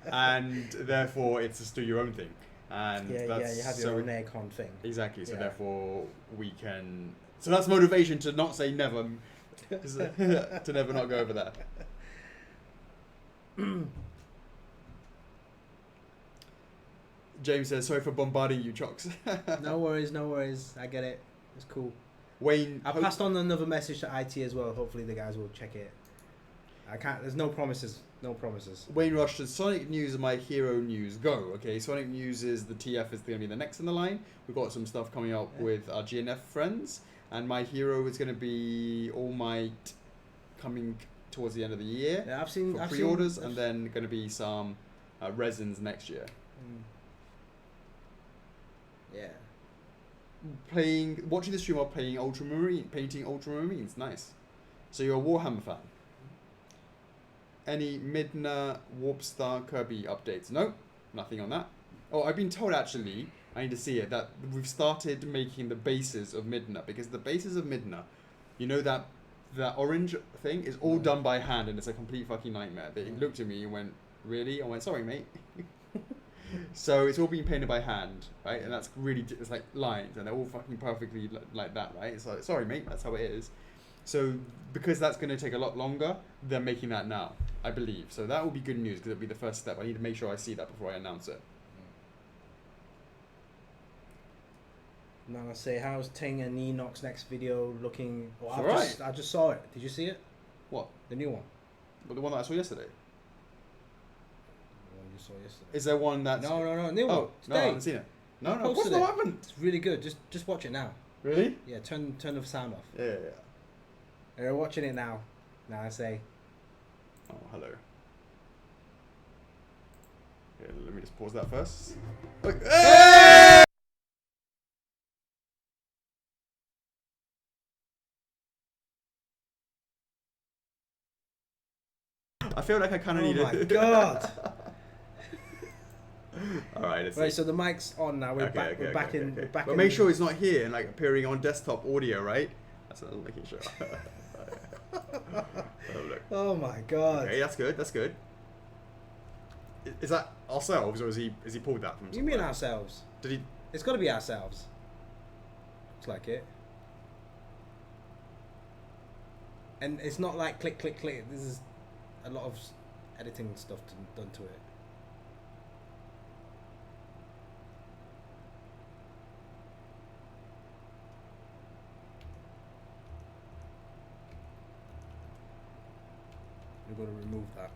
and therefore it's just do your own thing. And Yeah, that's you have your own aircon thing. Exactly. So Yeah. therefore we can. So that's motivation to not say never, to never not go over there. James says, sorry for bombarding you, Chocks. No worries. I get it. It's cool. Wayne, I passed on another message to IT as well. Hopefully the guys will check it. I can't. There's no promises. No promises. Wayne Rush says, Sonic News and my hero news. Go. Okay, Sonic News is the TF is going to be the next in the line. We've got some stuff coming up with our GNF friends. And my hero is going to be All Might coming towards the end of the year. Yeah, I've seen pre-orders, and then going to be some resins next year. Yeah. Watching the stream while painting Ultramarines. Nice. So you're a Warhammer fan. Any Midna, Warpstar, Kirby updates? No, nothing on that. Oh, I've been told actually, I need to see it, that we've started making the bases of Midna, because the bases of Midna, you know that orange thing is all done by hand, and it's a complete fucking nightmare. They looked at me and went, really? I went, sorry mate. So it's all being painted by hand, right? And that's really, it's like lines, and they're all fucking perfectly like that, right? It's like, sorry mate, that's how it is. So because that's going to take a lot longer, they're making that now, I believe. So that will be good news, because it'll be the first step. I need to make sure I see that before I announce it. Now I say, how's Ting and Enoch's next video looking? Oh, I just saw it. Did you see it? What? The new one. But the one that I saw yesterday. The one you saw yesterday. Is there one that's... No, new one. Oh, no, I haven't seen it. No, of course posted not, I haven't. It's really good. Just watch it now. Really? Yeah, turn the sound off. Yeah. They're watching it now. Now I say. Oh, hello. Okay, let me just pause that first. Look. Hey! I feel like I kind of need it. Oh my god! All right, let's Right, see. so the mic's on now. We're back. We're back in. But make sure it's not here and like appearing on desktop audio, right? That's what I'm making sure. Oh, look. Oh my god! Okay, that's good. That's good. Is that ourselves, or is he pulled that from? You mean ourselves? Did he? It's got to be ourselves. Looks like it. And it's not like click, click, click. This is a lot of editing stuff done to it. We're going to remove that.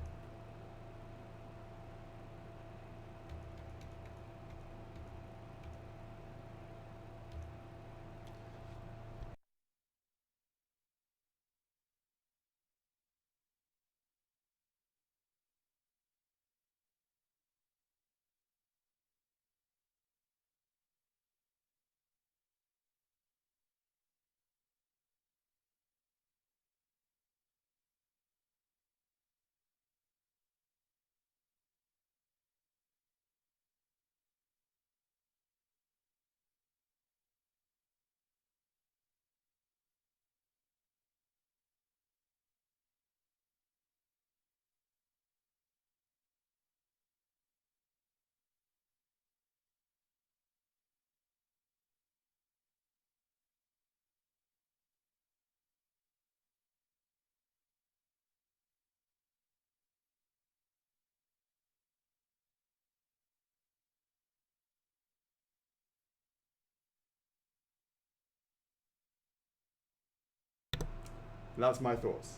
That's my thoughts.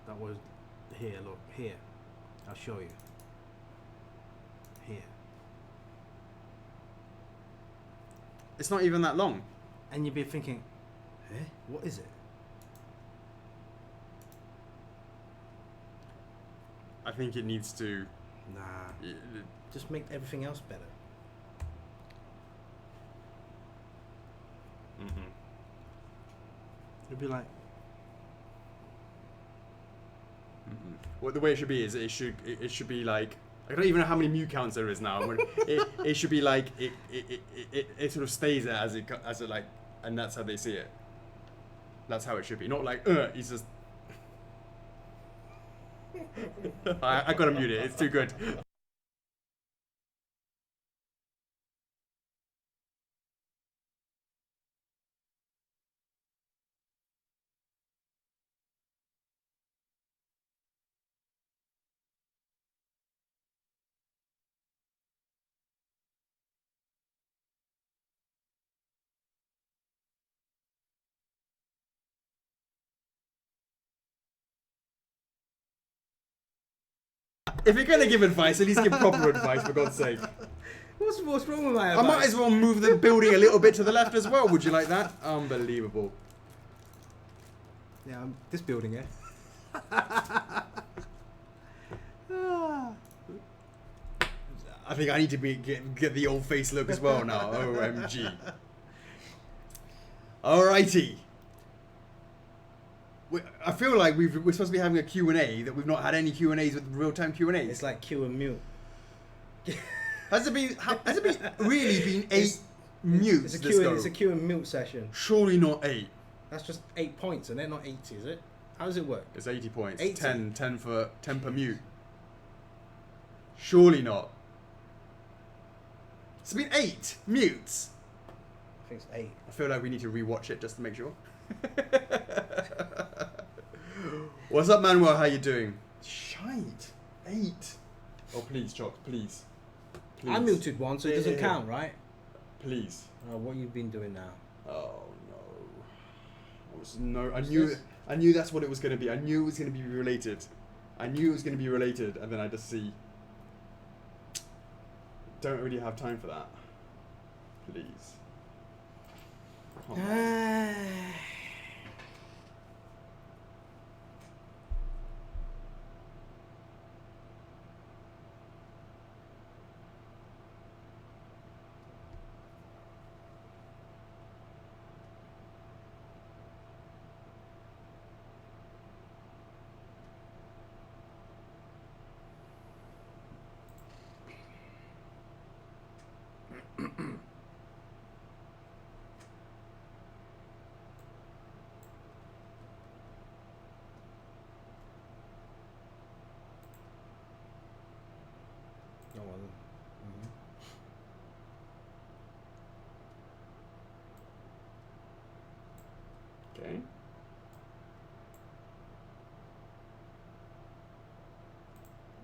That was here, look, here. I'll show you. Here. It's not even that long. And you'd be thinking, eh, what is it? I think it needs to... Nah. Just make everything else better. Mm-mm. It'd be like... Mm-mm. Well, the way it should be is it should be like... I don't even know how many mute counts there is now. It should be like it sort of stays there as it like, and that's how they see it. That's how it should be. Not like he's just. I gotta mute it. It's too good. If you're gonna give advice, at least give proper advice, for God's sake. What's wrong with my I might as well move the building a little bit to the left as well. Would you like that? Unbelievable. Yeah, this building, yeah. I think I need to get the old face look as well now. OMG. Alrighty. I feel like we're supposed to be having a Q&A that we've not had any Q&As with real-time Q&As. It's like Q and mute. Has it really been 8 mutes? It's a Q and mute session. Surely not 8. That's just 8 points, and they're not 80, is it? How does it work? It's 80 points. 80. 10 per mute. Surely not. It's been 8 mutes. I think it's 8. I feel like we need to rewatch it just to make sure. What's up, Manuel? How you doing? Shite. 8. Oh, please, Chocks, please. I muted one, so it doesn't count, right? Please. What you've been doing now? Oh no. I knew that's what it was going to be. I knew it was going to be related. And then I just see. Don't really have time for that. Please. Come on. No one. Okay.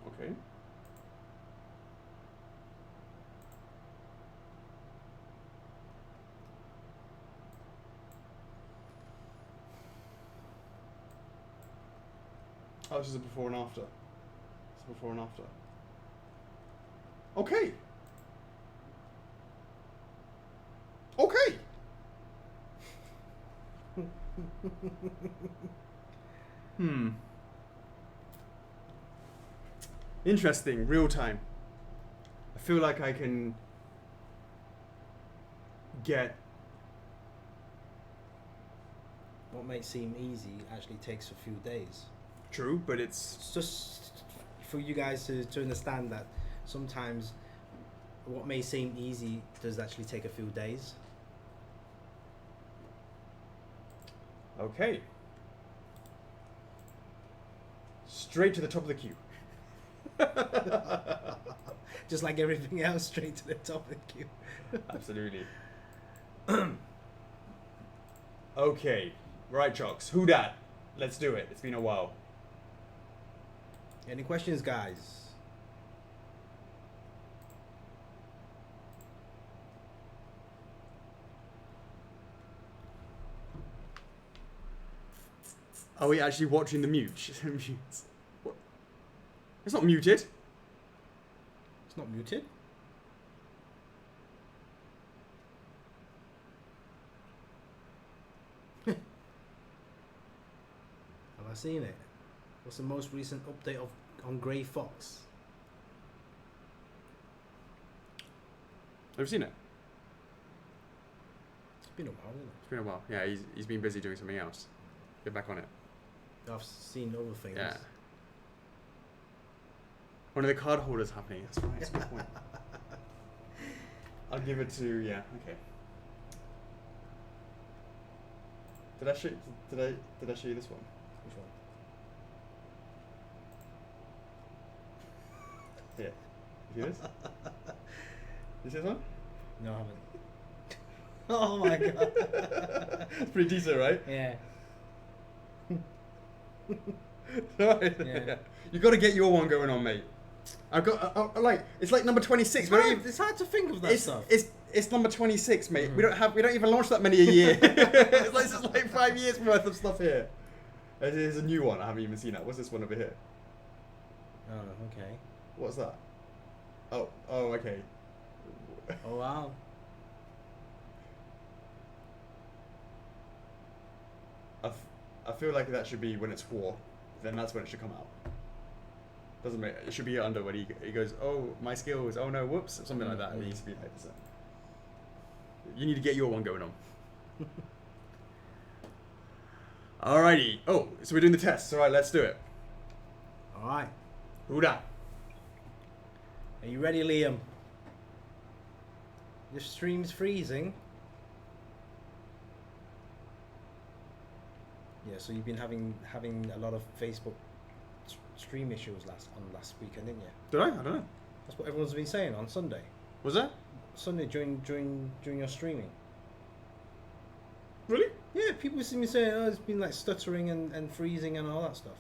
Okay. Oh, this is a before and after. It's a before and after. Okay. Okay. Interesting. Real time. I feel like I can get. What may seem easy actually takes a few days. True, but it's. It's just for you guys to understand that sometimes what may seem easy does actually take a few days. Okay. Straight to the top of the queue. Just like everything else, straight to the top of the queue. Absolutely. Okay. Right, Chocks. Who dat? Let's do it. It's been a while. Any questions, guys? Are we actually watching the mute? What? It's not muted. It's not muted. Have I seen it? What's the most recent update on Grey Fox? Have you seen it? It's been a while, isn't It's been a while. Yeah, he's been busy doing something else. Get back on it. it? I've seen other things. Yeah. One of the card holders happening. That's right. That's a good point. I'll give it to Okay. Did I show you this one? Which one? Yeah. You see this? You see this one? No, I haven't. Oh my god. It's pretty decent, right? Yeah. Right. Yeah. You got to get your one going on, mate. I've got it's like number 26. It's hard to think of that stuff. It's number 26, mate. We don't even launch that many a year. This is like 5 years worth of stuff here. There's a new one. I haven't even seen that. What's this one over here? Oh, okay. What's that? Oh, okay. Oh wow. I feel like that should be when it's 4. Then that's when it should come out. Doesn't make it should be under when he goes, oh, my skills, oh no, whoops, something like that. It needs to be like this. You need to get your one going on. Alrighty. Oh, so we're doing the tests. Alright, let's do it. Alright. Who dat? Are you ready, Liam? Your stream's freezing. Yeah, so you've been having a lot of Facebook stream issues last weekend, didn't you? Did I? I don't know. That's what everyone's been saying on Sunday. Was that? Sunday during your streaming. Really? Yeah, people seem to be saying, oh, it's been like stuttering and freezing and all that stuff.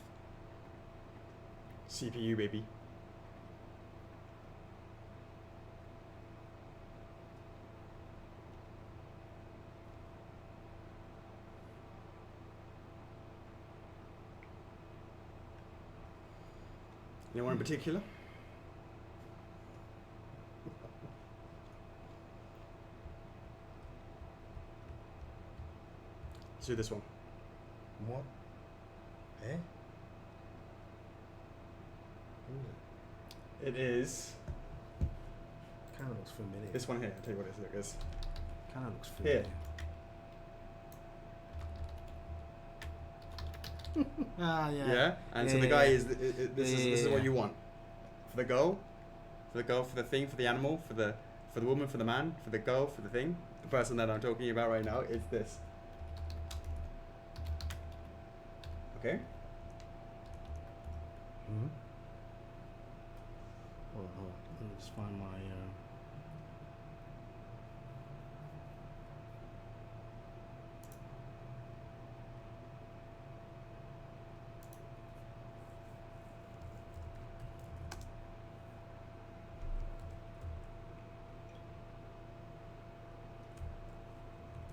CPU, baby. Anyone in particular? Let's do this one. What? Eh? Who is it? It is Kind of looks familiar. this one here. I'll tell you what it is. Kind of looks familiar. Here. Ah, yeah. Yeah, and so the guy is this is what you want for the girl, for the thing, for the animal, for the woman, for the man, for the girl, for the thing. The person that I'm talking about right now is this. Okay. Hmm. Hold on. Let me just find my.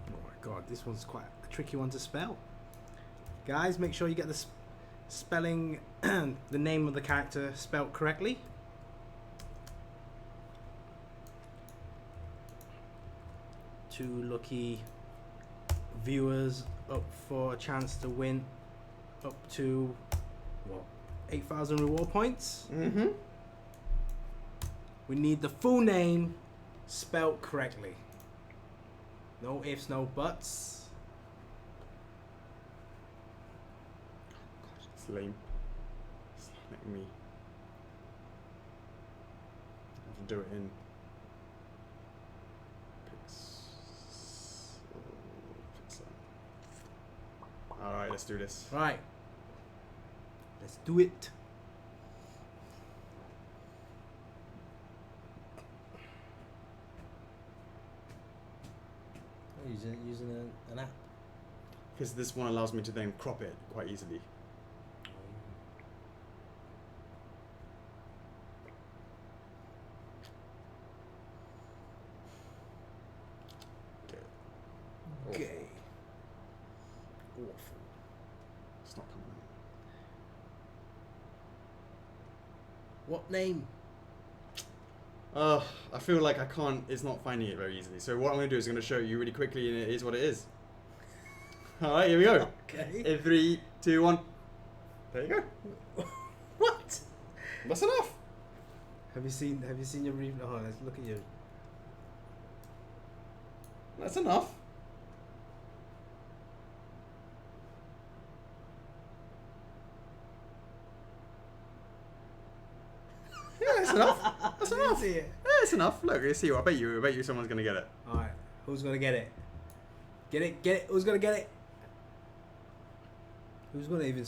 Oh my god, this one's quite a tricky one to spell. Guys, make sure you get the spelling the name of the character spelt correctly. Two lucky viewers up for a chance to win up to what, 8,000 reward points. Mm-hmm. We need the full name spelt correctly. No ifs, no buts. It's lame. It's like me. I have to do it in Pixar. Alright, let's do this. Right. Let's do it. Using an app. Because this one allows me to then crop it quite easily. Okay. Awful. It's not coming What name? I feel like I can't, it's not finding it very easily. So what I'm going to do is I'm going to show you really quickly and it is what it is. Alright, here we go. Okay. In 3, 2, 1. There you go. What? That's enough. Have you seen your review? Oh, let's look at you. That's enough. Yeah, that's enough. That's enough. See it. Yeah, it's enough. Look, you see. I bet you someone's gonna get it. All right. Who's gonna get it? Get it. Get it. Who's gonna get it? Who's gonna even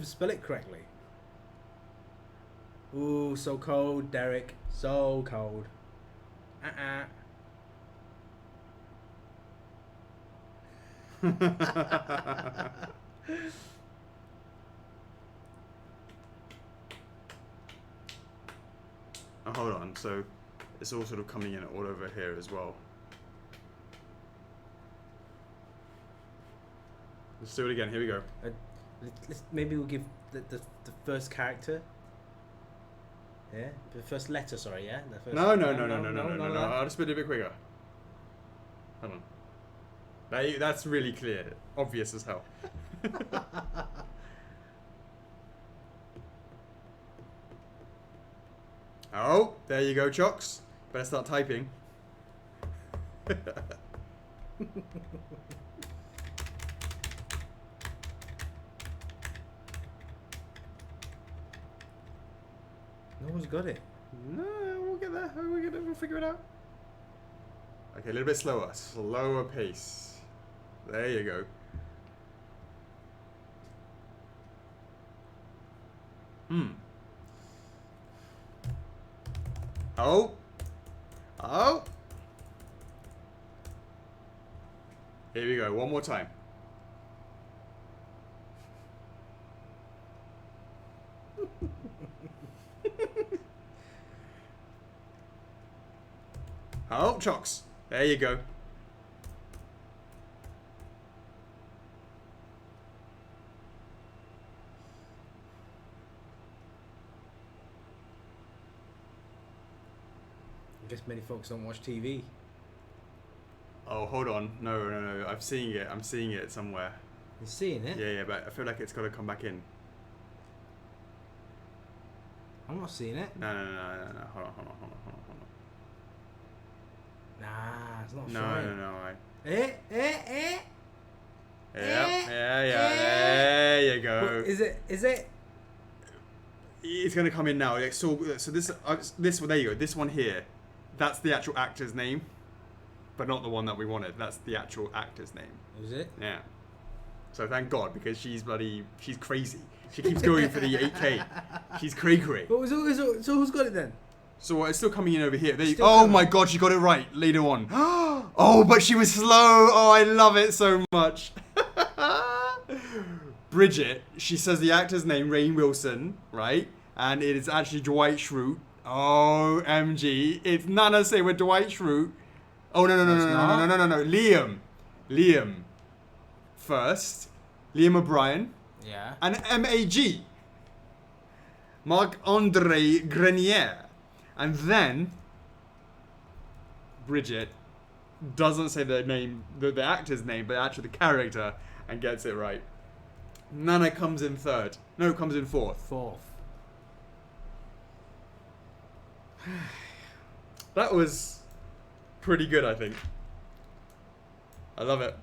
spell it correctly? Ooh, so cold, Derek. So cold. Oh, hold on. So it's all sort of coming in all over here as well. Let's do it again. Here we go. Maybe we'll give the first character. Yeah, the first letter. Sorry, yeah. The first, No. no. I'll just put it a bit quicker. Hold on. That's really clear. Obvious as hell. Oh, there you go, Chocks. Better start typing. No one's got it. No, we'll get there. We'll figure it out. Okay, a little bit slower. Slower pace. There you go. Oh. Here we go. One more time. Oh, Chocks. There you go. I guess many folks don't watch TV. Oh, hold on. No. I'm seeing it somewhere. You're seeing it? Yeah, but I feel like it's got to come back in. I'm not seeing it. No. Hold on. Nah, it's not No. Eh? Yeah. There you go. But is it? It's gonna come in now. Like, so this there you go. This one here, that's the actual actor's name, but not the one that we wanted. That's the actual actor's name. Is it? Yeah. So thank God, because she's crazy. She keeps going for the 8K. She's cray-cray. So who's got it then? So it's still coming in over here. There you, Still oh coming. my God, she got it right later on. Oh, but she was slow. Oh, I love it so much. Bridget, she says the actor's name, Rainn Wilson, right? And it is actually Dwight Schrute. OMG. It's Nana say with Dwight Schrute. Oh, no. Liam first. Liam O'Brien. Yeah. And MAG. Marc-Andre Grenier. And then Bridget doesn't say the name, the actor's name, but actually the character, and gets it right. Nana comes in third. No, comes in fourth. Fourth. That was pretty good, I think. I love it.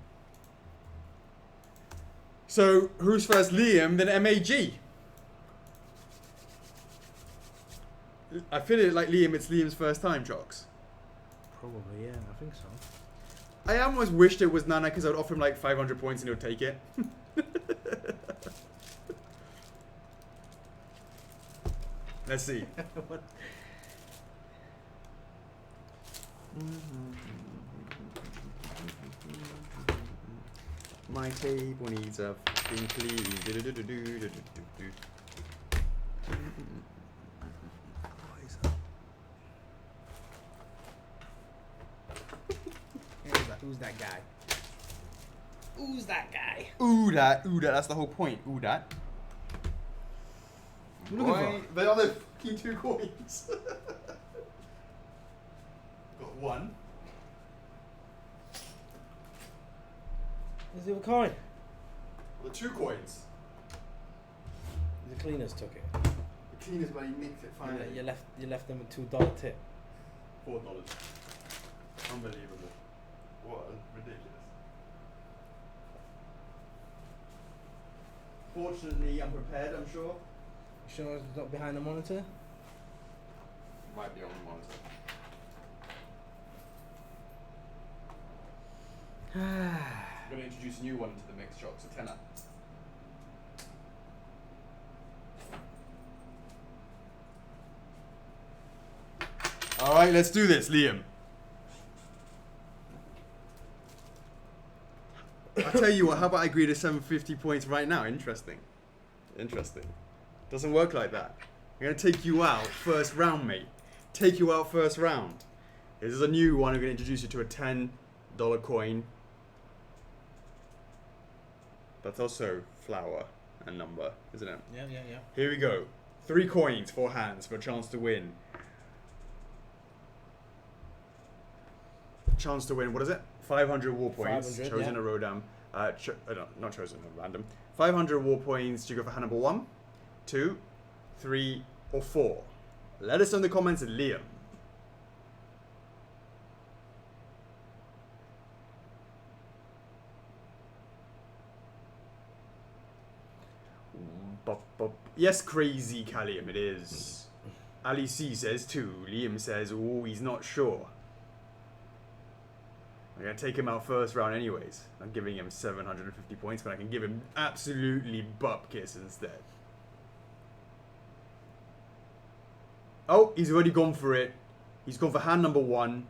So, who's first, Liam, then MAG? I feel it like it's Liam's first time, Chocks. Probably, yeah, I think so. I almost wished it was Nana because I'd offer him like 500 points and he'll take it. Let's see. My table needs a fucking clean. Who's that guy? Who's that guy? Ooh that, that's the whole point. Ooh that. What are you looking for? They are the fucking 2 coins. Got 1. Is it a coin? The 2 coins. The cleaners took it. The cleaners money nicked it finally. You left them a $2 tip. $4. Unbelievable. What ridiculous. Fortunately, I'm prepared, I'm sure. You sure it's not behind the monitor? Might be on the monitor. I'm going to introduce a new one to the mix, Chocks, a tenner. Alright, let's do this, Liam. I tell you what, how about I agree to 750 points right now? Interesting. Interesting. Doesn't work like that. I'm going to take you out first round, mate. Take you out first round. This is a new one. I'm going to introduce you to a $10 coin. That's also flower and number, isn't it? Yeah. Here we go. 3 coins, 4 hands for a chance to win. Chance to win, what is it? 500 war points. 500, Chosen yeah. a Rodam. Not chosen, a random. 500 war points. Do you go for hand number 1, 2, 3, or 4? Let us know in the comments, Liam. Yes, crazy Callium, it is. Ali C says 2. Liam says, oh, he's not sure. I'm going to take him out first round anyways. I'm giving him 750 points, but I can give him absolutely bupkis instead. Oh, he's already gone for it. He's gone for hand number 1.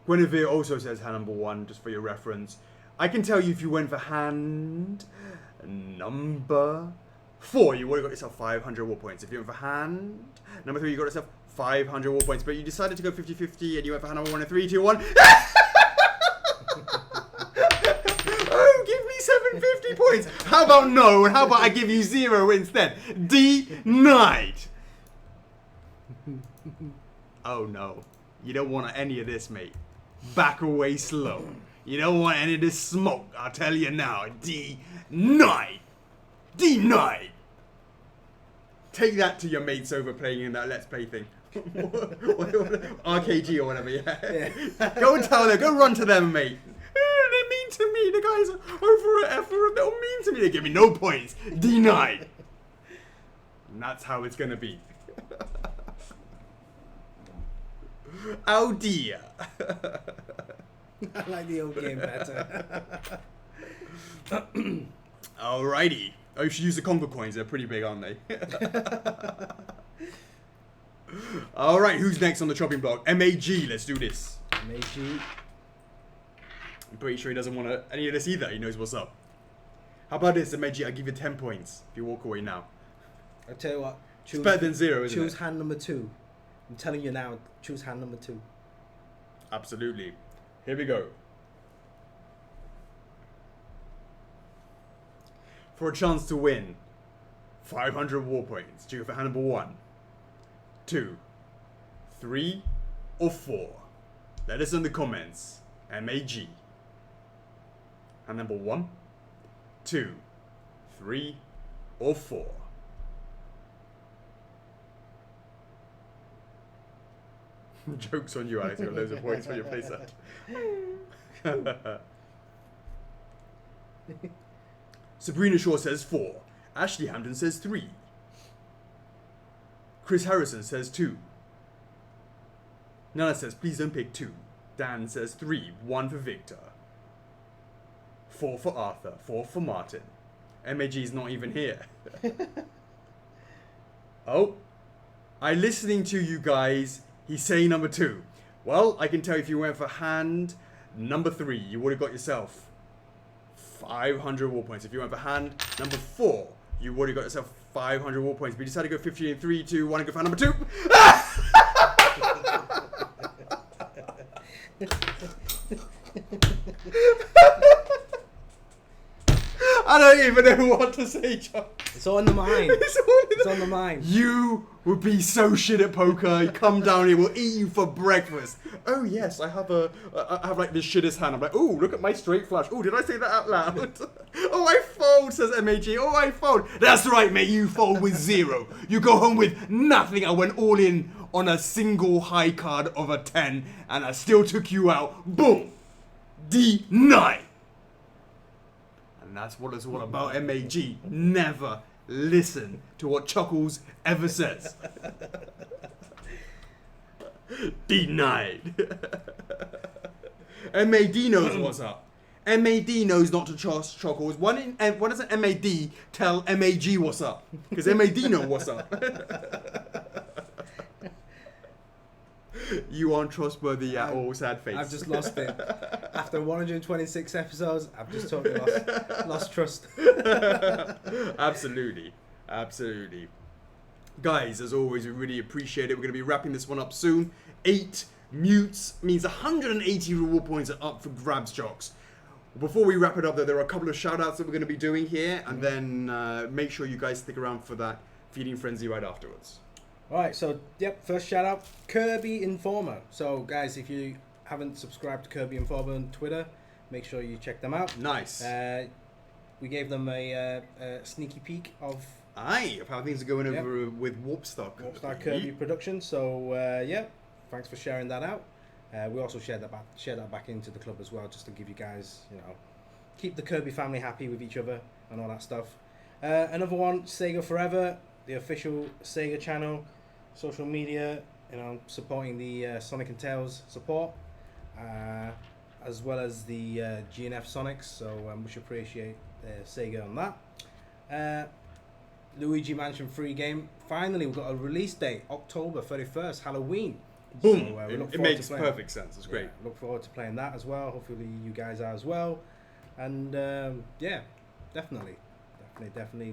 Guinevere also says hand number 1, just for your reference. I can tell you if you went for hand number 4, you would have got yourself 500 war points. If you went for hand number 3, you got yourself 500 war points. But you decided to go 50-50 and you went for hand number 1 and 3, 2, 1. Oh, give me 750 points. How about no? And how about I give you 0 instead? Denied. Oh no. You don't want any of this, mate. Back away slow. You don't want any of this smoke. I'll tell you now. Denied. Denied. Take that to your mates over playing in that Let's Play thing. RKG or whatever, yeah. Go and tell them. Go run to them, mate. They're mean to me. The guys over at F are a little mean to me. They give me no points. Denied. And that's how it's going to be. Oh dear. I like the old game better. Alrighty. Oh, you should use the Congo coins. They're pretty big, aren't they? Alright, who's next on the chopping block? MAG, let's do this. MAG. I'm pretty sure he doesn't want any of this either. He knows what's up. How about this, MAG? I'll give you 10 points if you walk away now. I'll tell you what. It's better than 0, isn't it? Choose hand number 2. I'm telling you now, choose hand number 2. Absolutely. Here we go. for a chance to win 500 war points. Do you go for hand number 1, 2, 3, or 4? Let us know in the comments. MAG. Hand number 1, 2, 3, or 4. Joke's on you, Alex. You got loads of points for your playset. Sabrina Shaw says 4. Ashley Hampton says 3. Chris Harrison says 2. Nana says, please don't pick 2. Dan says 3. 1 for Victor. 4 for Arthur. 4 for Martin. MAG's not even here. Oh. I'm listening to you guys. He's saying number 2. Well, I can tell if you went for hand number 3, you would have got yourself 500 war points. If you went for hand number 4, you would have got yourself 500 war points. But you decided to go 50 in 3, 2, 1, and go for hand number 2. I don't even know what to say, John. It's all in the mind. It's on the mind. You would be so shit at poker. You come down here, we'll eat you for breakfast. Oh yes, I have like this shittest hand. I'm like, oh, look at my straight flush. Oh, did I say that out loud? Oh, I fold, says MAG. Oh, I fold. That's right, mate. You fold with 0. You go home with nothing. I went all in on a single high card of a 10, and I still took you out. Boom. D9. And that's what it's all about, MAG. Never listen to what Chuckles ever says. Denied. MAD knows what's up. MAD knows not to trust Chuckles. Why doesn't MAD tell MAG what's up? Because MAD know what's up. You aren't trustworthy at all, sad face. I've just lost it. After 126 episodes, I've just totally lost trust. Absolutely. Guys, as always, we really appreciate it. We're going to be wrapping this one up soon. 8 mutes means 180 reward points are up for grabs, Chocks. Before we wrap it up, though, there are a couple of shout-outs that we're going to be doing here, and then make sure you guys stick around for that feeding frenzy right afterwards. Alright, so, yep, first shout out, Kirby Informer. So, guys, if you haven't subscribed to Kirby Informer on Twitter, make sure you check them out. Nice. We gave them a sneaky peek of how things are going over with Warpstock. Warpstock Kirby Productions. So, yeah, thanks for sharing that out. We also shared that back into the club as well, just to give you guys, keep the Kirby family happy with each other and all that stuff. Another one, Sega Forever, the official Sega channel. Social media, supporting the Sonic and Tails support, as well as the GNF Sonics, so much appreciate Sega on that. Luigi Mansion free game. Finally, we've got a release date, October 31st, Halloween. Boom! So, it makes perfect sense. It's great. Yeah, look forward to playing that as well. Hopefully you guys are as well. And yeah, definitely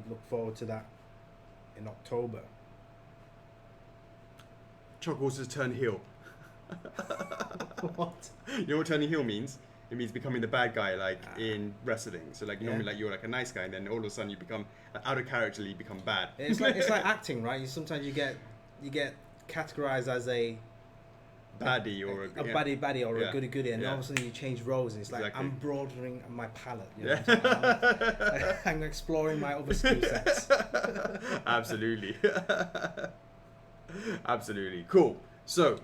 look forward to that in October. Chuckles has turned heel. What? You know what turning heel means? It means becoming the bad guy, like in wrestling. So, like normally, you're like a nice guy, and then all of a sudden you become out of character, you become bad. It's like acting, right? Sometimes you get categorized as a baddie or a baddie or a goody, and all of a sudden you change roles, and it's like I'm broadening my palette. I'm exploring my other skill sets. Absolutely. Absolutely. Cool. So,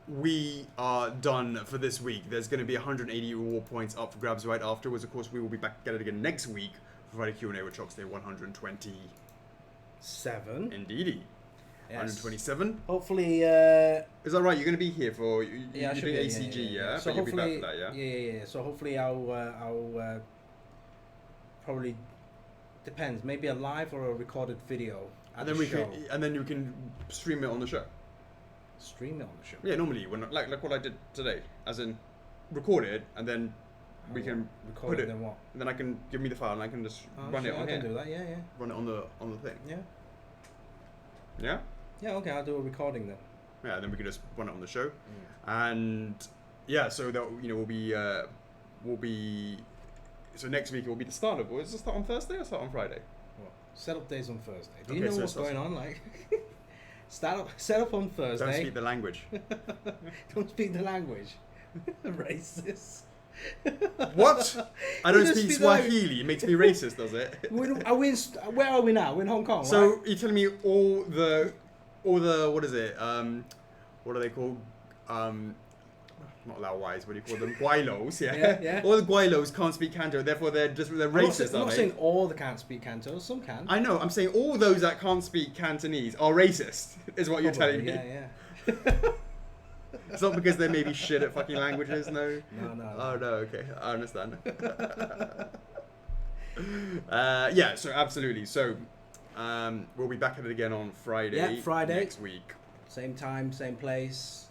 we are done for this week. There's going to be 180 reward points up for grabs right afterwards. Of course, we will be back together again next week for Friday Q&A with Chocks Day 127. Indeedy. Yes. 127. Hopefully... Is that right? You're going to be here for... You're doing ACG, yeah? So but you'll be back hopefully... for that, yeah? Yeah. So hopefully I'll probably... Depends. Maybe a live or a recorded video. And then you can stream it on the show. Stream it on the show. Yeah, normally when like what I did today, as in record it and then we can record put it. Then what? And then I can give me the file and I can just run it on here. I can do that. Yeah. Run it on the thing. Yeah. Yeah. Yeah. Okay, I'll do a recording then. Yeah, and then we can just run it on the show, and yeah, so that we'll be So next week it will be the start of. Is it start on Thursday or start on Friday? Well, setup days on Thursday. Do Okay, you know so what's it's- going on? Like, set up on Thursday. Don't speak the language. Don't speak the language. Racist. What? I You don't just speak speak the language. Swahili. It makes me racist, does it? Where are we now? We're in Hong Kong. So right? you're telling me all the what is it? What are they called? Not Laowais. What do you call them? Guailos. Yeah. Yeah. All the Guailos can't speak Canto. Therefore, they're racist. I'm Are not they? saying all the can't speak Canto. Some can. I know. I'm saying all those that can't speak Cantonese are racist. Is what you're telling me. Yeah. It's not because they may be shit at fucking languages. No. No. Oh no. Okay, I understand. Yeah. So absolutely. So we'll be back at it again on Friday. Yeah, Friday. Next week. Same time, same place.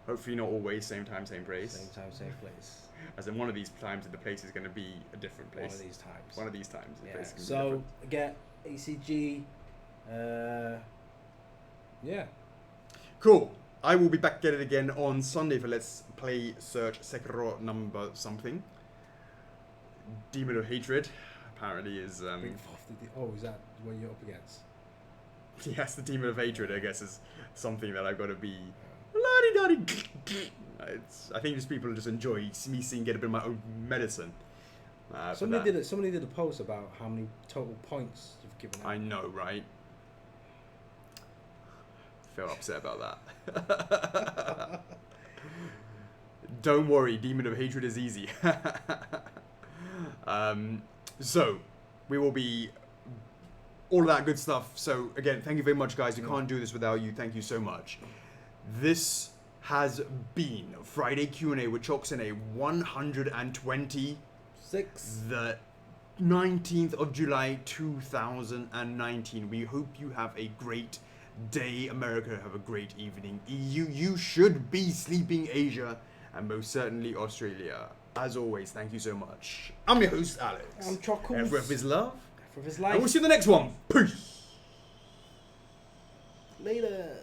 Hopefully not always same time, same place. Same time, same place. As in one of these times, the place is going to be a different place. One of these times. One of these times. The Yeah. place is So gonna be again, ACG. Yeah. cool. I will be back at it again on Sunday for Let's Play Search Sekiro number something. Demon of Hatred apparently is Oh, is that what you're up against? yes, the Demon of Hatred I guess is something that I've got to be la-di-da-di. I think just people just enjoy me seeing get a bit of my own medicine. Somebody did a post about how many total points you've given out. I know, right? Feel upset about that. Don't worry, Demon of Hatred is easy. So, we will be all of that good stuff. So, again, thank you very much, guys. We can't do this without you. Thank you so much. This has been Friday Q&A with Chocks in a 120, 6. the 19th of July 2019. We hope you have a great day, America. Have a great evening, EU. You should be sleeping, Asia, and most certainly Australia. As always, thank you so much. I'm your host, Alex. I'm Chocks. F is love. For his And life. we'll see you in the next one. Peace. Later.